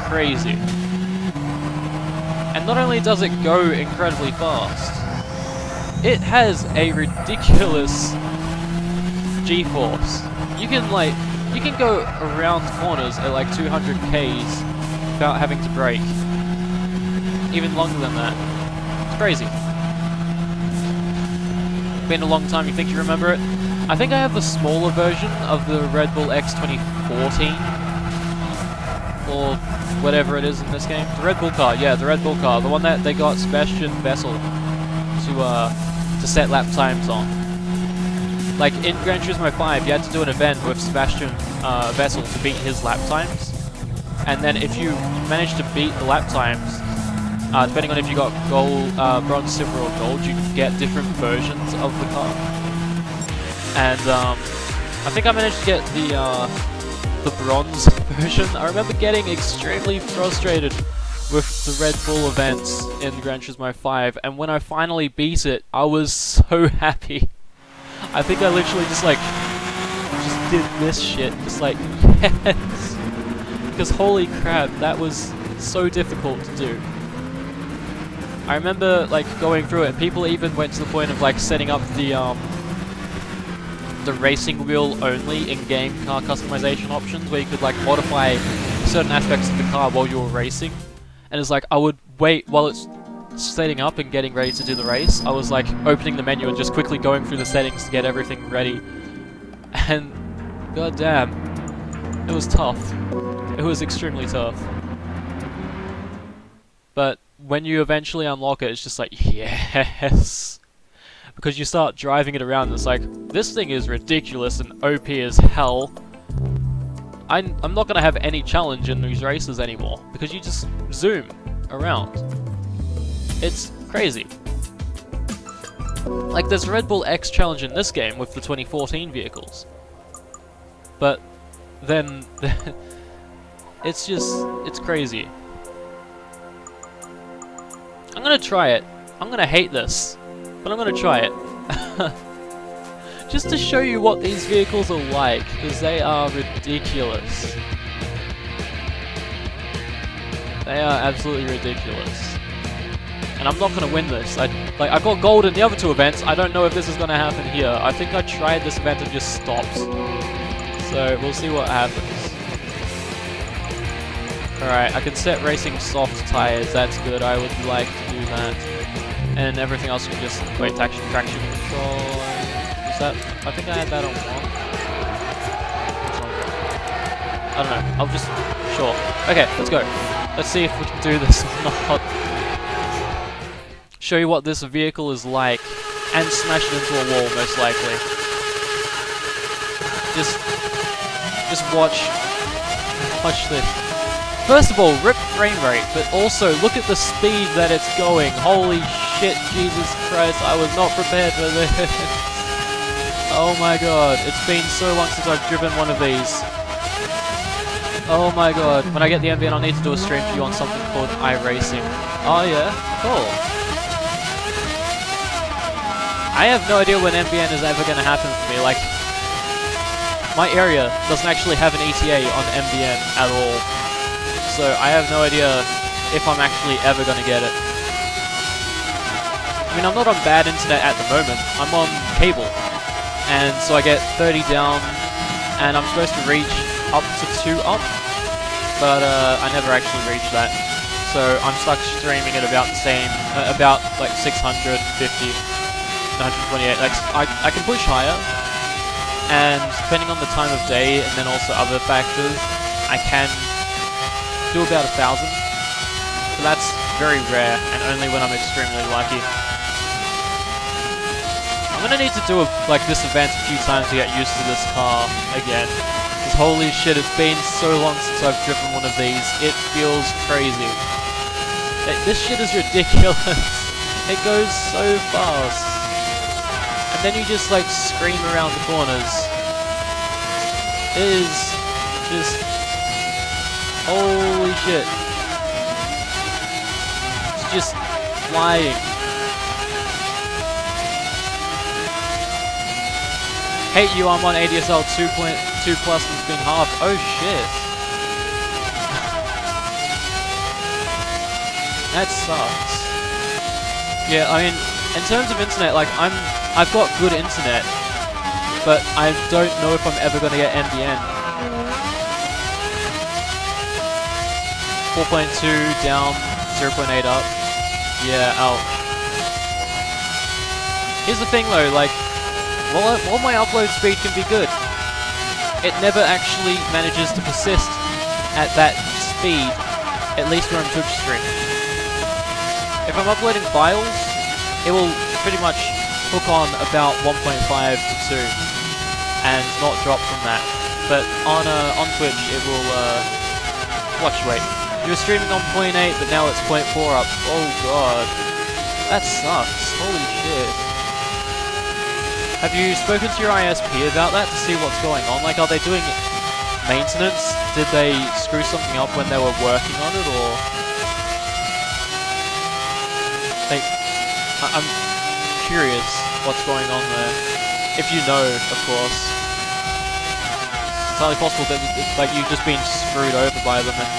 [SPEAKER 1] crazy. And not only does it go incredibly fast, it has a ridiculous G-force. You can go around corners at like 200 k's without having to brake. Even longer than that. It's crazy. Been a long time, you think you remember it? I think I have the smaller version of the Red Bull X 2014. Or whatever it is in this game. The Red Bull car, yeah, the Red Bull car. The one that they got Sebastian Vettel to set lap times on. Like, in Gran Turismo 5, you had to do an event with Sebastian Vettel to beat his lap times. And then if you managed to beat the lap times, depending on if you got gold, bronze, silver, or gold, you could get different versions of the car. And I think I managed to get the bronze version. I remember getting extremely frustrated with the Red Bull events in Gran Turismo 5, and when I finally beat it, I was so happy. I think I literally just did this shit, just like, yes! Because holy crap, that was so difficult to do. I remember, like, going through it, and people even went to the point of, like, setting up the racing wheel only in-game car customization options, where you could, like, modify certain aspects of the car while you were racing. And it's like, I would wait while it's setting up and getting ready to do the race. I was, like, opening the menu and just quickly going through the settings to get everything ready. And, goddamn, it was tough. It was extremely tough. But when you eventually unlock it, it's just like, yes! Because you start driving it around and it's like, this thing is ridiculous and OP as hell. I'm not gonna have any challenge in these races anymore, because you just zoom around. It's crazy. Like, there's a Red Bull X challenge in this game with the 2014 vehicles. But then, it's crazy. I'm gonna try it. I'm gonna hate this, but I'm gonna try it. Just to show you what these vehicles are like, because they are ridiculous. They are absolutely ridiculous. And I'm not gonna win this. I got gold in the other two events. I don't know if this is gonna happen here. I think I tried this event and just stopped. So we'll see what happens. Alright, I can set racing soft tires. That's good. I would like to do that. And everything else can just wait. Traction control. Is that? I think I had that on one. I don't know. I'll just sure. Okay, let's go. Let's see if we can do this or not. Show you what this vehicle is like, and smash it into a wall, most likely. Just watch this. First of all, rip frame rate, but also look at the speed that it's going. Holy shit, Jesus Christ, I was not prepared for this. Oh my god, it's been so long since I've driven one of these. Oh my god, when I get the MBN I'll need to do a stream for you on something called iRacing. Oh yeah? Cool. I have no idea when MBN is ever going to happen for me, like, my area doesn't actually have an ETA on MBN at all. So I have no idea if I'm actually ever going to get it. I mean, I'm not on bad internet at the moment. I'm on cable. And so I get 30 down, and I'm supposed to reach up to 2 up. But I never actually reach that. So I'm stuck streaming at about the same, about like 650, 128. Like, I can push higher. And depending on the time of day, and then also other factors, I can do about 1,000, but that's very rare, and only when I'm extremely lucky. I'm gonna need to do this event a few times to get used to this car again, because holy shit, it's been so long since I've driven one of these, it feels crazy. This shit is ridiculous, it goes so fast, and then you just like scream around the corners. It is just... holy shit. It's just flying. Hate you, I'm on ADSL 2.2 plus and it's been halved. Oh shit. That sucks. Yeah, I mean, in terms of internet, like, I've got good internet, but I don't know if I'm ever gonna get NBN. 4.2 down, 0.8 up. Yeah, ouch. Here's the thing though, like, while my upload speed can be good, it never actually manages to persist at that speed, at least when I'm Twitch streaming. If I'm uploading files, it will pretty much hook on about 1.5 to 2 and not drop from that. But on Twitch, it will fluctuate. You were streaming on 0.8, but now it's 0.4 up. Oh god. That sucks. Holy shit. Have you spoken to your ISP about that to see what's going on? Like, are they doing maintenance? Did they screw something up when they were working on it, or... like, I'm curious what's going on there. If you know, of course. It's highly possible that, like, you've just been screwed over by them and...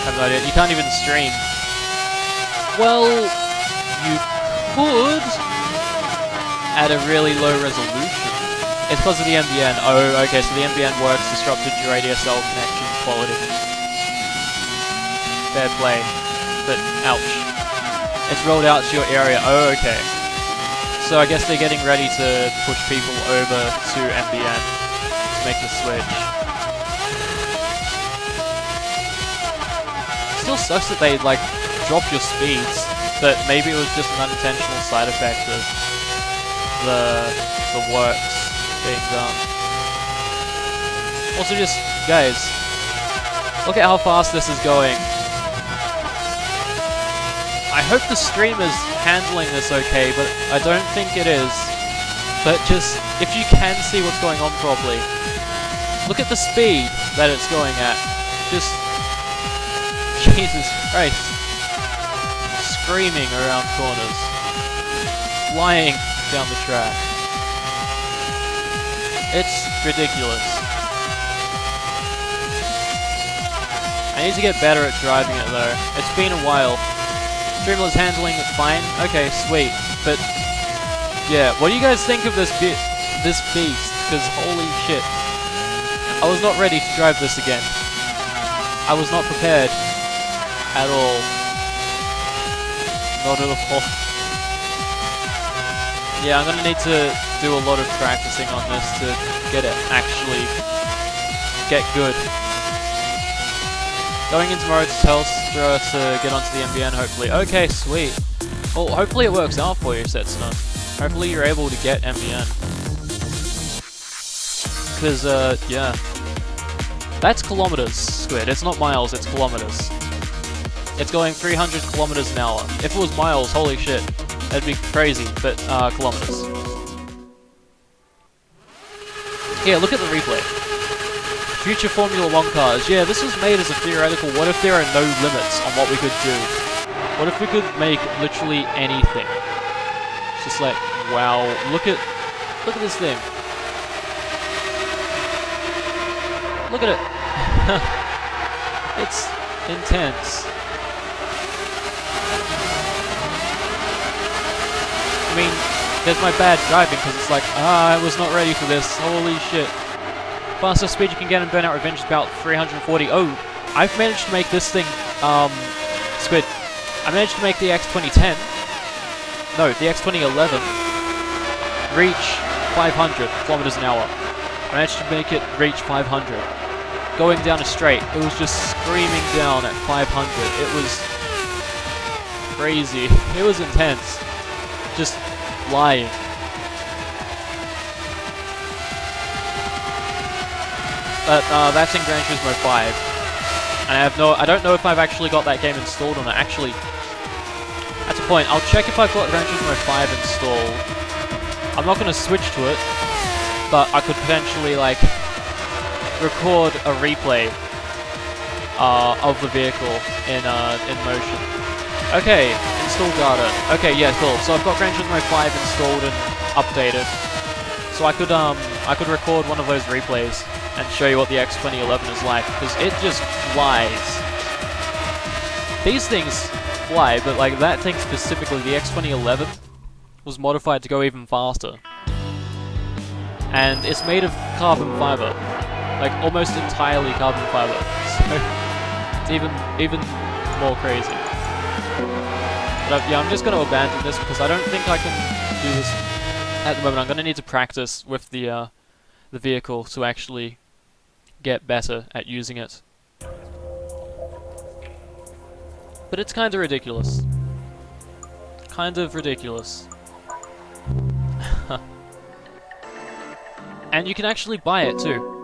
[SPEAKER 1] have no idea. You can't even stream. Well, you could at a really low resolution. It's because of the MBN. Oh, okay, so the MBN works, disrupted your ADSL connection quality. Fair play. But, ouch. It's rolled out to your area. Oh, okay. So I guess they're getting ready to push people over to MBN to make the switch. Still sucks that they, like, drop your speeds, but maybe it was just an unintentional side effect of the works being done. Also just, guys, look at how fast this is going. I hope the stream is handling this okay, but I don't think it is. But just, if you can see what's going on properly, look at the speed that it's going at. Just... Jesus Christ. Screaming around corners. Flying down the track. It's ridiculous. I need to get better at driving it though. It's been a while. Streamlabs handling it fine. Okay, sweet. But yeah, what do you guys think of this beast? Because holy shit. I was not ready to drive this again. I was not prepared. At all. Not at all. Yeah, I'm gonna need to do a lot of practicing on this to get it actually get good. Going in tomorrow to Telstra to get onto the MBN, hopefully. Okay, sweet. Well, hopefully it works out for you, Setsuna. Hopefully you're able to get MBN. Because, yeah. That's kilometers, Squid. It's not miles, it's kilometers. It's going 300 kilometers an hour. If it was miles, holy shit. That'd be crazy, but, kilometers. Here, look at the replay. Future Formula 1 cars. Yeah, this was made as a theoretical, what if there are no limits on what we could do? What if we could make literally anything? It's just like, wow, look at this thing. Look at it. It's intense. I mean, there's my bad driving because it's like, I was not ready for this. Holy shit. Fastest speed you can get in Burnout Revenge is about 340. Oh, I've managed to make this thing, Squid. I managed to make the X2010. No, the X2011 reach 500 kilometers an hour. I managed to make it reach 500. Going down a straight, it was just screaming down at 500. It was crazy. It was intense. Just flying. But that's in Gran Turismo 5. And I don't know if I've actually got that game installed or not. Actually, that's a point. I'll check if I've got Gran Turismo 5 installed. I'm not going to switch to it, but I could potentially, like, record a replay of the vehicle in motion. Okay, install data. Okay, yeah, cool. So I've got Gran Turismo 5 installed and updated. So I could record one of those replays and show you what the X2011 is like, because it just flies. These things fly, but like that thing specifically, the X2011, was modified to go even faster. And it's made of carbon fiber. Like, almost entirely carbon fiber. So, it's even more crazy. But yeah, I'm just going to abandon this because I don't think I can do this at the moment. I'm going to need to practice with the vehicle to actually get better at using it. But it's kind of ridiculous. Kind of ridiculous. And you can actually buy it too.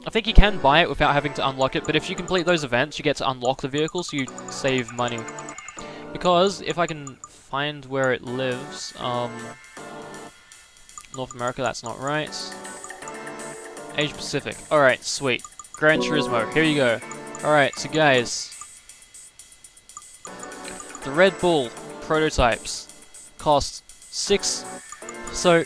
[SPEAKER 1] I think you can buy it without having to unlock it, but if you complete those events, you get to unlock the vehicle, so you save money. Because, if I can find where it lives, North America, that's not right. Asia Pacific. Alright, sweet. Gran Turismo, here you go. Alright, so guys, the Red Bull prototypes cost 6... So,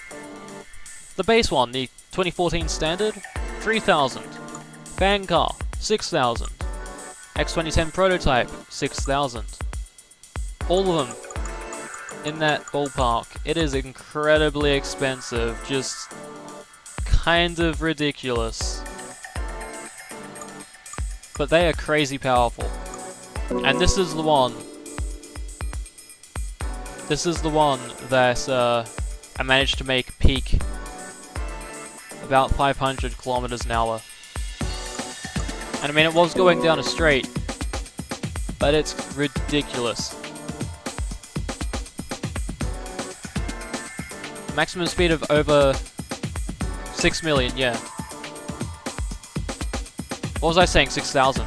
[SPEAKER 1] the base one, the 2014 standard, 3,000. Fan car, 6,000. X2010 prototype, 6,000. All of them in that ballpark. It is incredibly expensive, just kind of ridiculous. But they are crazy powerful. And this is the one. This is the one that I managed to make peak about 500 kilometers an hour. And I mean, it was going down a straight, but it's ridiculous. Maximum speed of over 6 million, yeah. What was I saying? 6,000.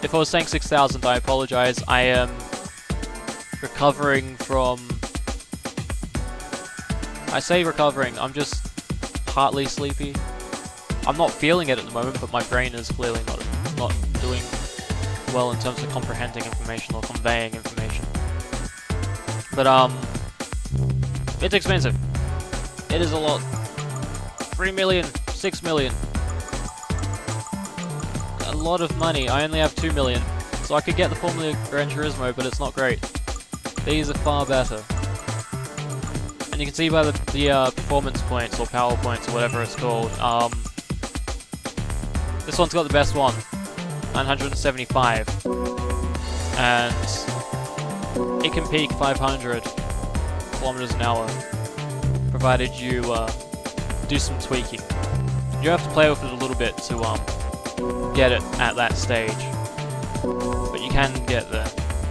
[SPEAKER 1] If I was saying 6,000, I apologize. I am recovering from... I say recovering, I'm just partly sleepy. I'm not feeling it at the moment, but my brain is clearly not doing well in terms of comprehending information or conveying information. But, it's expensive. It is a lot. 3 million, 6 million. A lot of money. I only have 2 million. So I could get the Formula Gran Turismo, but it's not great. These are far better. And you can see by the performance points, or power points, or whatever it's called, this one's got the best one. 975. And it can peak 500 kilometers an hour, provided you do some tweaking. You have to play with it a little bit to get it at that stage, but you can get there.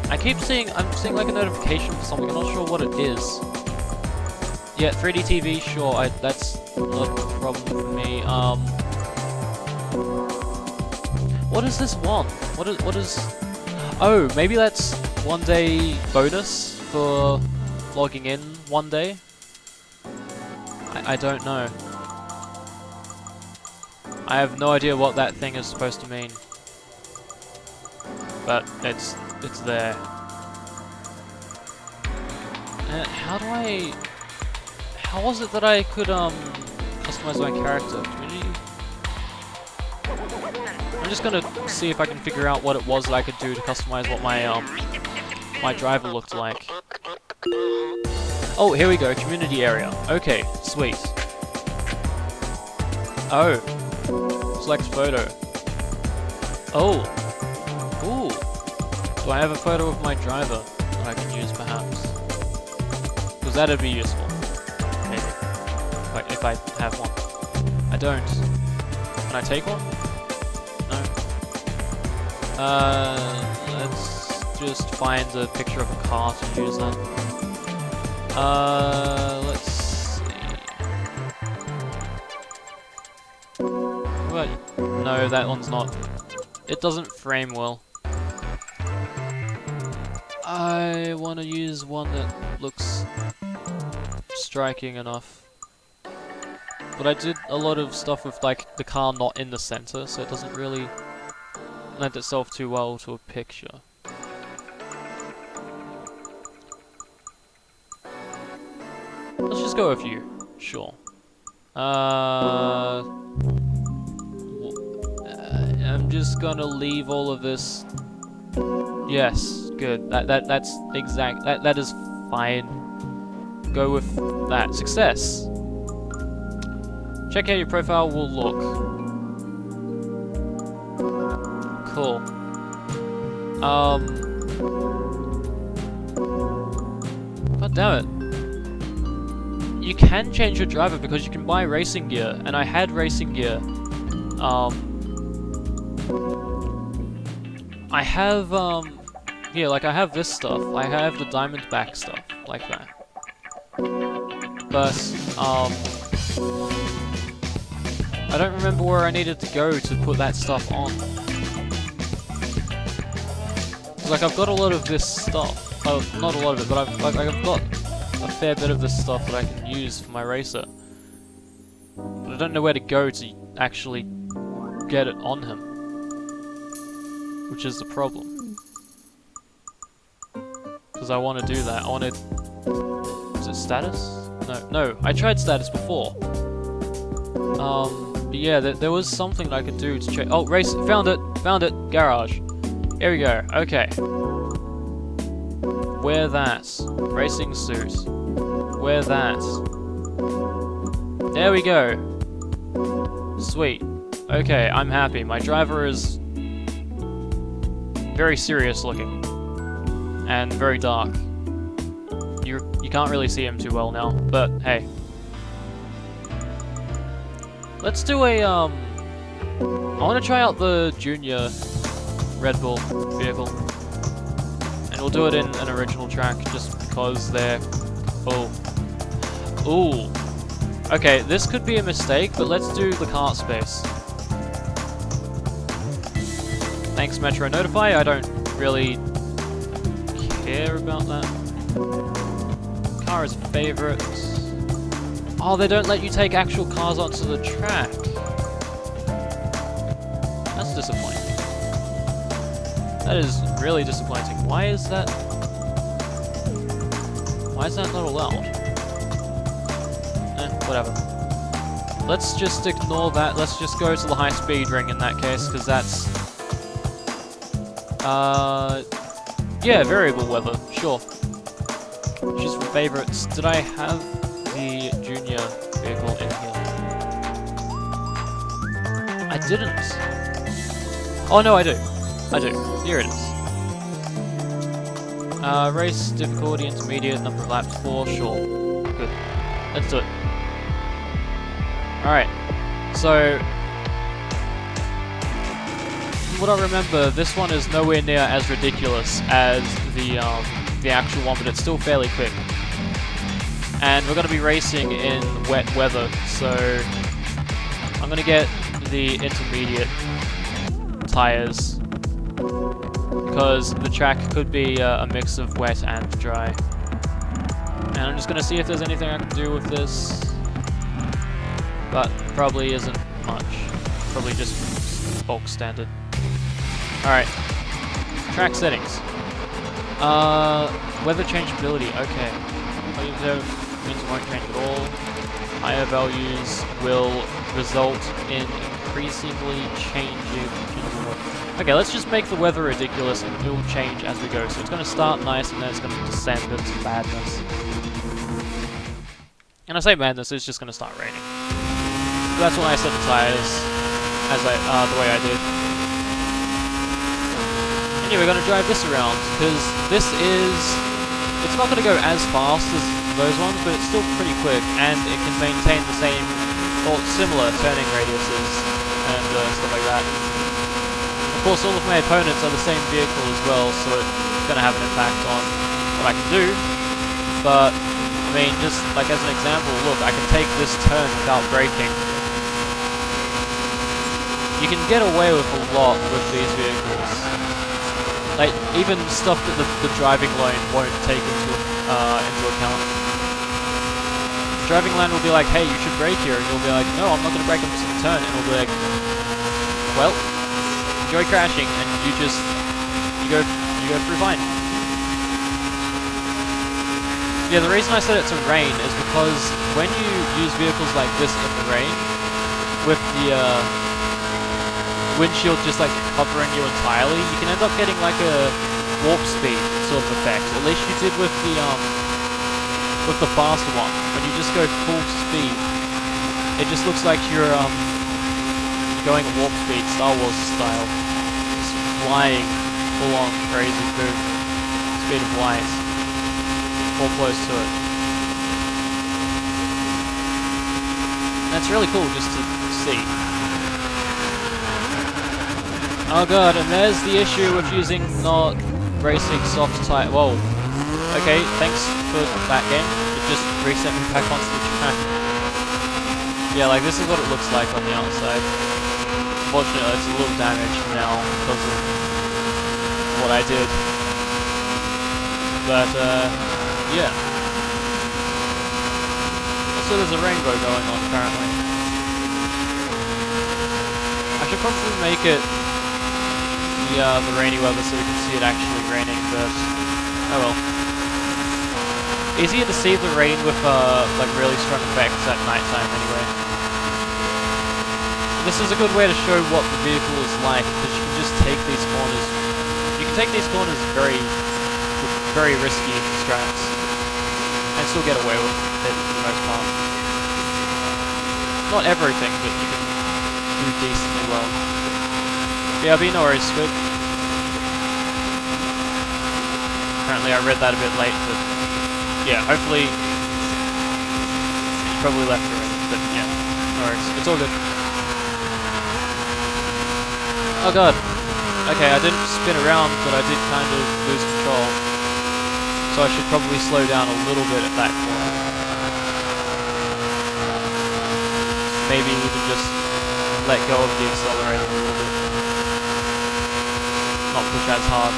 [SPEAKER 1] I'm seeing like a notification for something. I'm not sure what it is. Yeah, 3D TV, sure. That's not a problem for me. What is this one? What is... Oh, maybe that's 1 day bonus for logging in 1 day? I don't know. I have no idea what that thing is supposed to mean. But it's there. How was it that I could customize my character? Community? I'm just gonna see if I can figure out what it was that I could do to customize what my driver looked like. Oh, here we go, community area. Okay, sweet. Oh. Select photo. Oh. Ooh. Do I have a photo of my driver that I can use, perhaps? Because that'd be useful. Maybe. If I have one. I don't. Can I take one? No. Let's just find a picture of a car to use then. Let's see. What? No, that one's not. It doesn't frame well. I want to use one that looks striking enough. But I did a lot of stuff with like the car not in the center, so it doesn't really lend itself too well to a picture. Let's just go with you. Sure. I'm just gonna leave all of this. Yes, good. That's exact. That is fine. Go with that. Success. Check how your profile will look. Cool. God damn it. You can change your driver because you can buy racing gear, and I had racing gear. I have, yeah, like I have this stuff. I have the Diamondback stuff, like that. But, I don't remember where I needed to go to put that stuff on. Like, I've got a lot of this stuff. Oh, not a lot of it, but I've got a fair bit of this stuff that I can use for my racer. But I don't know where to go to actually get it on him. Which is the problem. Because I want to do that. I want to... Is it status? No, I tried status before. But yeah, there was something that I could do to check... Oh, race! Found it! Garage! Here we go, okay. Wear that. Racing suit. Wear that. There we go. Sweet. Okay, I'm happy. My driver is very serious looking. And very dark. You can't really see him too well now, but hey. Let's do a, I want to try out the Junior Red Bull vehicle. And we'll do it in an original track, just because they're cool. Ooh. Okay, this could be a mistake, but let's do the kart space. Thanks, Metro Notify. I don't really care about that. Car is favorite. Oh, they don't let you take actual cars onto the track. That's disappointing. That is really disappointing. Why is that not allowed? Whatever. Let's just ignore that. Let's just go to the high speed ring in that case, because that's... yeah, variable weather, sure. Choose from favorites. Did I have the Junior vehicle in here? I didn't. Oh no, I do. Here it is. Race difficulty intermediate, number of laps 4, sure. Good. Let's do it. Alright. So, from what I remember, this one is nowhere near as ridiculous as the actual one, but it's still fairly quick. And we're going to be racing in wet weather, so I'm going to get the intermediate tires, because the track could be a mix of wet and dry. And I'm just gonna see if there's anything I can do with this, but probably isn't much. Probably just bulk standard. Alright, track settings. Weather changeability, okay. Weather means it won't change at all. Higher values will result in increasingly changing. Okay, let's just make the weather ridiculous and it will change as we go. So it's going to start nice and then it's going to descend into madness. And I say madness, it's just going to start raining. So that's why I set the tires as the way I did. Anyway, we're going to drive this around because this is... It's not going to go as fast as those ones, but it's still pretty quick, and it can maintain the same, or similar turning radiuses and stuff like that. Of course, all of my opponents are the same vehicle as well, so it's going to have an impact on what I can do. But I mean, just like as an example, look, I can take this turn without braking. You can get away with a lot with these vehicles. Like even stuff that the driving lane won't take into account. Driving lane will be like, hey, you should brake here, and you'll be like, no, I'm not going to brake, I'm just going to turn. And it'll be like, well, enjoy crashing, and you go through fine. Yeah, the reason I set it to rain is because when you use vehicles like this in the rain, with the windshield just like covering you entirely, you can end up getting like a warp speed sort of effect. At least you did with the faster one. When you just go full speed, it just looks like you're going at warp speed, Star Wars style, just flying full on crazy through speed of light, or close to it. That's really cool just to see. Oh god, and there's the issue with using not racing soft tire. Whoa. Okay, thanks for that game. It just reset me back onto the track. Yeah, like this is what it looks like on the outside. Unfortunately, it's a little damaged now because of what I did. But, yeah. Also, there's a rainbow going on currently. I should probably make it the rainy weather so we can see it actually raining, but oh well. Easier to see the rain with like really strong effects at nighttime anyway. This is a good way to show what the vehicle is like, because you can just take these corners. You can take these corners very risky strats and still get away with it for the most part. Not everything, but you can do decently well. BRB, no worries, good. Apparently I read that a bit late, but yeah, hopefully you probably left already, but yeah, no worries, it's all good. Oh god, okay, I didn't spin around, but I did kind of lose control, so I should probably slow down a little bit at that corner. Maybe even just let go of the accelerator a little bit. Not push as hard.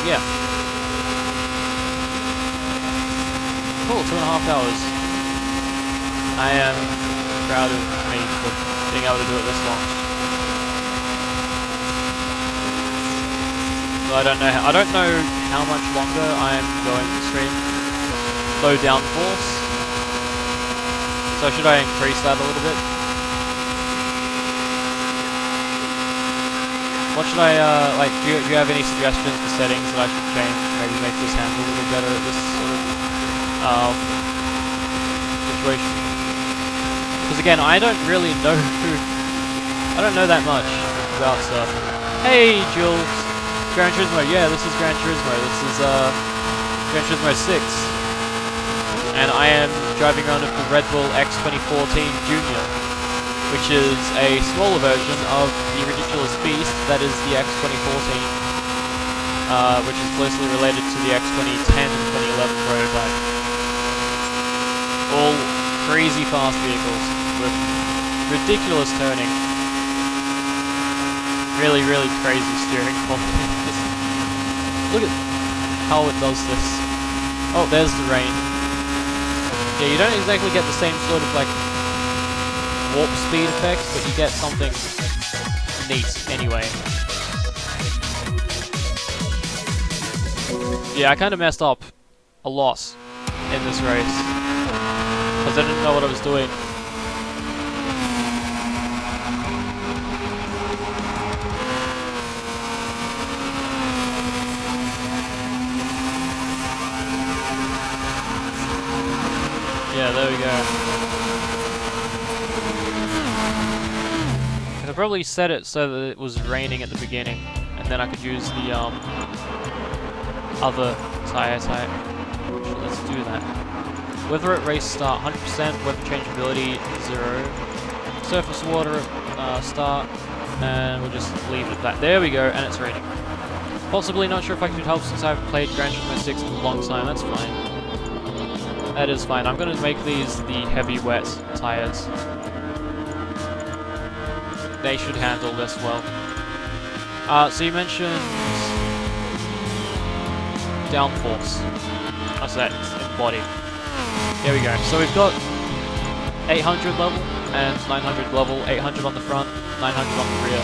[SPEAKER 1] Yeah. Cool, 2.5 hours. I am proud of me for being able to do it this long. So I don't know how much longer I am going to stream. Low downforce. So should I increase that a little bit? What should I, like, do you have any suggestions for settings that I should change to maybe make this handle a little better at this sort of, situation? Because again, I don't really know I don't know that much about stuff. Hey, Jules! Gran Turismo, yeah, this is Gran Turismo. This is, Gran Turismo 6. And I am driving around with the Red Bull X2014 Junior, which is a smaller version of the ridiculous beast that is the X2014, which is closely related to the X2010 and 2011 prototype. all crazy fast vehicles with ridiculous turning. Really, really crazy steering quality. Look at how it does this. Oh, there's the rain. Yeah, you don't exactly get the same sort of like warp speed effect, but you get something neat anyway. Yeah, I kind of messed up a lot in this race because I didn't know what I was doing. Yeah, there we go. I could probably set it so that it was raining at the beginning, and then I could use the other tire type. Actually, let's do that. Weather at race start 100%, weather changeability 0. Surface water start, and we'll just leave it at that. There we go, and it's raining. Possibly not sure if I could help since I haven't played Gran Turismo 6 in a long time. That's fine. That is fine. I'm going to make these the heavy wet tires. They should handle this well. So you mentioned downforce. That's that in body. Here we go. So we've got 800 level and 900 level. 800 on the front, 900 on the rear.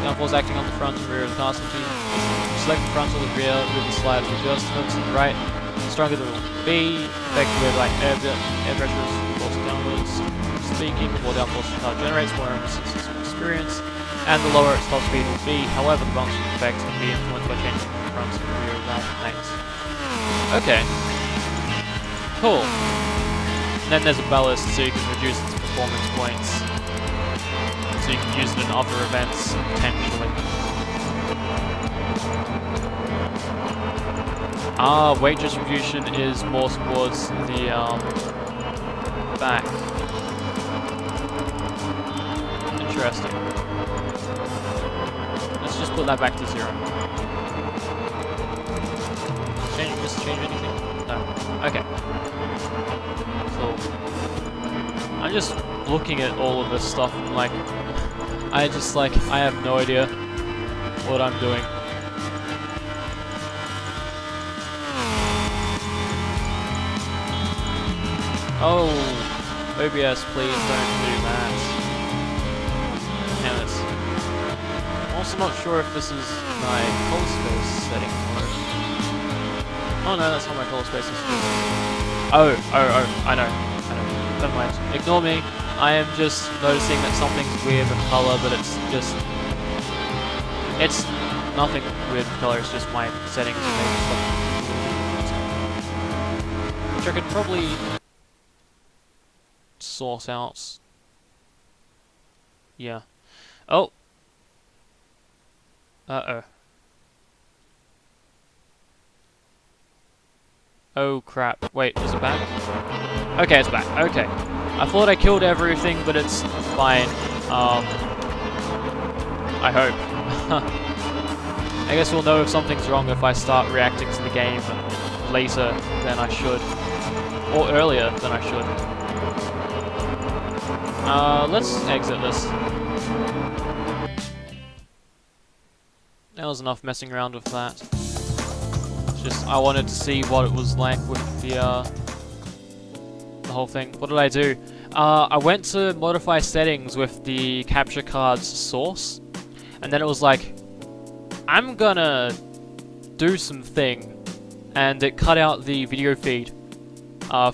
[SPEAKER 1] Downforce acting on the front and rear of the car. Select the front or the rear with the sliders. Reverse to the right. Stronger than B, effective with like air pressure is forced downwards. Speaking, the more downforce the car generates, more resistance and experience, and the lower its top speed will be. However, the balancing effect can be influenced by changing the front and rear valve lengths. Okay. Cool. And then there's a ballast, so you can reduce its performance points. So you can use it in other events, potentially. Weight distribution is more towards the back. Interesting. Let's just put that back to 0. Change anything? No. Okay. Cool. I'm just looking at all of this stuff and like, I have no idea what I'm doing. Oh, OBS, please don't do that. Damn it. I'm also not sure if this is my color space setting mode. Oh no, that's not my color space. Oh, I know. Never mind. Ignore me. I am just noticing that something's weird with color, but it's nothing weird with color, it's just my settings and maybe stuff. Which I could probably sort out. Yeah. Oh. Uh-oh. Oh crap. Wait, is it back? Okay, it's back. Okay. I thought I killed everything, but it's fine. I hope. I guess we'll know if something's wrong if I start reacting to the game later than I should. Or earlier than I should. Let's exit this. That was enough messing around with that. It's just, I wanted to see what it was like with the whole thing. What did I do? I went to modify settings with the capture card's source, and then it was like, I'm gonna do something, and it cut out the video feed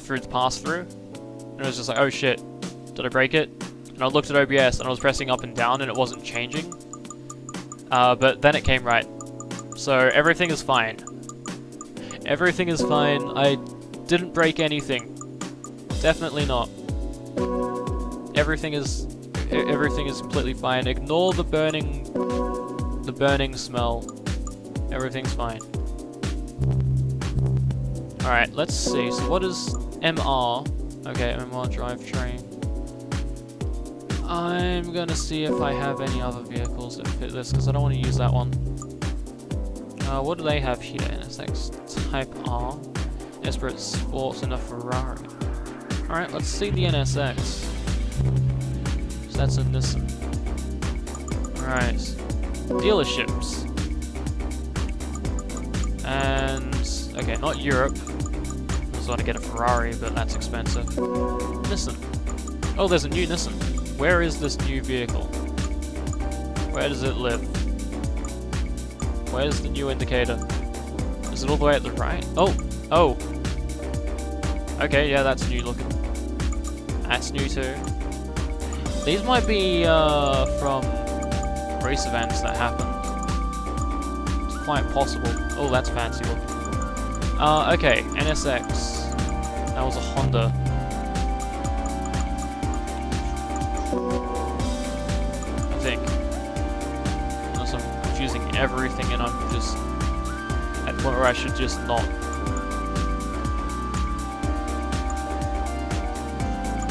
[SPEAKER 1] through the pass-through, and it was just like, oh shit, did I break it? And I looked at OBS, and I was pressing up and down, and it wasn't changing, but then it came right, so everything is fine. Everything is fine. I didn't break anything. Definitely not. Everything is completely fine. Ignore the burning smell. Everything's fine. Alright, let's see. So what is MR? Okay, MR drivetrain. I'm gonna see if I have any other vehicles that fit this, because I don't want to use that one. What do they have here? NSX Type R. Desperate Sports and a Ferrari. Alright, let's see the NSX. So that's a Nissan. Alright. Dealerships. And... okay, not Europe. I just want to get a Ferrari, but that's expensive. Nissan. Oh, there's a new Nissan. Where is this new vehicle? Where does it live? Where's the new indicator? Is it all the way at the right? Oh! Oh! Okay, yeah, that's new looking. That's new too. These might be from race events that happened. It's quite possible. Oh, that's fancy looking. Okay, NSX. That was a Honda. I think. Unless I'm confusing everything and I'm just at the point where I should just not.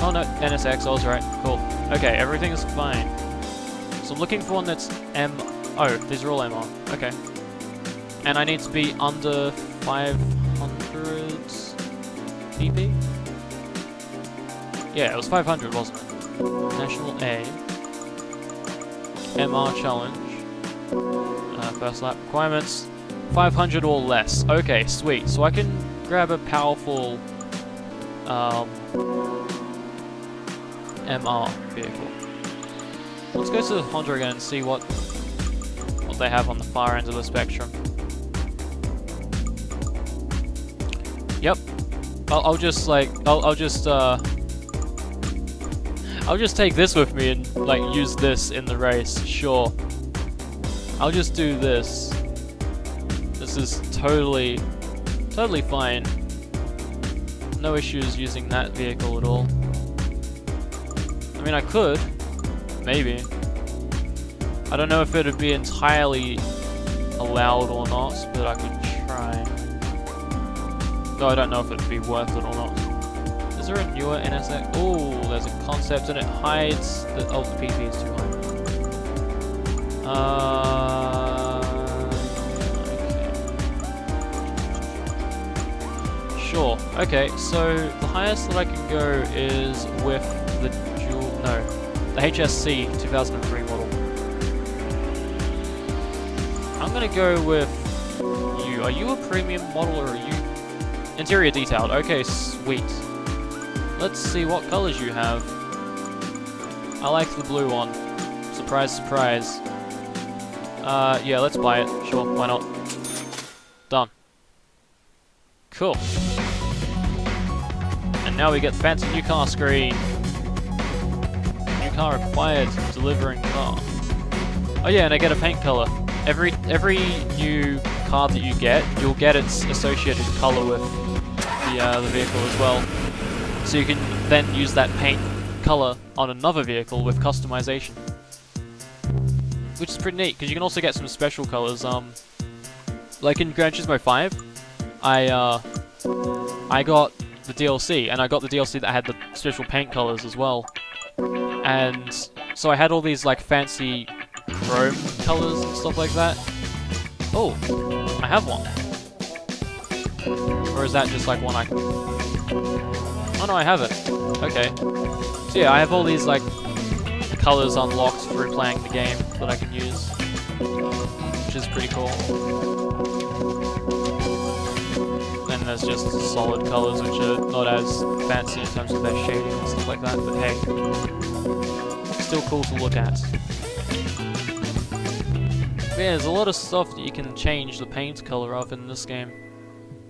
[SPEAKER 1] Oh no, NSX, I was right. Cool. Okay, everything is fine. So I'm looking for one that's M... oh, these are all MR. Okay. And I need to be under 500 PP? Yeah, it was 500, wasn't it? National A. MR challenge. First lap requirements. 500 or less. Okay, sweet. So I can grab a powerful... MR vehicle. Let's go to Honda again and see what they have on the far end of the spectrum. Yep. I'll just take this with me and like use this in the race. Sure. I'll just do this. This is totally fine. No issues using that vehicle at all. I mean, I could, maybe. I don't know if it would be entirely allowed or not, but I could try. Though I don't know if it would be worth it or not. Is there a newer NSX? Oh, there's a concept and it hides the... oh, the PP is too high. Okay. Sure. Okay, so the highest that I can go is with the the HSC 2003 model. I'm gonna go with you. Are you a premium model or are you interior detailed? Okay, sweet. Let's see what colors you have. I like the blue one. Surprise, surprise. Yeah, let's buy it. Sure, why not? Done. Cool. And now we get fancy new car screen. Car required, delivering car. Oh yeah, and I get a paint color. Every new car that you get, you'll get its associated color with the vehicle as well. So you can then use that paint color on another vehicle with customization, which is pretty neat because you can also get some special colors. Like in Gran Turismo 5, I got the DLC, and I got the DLC that had the special paint colors as well. And so I had all these like fancy chrome colors and stuff like that. Oh, I have one. Or is that just like one I can... oh no, I have it. Okay. So yeah, I have all these like colors unlocked through playing the game that I can use, which is pretty cool. Then there's just solid colors which are not as fancy in terms of their shading and stuff like that, but hey, still cool to look at. But yeah, there's a lot of stuff that you can change the paint color of in this game.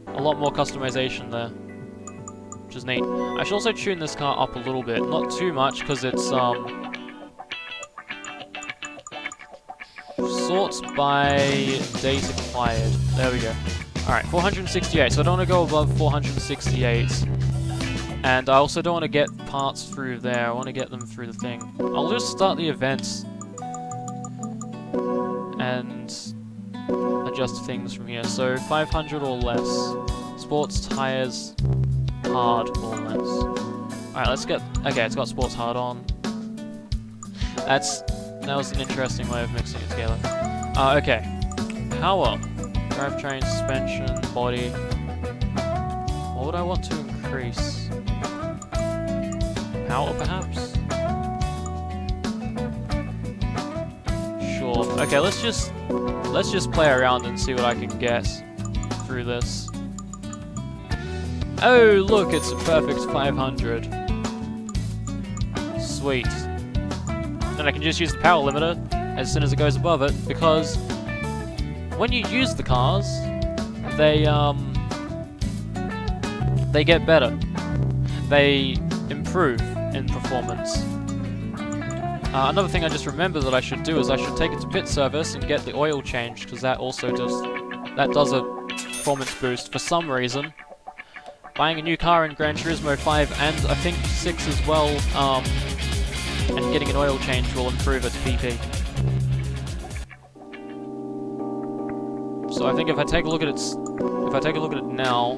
[SPEAKER 1] A lot more customization there, which is neat. I should also tune this car up a little bit, not too much because it's sorts by date acquired. There we go. Alright, 468, so I don't want to go above 468. And I also don't want to get parts through there, I want to get them through the thing. I'll just start the events and adjust things from here. So 500 or less. Sports tires hard or less. Alright, let's get... okay, it's got sports hard on. That was an interesting way of mixing it together. Okay. Power. Drivetrain, suspension, body. Or would I want to increase power, perhaps? Sure. Okay, let's just play around and see what I can get through this. Oh, look, it's a perfect 500. Sweet. Then I can just use the power limiter as soon as it goes above it, because when you use the cars, they get better. They improve in performance. Another thing I just remembered that I should do is I should take it to pit service and get the oil changed, because that also does a performance boost for some reason. Buying a new car in Gran Turismo 5 and I think 6 as well, and getting an oil change will improve its PP. So I think if I take a look at it now,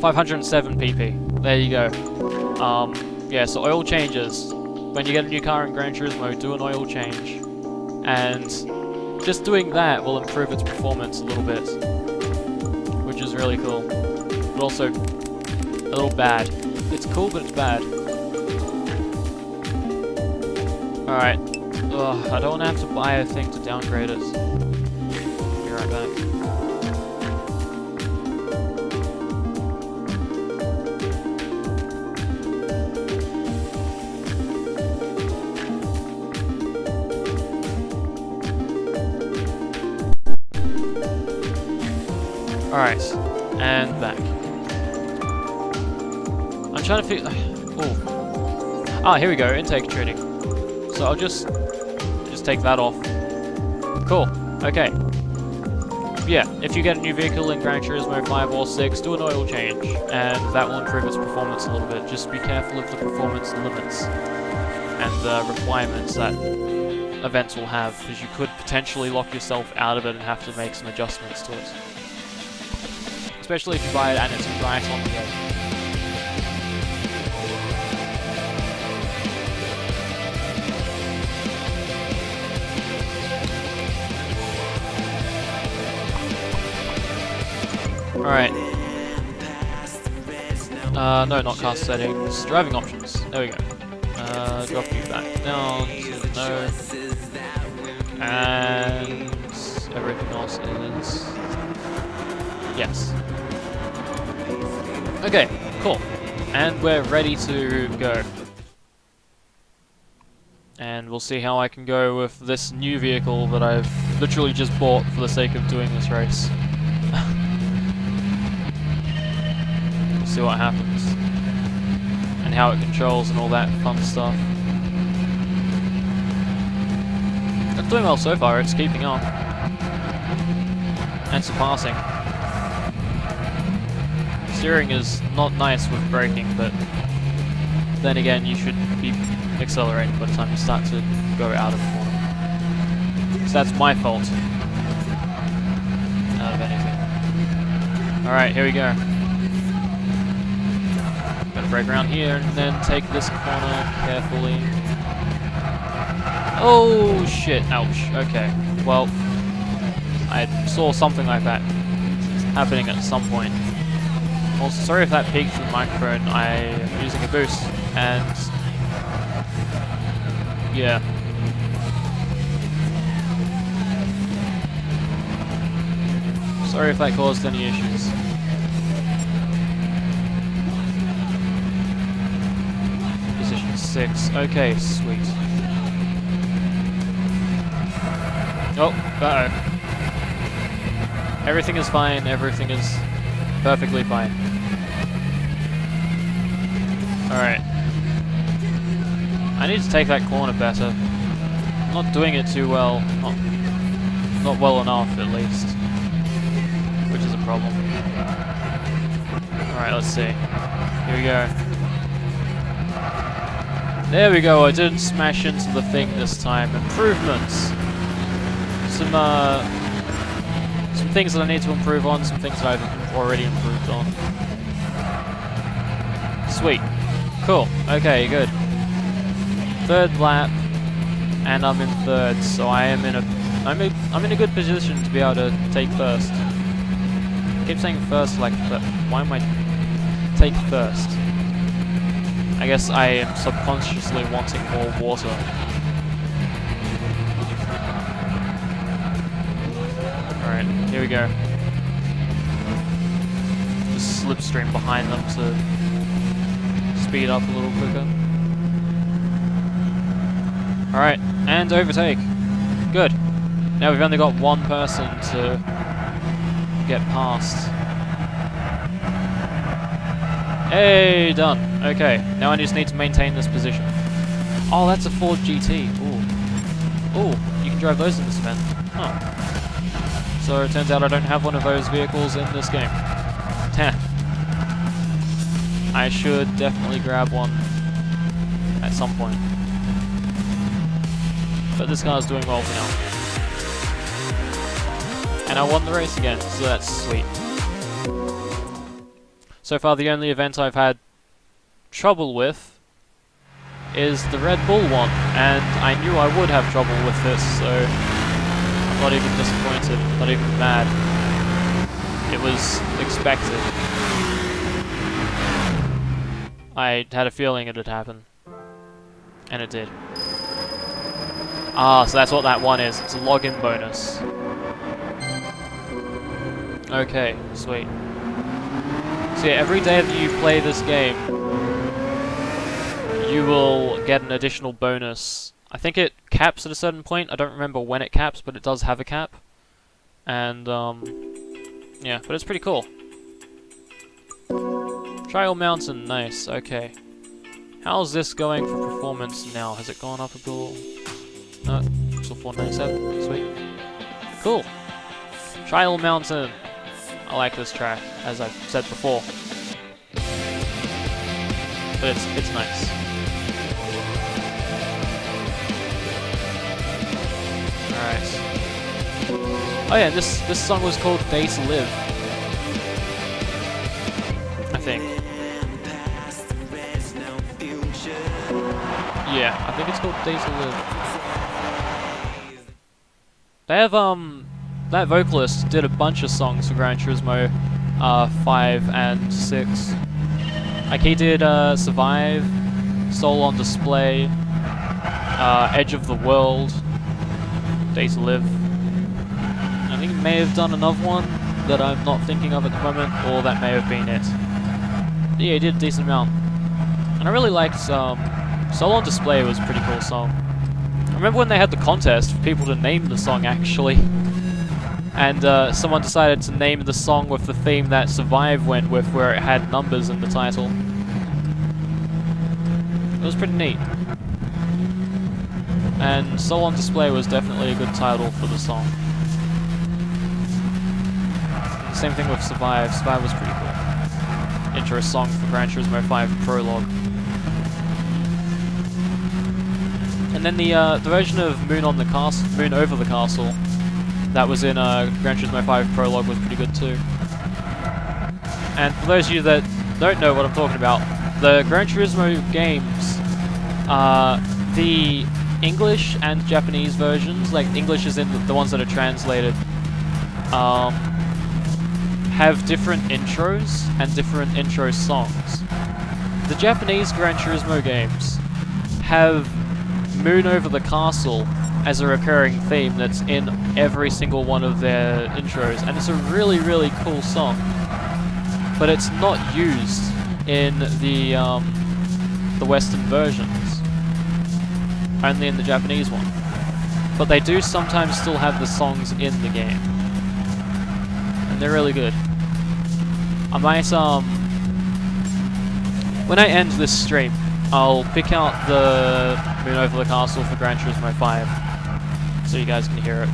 [SPEAKER 1] 507 PP. There you go. Yeah, so oil changes. When you get a new car in Gran Turismo, do an oil change. And just doing that will improve its performance a little bit, which is really cool. But also a little bad. It's cool, but it's bad. Alright. Ugh, I don't want to have to buy a thing to downgrade it. Be right back. Alright, and back. I'm trying to figure... Oh. Ah, here we go, intake tuning. So I'll just take that off. Cool, okay. Yeah, if you get a new vehicle in Gran Turismo 5 or 6, do an oil change, and that will improve its performance a little bit. Just be careful of the performance limits and the requirements that events will have, because you could potentially lock yourself out of it and have to make some adjustments to it. Especially if you buy it and it's right on the edge. Alright. No, not cast settings. Driving options. There we go. Drop you back down to no. And everything else is... Yes. Okay, cool. And we're ready to go. And we'll see how I can go with this new vehicle that I've literally just bought for the sake of doing this race. We'll see what happens. And how it controls and all that fun stuff. It's doing well so far, it's keeping up. And surpassing. Steering is not nice with braking, but then again you should be accelerating by the time you start to go out of the corner. So that's my fault. Out of anything. Alright, here we go. Gotta brake around here and then take this corner carefully. Oh shit, ouch. Okay, well, I saw something like that happening at some point. Also, sorry if that peaked through the microphone, I'm using a boost, and... yeah. Sorry if that caused any issues. Position 6, okay, sweet. Oh, uh-oh. Everything is fine, everything is perfectly fine. Alright. I need to take that corner better. I'm not doing it too well. Not well enough, at least. Which is a problem. Alright, let's see. Here we go. There we go, I didn't smash into the thing this time. Improvements! Some things that I need to improve on, some things that I've already improved on. Sweet. Cool. Okay, good. Third lap, and I'm in third, so I'm in a good position to be able to take first. I keep saying first, like, but why am I take first? I guess I am subconsciously wanting more water. Alright, here we go. Just slipstream behind them to speed up a little quicker. Alright, and overtake. Good. Now we've only got one person to get past. Hey, done. Okay, now I just need to maintain this position. Oh, that's a Ford GT. Ooh. Ooh, you can drive those in this event. Huh. So it turns out I don't have one of those vehicles in this game. I should definitely grab one at some point. But this car's doing well for now. And I won the race again, so that's sweet. So far the only event I've had trouble with is the Red Bull one, and I knew I would have trouble with this, so I'm not even disappointed, not even mad. It was expected. I had a feeling it'd happen. And it did. Ah, so that's what that one is. It's a login bonus. Okay, sweet. So yeah, every day that you play this game, you will get an additional bonus. I think it caps at a certain point. I don't remember when it caps, but it does have a cap. And, yeah, but it's pretty cool. Trial Mountain, nice, okay. How's this going for performance now? Has it gone up a little? No, still 497, sweet. Cool. Trial Mountain. I like this track, as I've said before. But it's nice. Alright. Oh yeah, this song was called Day to Live. I think. Yeah, I think it's called Day to Live. They have, that vocalist did a bunch of songs for Gran Turismo 5 and 6. Like he did Survive, Soul on Display, Edge of the World, Day to Live. I think he may have done another one that I'm not thinking of at the moment, or that may have been it. But yeah, he did a decent amount. And I really liked Soul on Display was a pretty cool song. I remember when they had the contest for people to name the song actually. And someone decided to name the song with the theme that Survive went with, where it had numbers in the title. It was pretty neat. And Soul on Display was definitely a good title for the song. Same thing with Survive. Survive was pretty cool. Intro song for Gran Turismo 5 Prologue. And then the version of Moon Over the Castle that was in Gran Turismo 5 Prologue was pretty good too. And for those of you that don't know what I'm talking about, the Gran Turismo games, the English and Japanese versions, like English is in the ones that are translated, have different intros and different intro songs. The Japanese Gran Turismo games have Moon Over the Castle as a recurring theme that's in every single one of their intros, and it's a really, really cool song. But it's not used in the Western versions, only in the Japanese one. But they do sometimes still have the songs in the game, and they're really good. I might when I end this stream, I'll pick out the Moon Over the Castle for Gran Turismo 5, so you guys can hear it.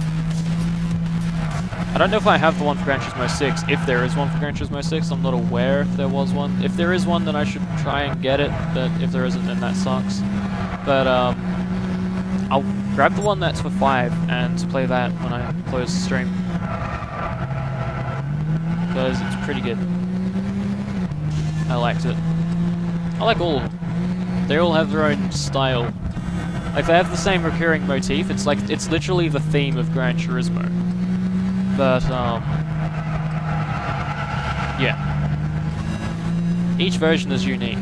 [SPEAKER 1] I don't know if I have the one for Gran Turismo 6, if there is one for Gran Turismo 6, I'm not aware if there was one. If there is one, then I should try and get it, but if there isn't, then that sucks. But, I'll grab the one that's for 5, and play that when I close the stream. Because it's pretty good. I liked it. I like all of them. They all have their own style. Like, they have the same recurring motif. It's like, it's literally the theme of Gran Turismo. But, yeah. each version is unique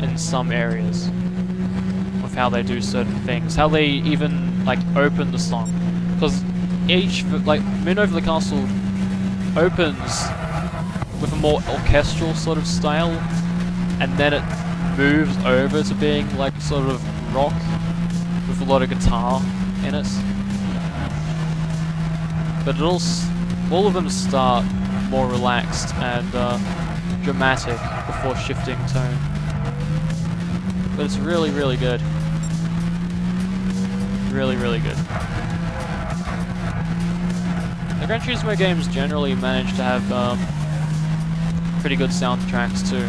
[SPEAKER 1] in some areas with how they do certain things, how they even like open the song, because each like Moon Over the Castle opens with a more orchestral sort of style, and then it moves over to being like sort of rock with a lot of guitar in it. But it all of them start more relaxed and dramatic before shifting tone. But it's really, really good. Really, really good. The Gran Turismo games generally manage to have pretty good soundtracks too.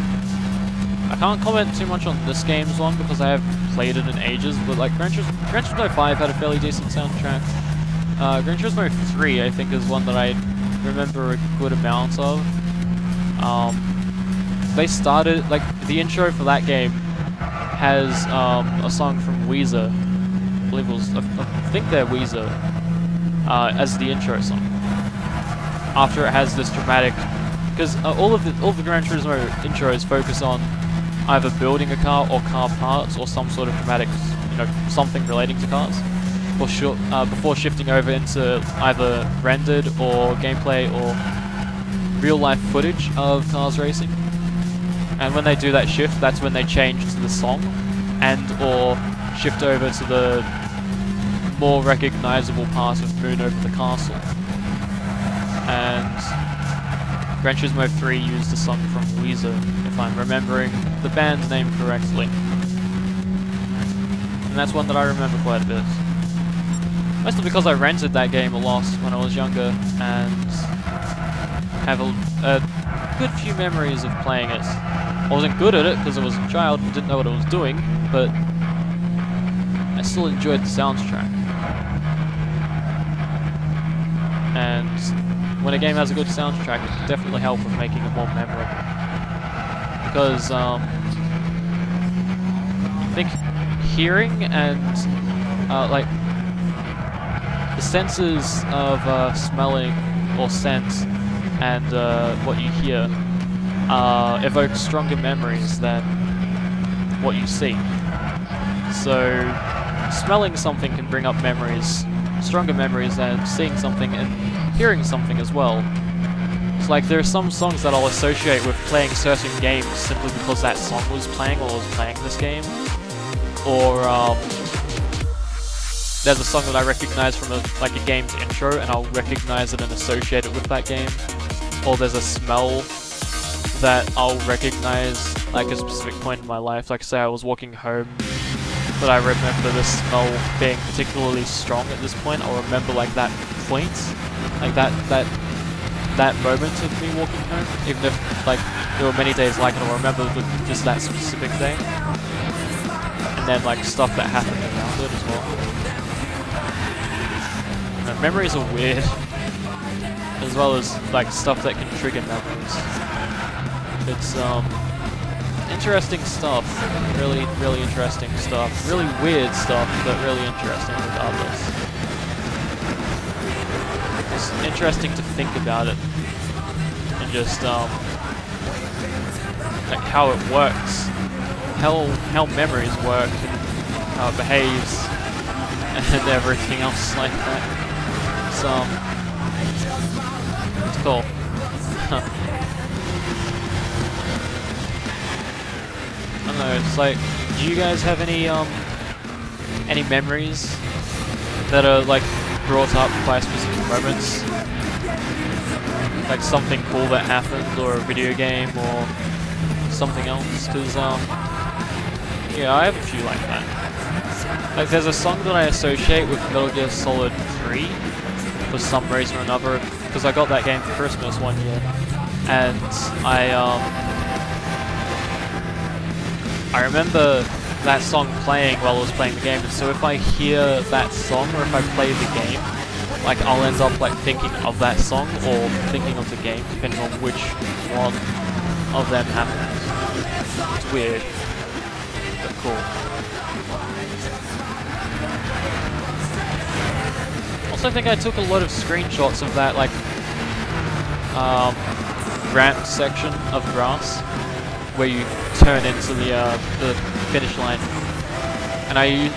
[SPEAKER 1] I can't comment too much on this game's one because I haven't played it in ages, but like Gran Turismo 5 had a fairly decent soundtrack. Gran Turismo 3 I think is one that I remember a good amount of. They started, like, the intro for that game has a song from Weezer, I believe it was, I think they're Weezer, as the intro song. After it has this dramatic, because all the Gran Turismo intros focus on either building a car or car parts or some sort of dramatic, you know, something relating to cars, before shifting over into either rendered or gameplay or real life footage of cars racing. And when they do that shift, that's when they change to the song and or shift over to the more recognizable part of Moon Over the Castle. And Gran Turismo 3 used a song from Weezer, if I'm remembering the band's name correctly. And that's one that I remember quite a bit. Mostly because I rented that game a lot when I was younger and have a good few memories of playing it. I wasn't good at it because I was a child and didn't know what I was doing, but I still enjoyed the soundtrack. And when a game has a good soundtrack, it can definitely help with making it more memorable. Because I think hearing and like the senses of smelling or scent and what you hear evoke stronger memories than what you see. So smelling something can bring up memories, stronger memories than seeing something and hearing something as well. It's like there are some songs that I'll associate with playing certain games simply because that song was playing while I was playing this game. Or there's a song that I recognize from a game's intro and I'll recognize it and associate it with that game. Or there's a smell that I'll recognize like a specific point in my life. Like say I was walking home, but I remember the smell being particularly strong at this point. I'll remember like that point, like that moment of me walking home, even if like there were many days like it. I'll remember just that specific day, and then like stuff that happened around it as well. And memories are weird, as well as like stuff that can trigger memories. It's interesting stuff, really, really interesting stuff, really weird stuff, but really interesting regardless. It's interesting to think about it, and just like how it works, how memories work, and how it behaves, and everything else like that. It's cool. I don't know, it's like, do you guys have any memories that are like brought up by specific moments? Like something cool that happened, or a video game, or something else? Because, yeah, I have a few like that. Like, there's a song that I associate with Metal Gear Solid 3 for some reason or another, because I got that game for Christmas one year, and I remember that song playing while I was playing the game, and so if I hear that song, or if I play the game, like I'll end up like thinking of that song, or thinking of the game, depending on which one of them happens. It's weird, but cool. Also, I think I took a lot of screenshots of that, like, ramp section of grass. where you turn into the finish line. And I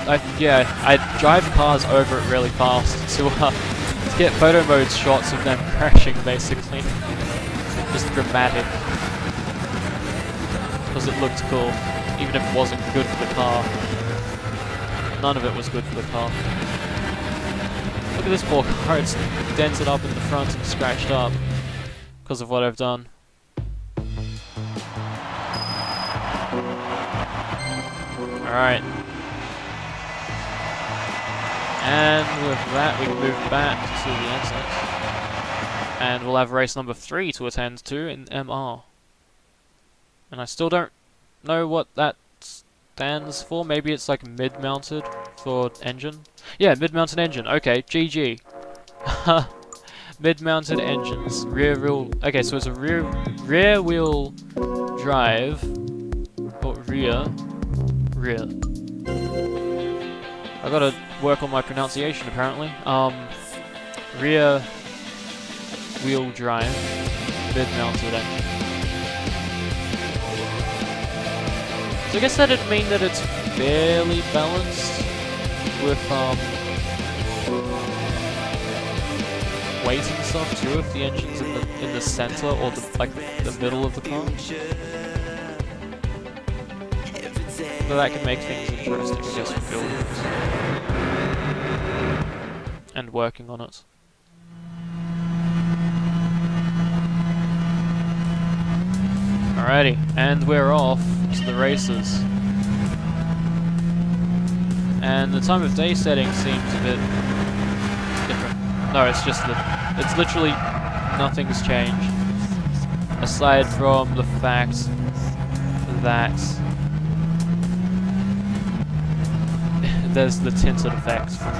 [SPEAKER 1] drive cars over it really fast to get photo mode shots of them crashing, basically. Just dramatic. Because it looked cool, even if it wasn't good for the car. None of it was good for the car. Look at this poor car, it's dented up in the front and scratched up because of what I've done. Alright. And with that we can move back to the exit. And we'll have race number 3 to attend to in MR. And I still don't know what that stands for. Maybe it's like mid-mounted for engine? Yeah, mid-mounted engine. Okay, GG. Mid-mounted engines. Rear wheel... Okay, so it's a rear wheel drive. Or rear. I gotta work on my pronunciation apparently. Rear wheel drive. Mid-mounted engine. So I guess that'd mean that it's fairly balanced with weight and stuff too, if the engine's in the center or the middle of the car. But that can make things interesting, I guess, for builders and working on it. Alrighty, and we're off to the races. And the time of day setting seems a bit different. No, it's just that it's literally nothing's changed. Aside from the fact that there's the tinted effect from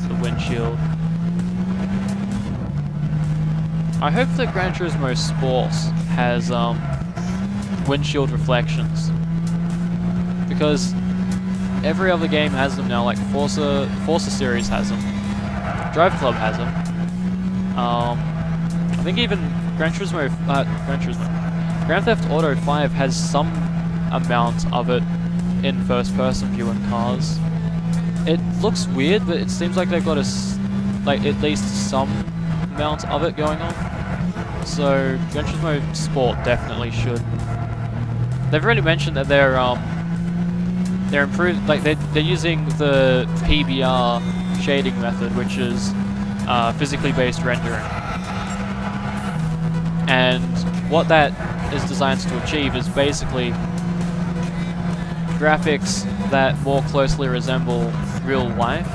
[SPEAKER 1] the windshield. I hope that Gran Turismo Sport has windshield reflections, because every other game has them now. Like Forza series has them, Drive Club has them. I think even Gran Theft Auto 5 has some amount of it in first-person view in cars. It looks weird, but it seems like they've got at least some amount of it going on. So Gran Turismo Sport definitely should. They've already mentioned that they're improved, like they're using the PBR shading method, which is physically based rendering. And what that is designed to achieve is basically graphics that more closely resemble real life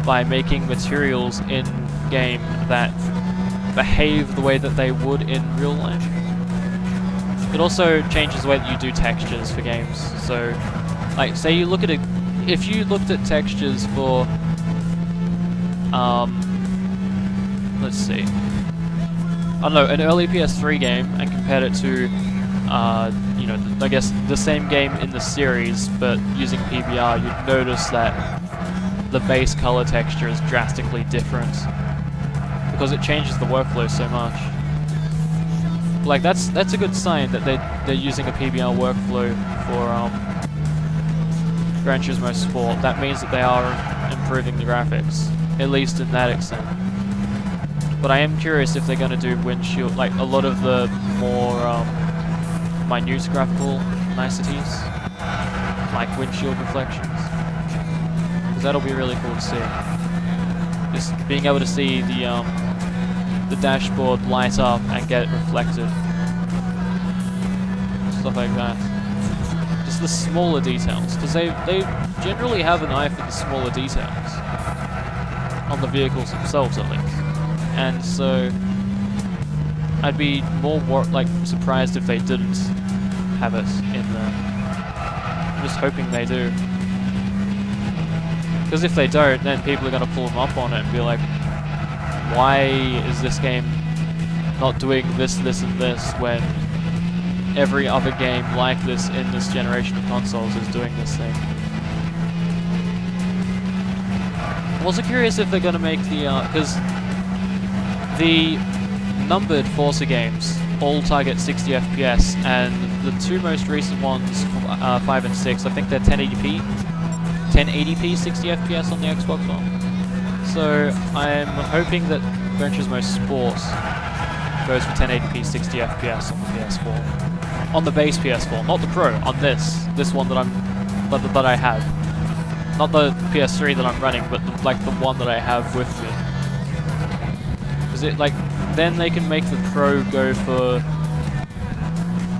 [SPEAKER 1] by making materials in game that behave the way that they would in real life. It also changes the way that you do textures for games. So, like, say you look at if you looked at textures for, let's see, I don't know, an early PS3 game and compared it to, you know, I guess the same game in the series but using PBR, you'd notice that the base color texture is drastically different because it changes the workflow so much. Like that's a good sign that they're using a PBR workflow for Gran Turismo Sport. That means that they are improving the graphics, at least in that extent. But I am curious if they're going to do windshield, like a lot of the more minute graphical niceties, like windshield reflections. Because that'll be really cool to see. Just being able to see the dashboard light up and get it reflected. Stuff like that. Just the smaller details, because they generally have an eye for the smaller details on the vehicles themselves, at least. And so I'd be more surprised if they didn't have it in there. I'm just hoping they do. Because if they don't, then people are going to pull them up on it and be like, why is this game not doing this, this, and this when every other game like this in this generation of consoles is doing this thing? I'm also curious if they're going to make the, because the numbered Forza games all target 60 FPS, and the two most recent ones, 5 and 6, I think they're 1080p 60 FPS on the Xbox One. So I'm hoping that Gran Turismo Sport goes for 1080p 60 FPS on the PS4, on the base PS4, not the Pro, on this one that that I have, not the PS3 that I'm running, but like the one that I have with me. Is it like then they can make the Pro go for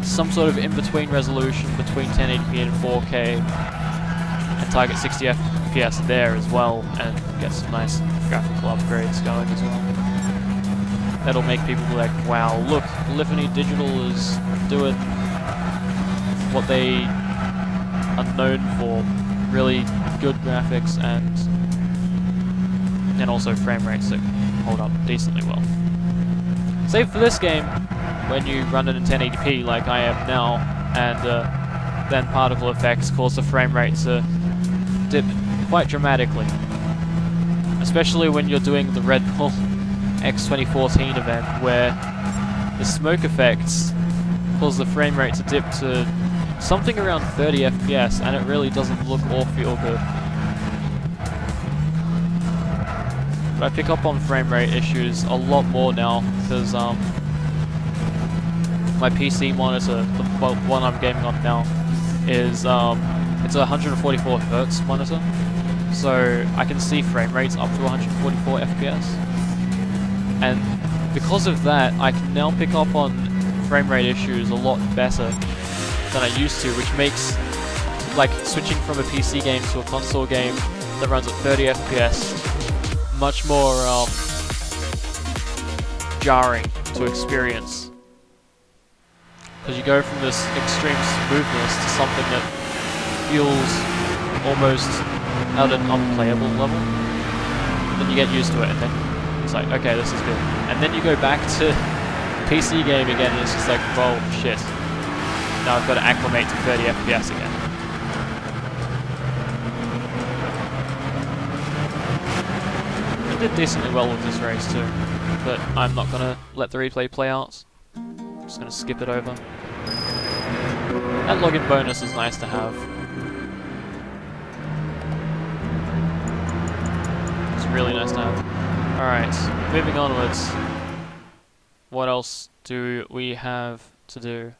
[SPEAKER 1] some sort of in-between resolution between 1080p and 4K, and target 60 FPS there as well, and get some nice graphical upgrades going as well. That'll make people be like, wow, look, Polyphony Digital is doing what they are known for, really good graphics and also frame rates that hold up decently well. Save for this game, when you run it in 1080p like I am now, and then particle effects cause the frame rate to dip quite dramatically. Especially when you're doing the Red Bull X 2014 event, where the smoke effects cause the frame rate to dip to something around 30 FPS, and it really doesn't look or feel good. But I pick up on frame rate issues a lot more now, because my PC monitor, the one I'm gaming on now, is it's a 144 Hz monitor, so I can see frame rates up to 144 FPS. And because of that, I can now pick up on frame rate issues a lot better than I used to, which makes like switching from a PC game to a console game that runs at 30 FPS much more jarring to experience. Because you go from this extreme smoothness to something that feels almost at an unplayable level. And then you get used to it, and then it's like, okay, this is good. And then you go back to PC game again, and it's just like, well, shit. Now I've got to acclimate to 30 FPS again. I did decently well with this race too, but I'm not gonna let the replay play out. I'm just gonna skip it over. That login bonus is nice to have. It's really nice to have. Alright, moving onwards. What else do we have to do?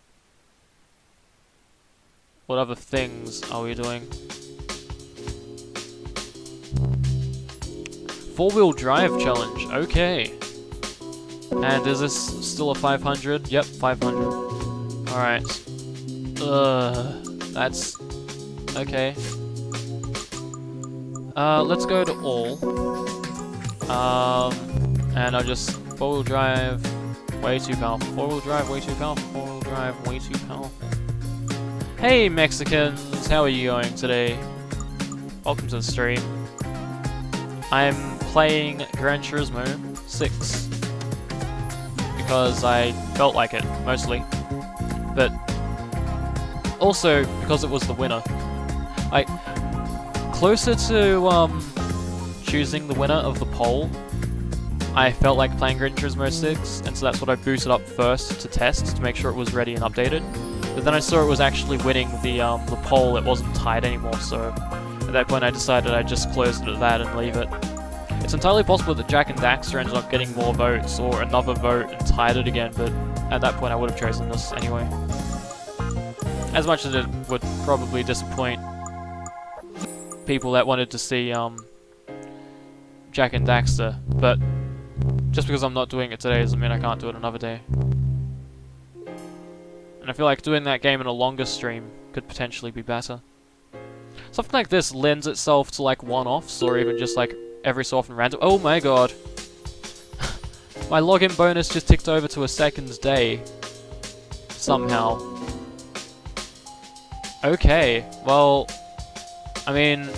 [SPEAKER 1] What other things are we doing? 4-wheel drive challenge, okay. And is this still a 500? Yep, 500. Alright. That's... okay. Let's go to all. And I'll just 4-wheel drive, way too powerful. 4-wheel drive, way too powerful. 4-wheel drive, way too powerful. Hey Mexicans, how are you going today? Welcome to the stream. I'm playing Gran Turismo 6 because I felt like it, mostly. But also because it was the winner. Like, closer to choosing the winner of the poll, I felt like playing Gran Turismo 6, and so that's what I booted up first to test, to make sure it was ready and updated. But then I saw it was actually winning the poll, it wasn't tied anymore, so at that point I decided I'd just close it at that and leave it. It's entirely possible that Jack and Daxter ended up getting more votes, or another vote and tied it again, but at that point I would have chosen this anyway. As much as it would probably disappoint people that wanted to see Jack and Daxter, but just because I'm not doing it today doesn't mean I can't do it another day. And I feel like doing that game in a longer stream could potentially be better. Something like this lends itself to like one-offs, or even just like every so often random— oh my god! My login bonus just ticked over to a second day. Somehow. Okay, well... I mean...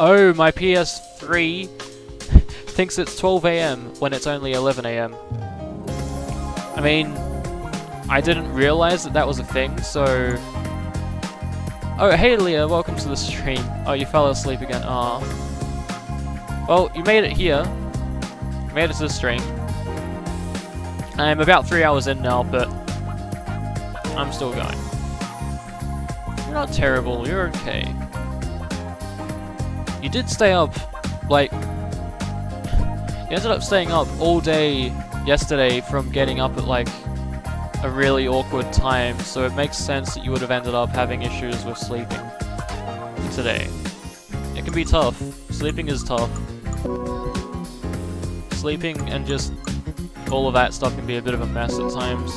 [SPEAKER 1] oh, my PS3 thinks it's 12 AM when it's only 11 AM. I mean... I didn't realize that that was a thing, so... oh, hey Leah, welcome to the stream. Oh, you fell asleep again. Aw. Well, you made it here. You made it to the stream. I'm about 3 hours in now, but I'm still going. You're not terrible, you're okay. You did stay up, like... You ended up staying up all day yesterday from getting up at, like, a really awkward time, so it makes sense that you would have ended up having issues with sleeping today. It can be tough. Sleeping is tough. Sleeping and just all of that stuff can be a bit of a mess at times.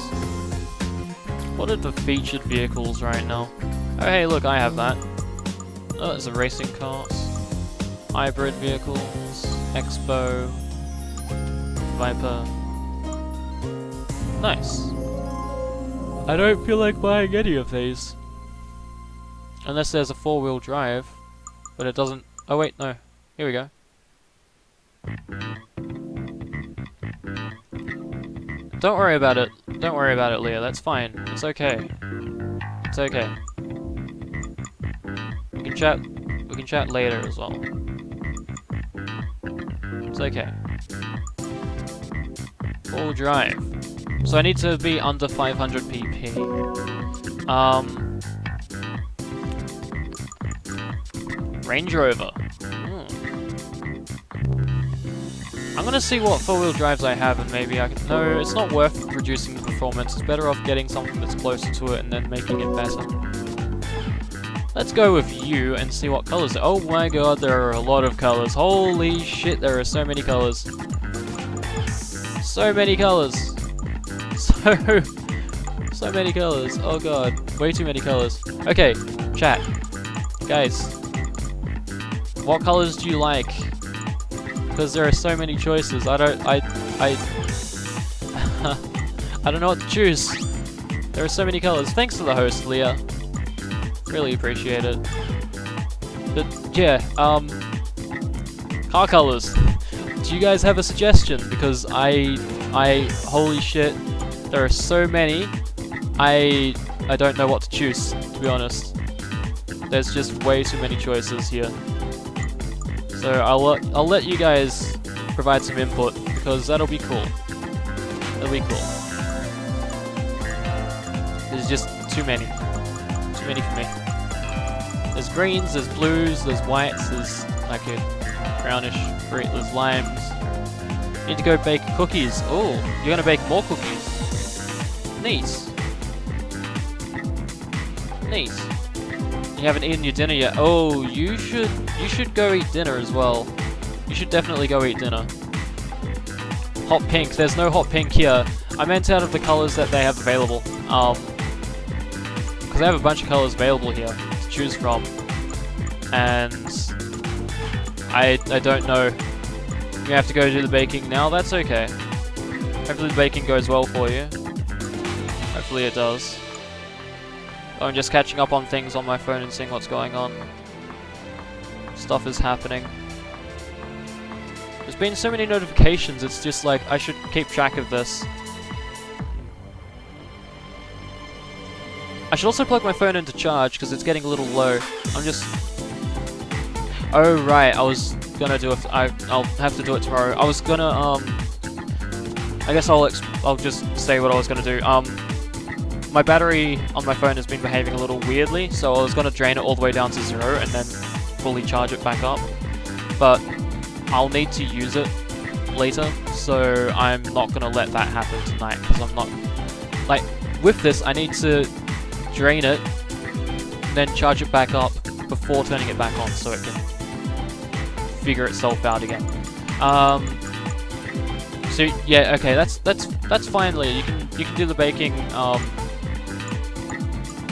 [SPEAKER 1] What are the featured vehicles right now? Oh hey, look, I have that. Oh, there's a racing cars. Hybrid vehicles. Expo. Viper. Nice. I don't feel like buying any of these. Unless there's a 4-wheel drive. But it doesn't... Oh wait, no. Here we go. Don't worry about it. Don't worry about it, Leah. That's fine. It's okay. It's okay. We can chat later as well. It's okay. Full drive. So I need to be under 500 pp. Range Rover. I'm gonna see what 4-wheel drives I have and maybe I can... No, it's not worth reducing the performance. It's better off getting something that's closer to it and then making it better. Let's go with you and see what colors... Oh my god, there are a lot of colors. Holy shit, there are so many colors. So many colors. So many colors. Oh god, way too many colors. Okay, chat. Guys, what colors do you like? Because there are so many choices. I don't know what to choose. There are so many colors. Thanks for the host, Leah. Really appreciate it. But yeah, car colors. Do you guys have a suggestion? Because holy shit, there are so many. I don't know what to choose, to be honest. There's just way too many choices here. So I'll let you guys provide some input because that'll be cool. That'll be cool. There's just too many. Too many for me. There's greens, there's blues, there's whites, there's like a brownish, there's limes. Need to go bake cookies. Oh, you're gonna bake more cookies. Neat. Neat. You haven't eaten your dinner yet. Oh, you should go eat dinner as well. You should definitely go eat dinner. Hot pink. There's no hot pink here. I meant out of the colors that they have available. Because they have a bunch of colors available here to choose from. And I don't know. You have to go do the baking now. That's okay. Hopefully the baking goes well for you. Hopefully it does. I'm just catching up on things on my phone and seeing what's going on. Stuff is happening. There's been so many notifications, it's just like, I should keep track of this. I should also plug my phone into charge, because it's getting a little low. I'm just... Oh right, I was gonna do it... I'll have to do it tomorrow. I was gonna, I guess I'll just say what I was gonna do. My battery on my phone has been behaving a little weirdly, so I was going to drain it all the way down to 0 and then fully charge it back up. But I'll need to use it later, so I'm not going to let that happen tonight, because I'm not... Like, with this, I need to drain it, then charge it back up before turning it back on, so it can figure itself out again. So yeah, okay, that's fine, Leah. You can do the baking.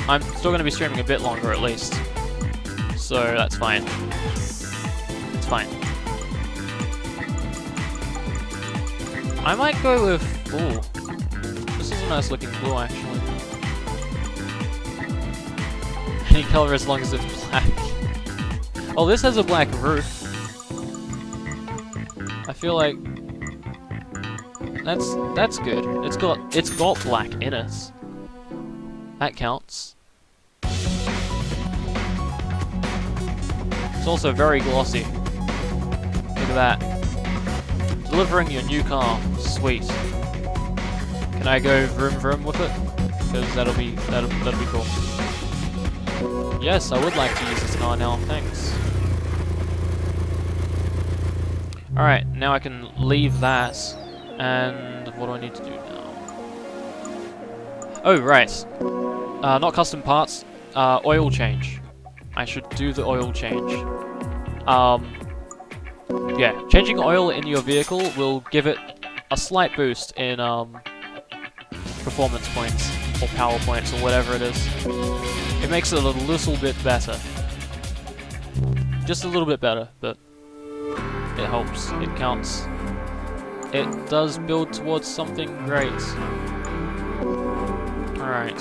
[SPEAKER 1] I'm still going to be streaming a bit longer at least, so that's fine. It's fine. I might go with... Ooh, this is a nice looking blue actually. Any color as long as it's black. Oh, this has a black roof. I feel like that's good. It's got black in it. That counts. It's also very glossy. Look at that. Delivering your new car. Sweet. Can I go vroom vroom with it? Because that'll be cool. Yes, I would like to use this car now, thanks. Alright, now I can leave that, and what do I need to do now? Oh, right. Not custom parts, oil change. I should do the oil change. Yeah, changing oil in your vehicle will give it a slight boost in, performance points, or power points, or whatever it is. It makes it a little bit better. Just a little bit better, but it helps, it counts. It does build towards something great. Alright.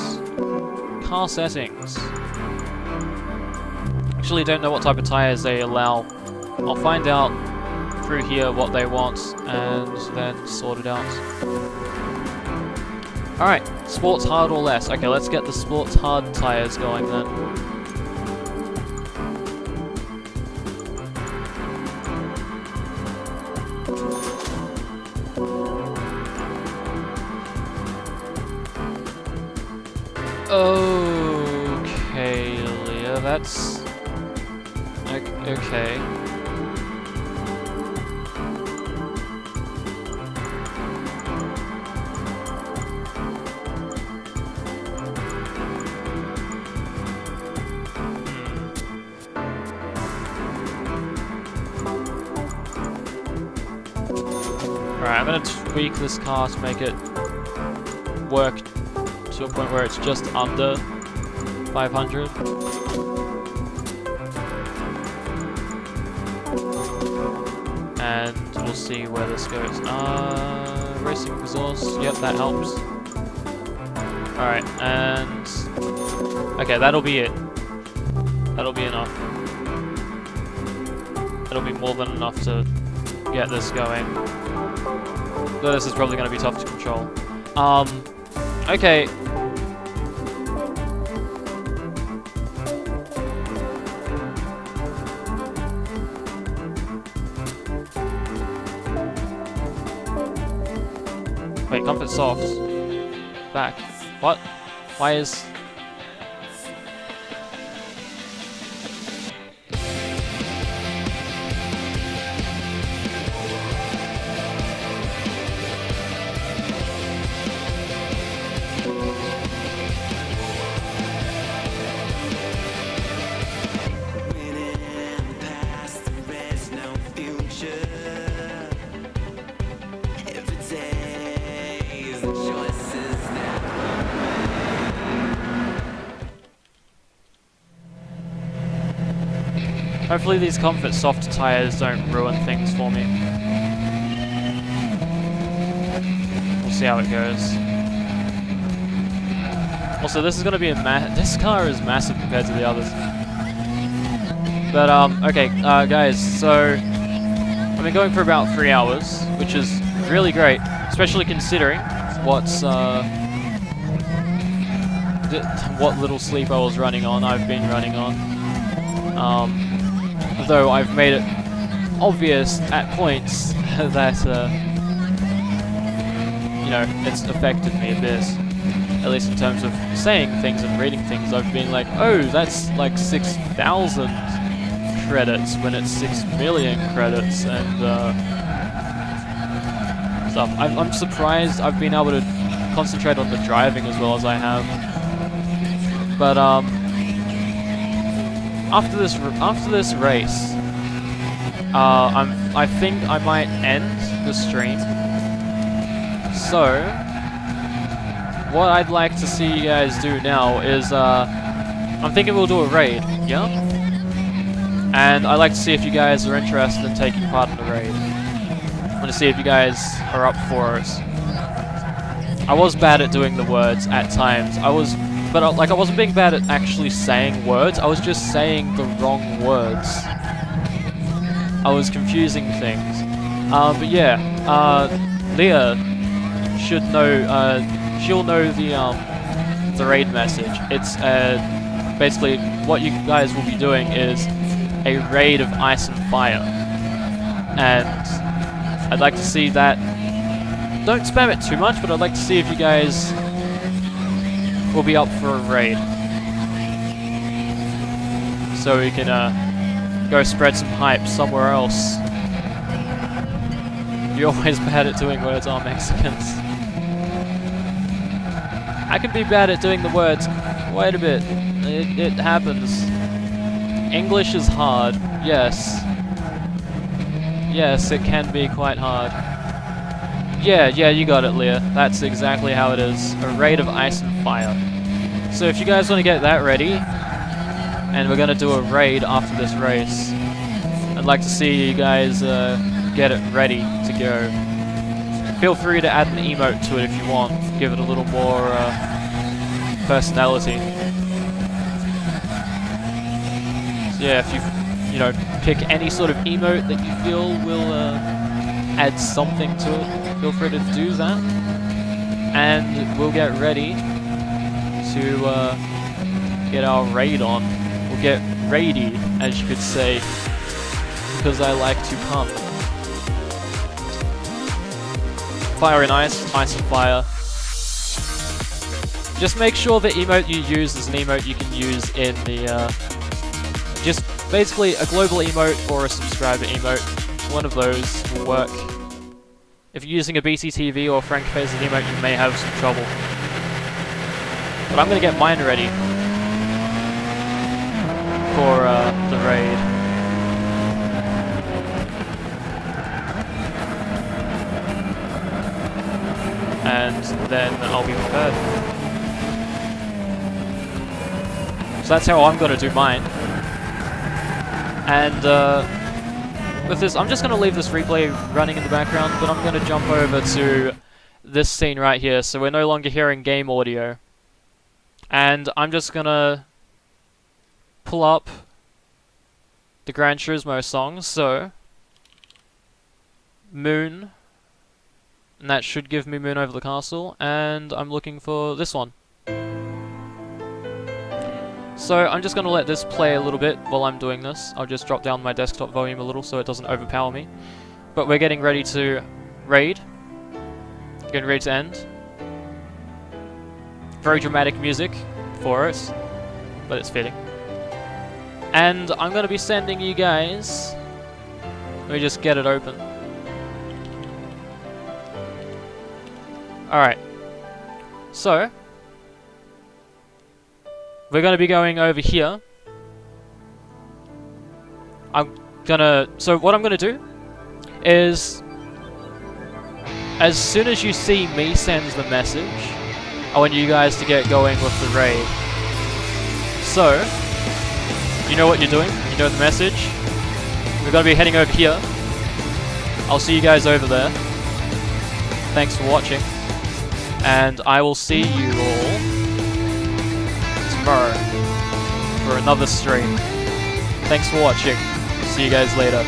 [SPEAKER 1] Car settings. Actually don't know what type of tyres they allow. I'll find out through here what they want, and then sort it out. Alright, sports hard or less. Okay, let's get the sports hard tyres going then. Okay, Leah, that's... okay. Alright, I'm gonna tweak this car to make it work to a point where it's just under 500. And we'll see where this goes. Racing resource, yep, that helps. Alright, and... okay, that'll be it. That'll be enough. It'll be more than enough to get this going. Though this is probably going to be tough to control. Okay. Wait, comfort soft. Back. What? Why is... hopefully these comfort soft tyres don't ruin things for me. We'll see how it goes. Also, this is going to be this car is massive compared to the others. But, okay, guys, so... I've been going for about 3 hours, which is really great, especially considering what's, what little sleep I was running on, I've been running on. Though I've made it obvious at points that, you know, it's affected me a bit. At least in terms of saying things and reading things. I've been like, oh, that's like 6,000 credits when it's 6 million credits and stuff. I'm surprised I've been able to concentrate on the driving as well as I have. But, after this race, I think I might end the stream. So, what I'd like to see you guys do now is, I'm thinking we'll do a raid, yeah? And I'd like to see if you guys are interested in taking part in the raid. I want to see if you guys are up for it. I was bad at doing the words at times. But I wasn't being bad at actually saying words, I was just saying the wrong words. I was confusing things. But yeah, Leah should know, she'll know the raid message. It's, basically, what you guys will be doing is a raid of ice and fire. And I'd like to see that don't spam it too much, but I'd like to see if you guys will be up for a raid. So we can go spread some hype somewhere else. You're always bad at doing words, are Mexicans. I can be bad at doing the words quite a bit. It happens. English is hard, yes. Yes, it can be quite hard. Yeah, you got it, Leah. That's exactly how it is. A raid of ice and fire. So if you guys want to get that ready, and we're going to do a raid after this race, I'd like to see you guys get it ready to go. Feel free to add an emote to it if you want. Give it a little more personality. So yeah, if you pick any sort of emote that you feel will add something to it, feel free to do that. And we'll get ready to get our raid on. We'll get raidy, as you could say, because I like to pump. Fire and ice, ice and fire. Just make sure the emote you use is an emote you can use in the, just basically a global emote or a subscriber emote. One of those will work. If you're using a BCTV or Frank Faces emote, you may have some trouble. But I'm gonna get mine ready for the raid. And then I'll be prepared. So that's how I'm going to do mine. And with this, I'm just going to leave this replay running in the background, but I'm going to jump over to this scene right here, so we're no longer hearing game audio. And I'm just going to pull up the Gran Turismo song, so Moon. And that should give me Moon over the castle, and I'm looking for this one. So I'm just going to let this play a little bit while I'm doing this. I'll just drop down my desktop volume a little so it doesn't overpower me. But we're getting ready to raid. Getting ready to end. Very dramatic music for it, but it's fitting. And I'm going to be sending you guys... Let me just get it open. Alright, so we're going to be going over here. So what I'm going to do is, as soon as you see me send the message, I want you guys to get going with the raid. So, you know what you're doing, you know the message. We're going to be heading over here. I'll see you guys over there. Thanks for watching. And I will see you all tomorrow for another stream. Thanks for watching. See you guys later.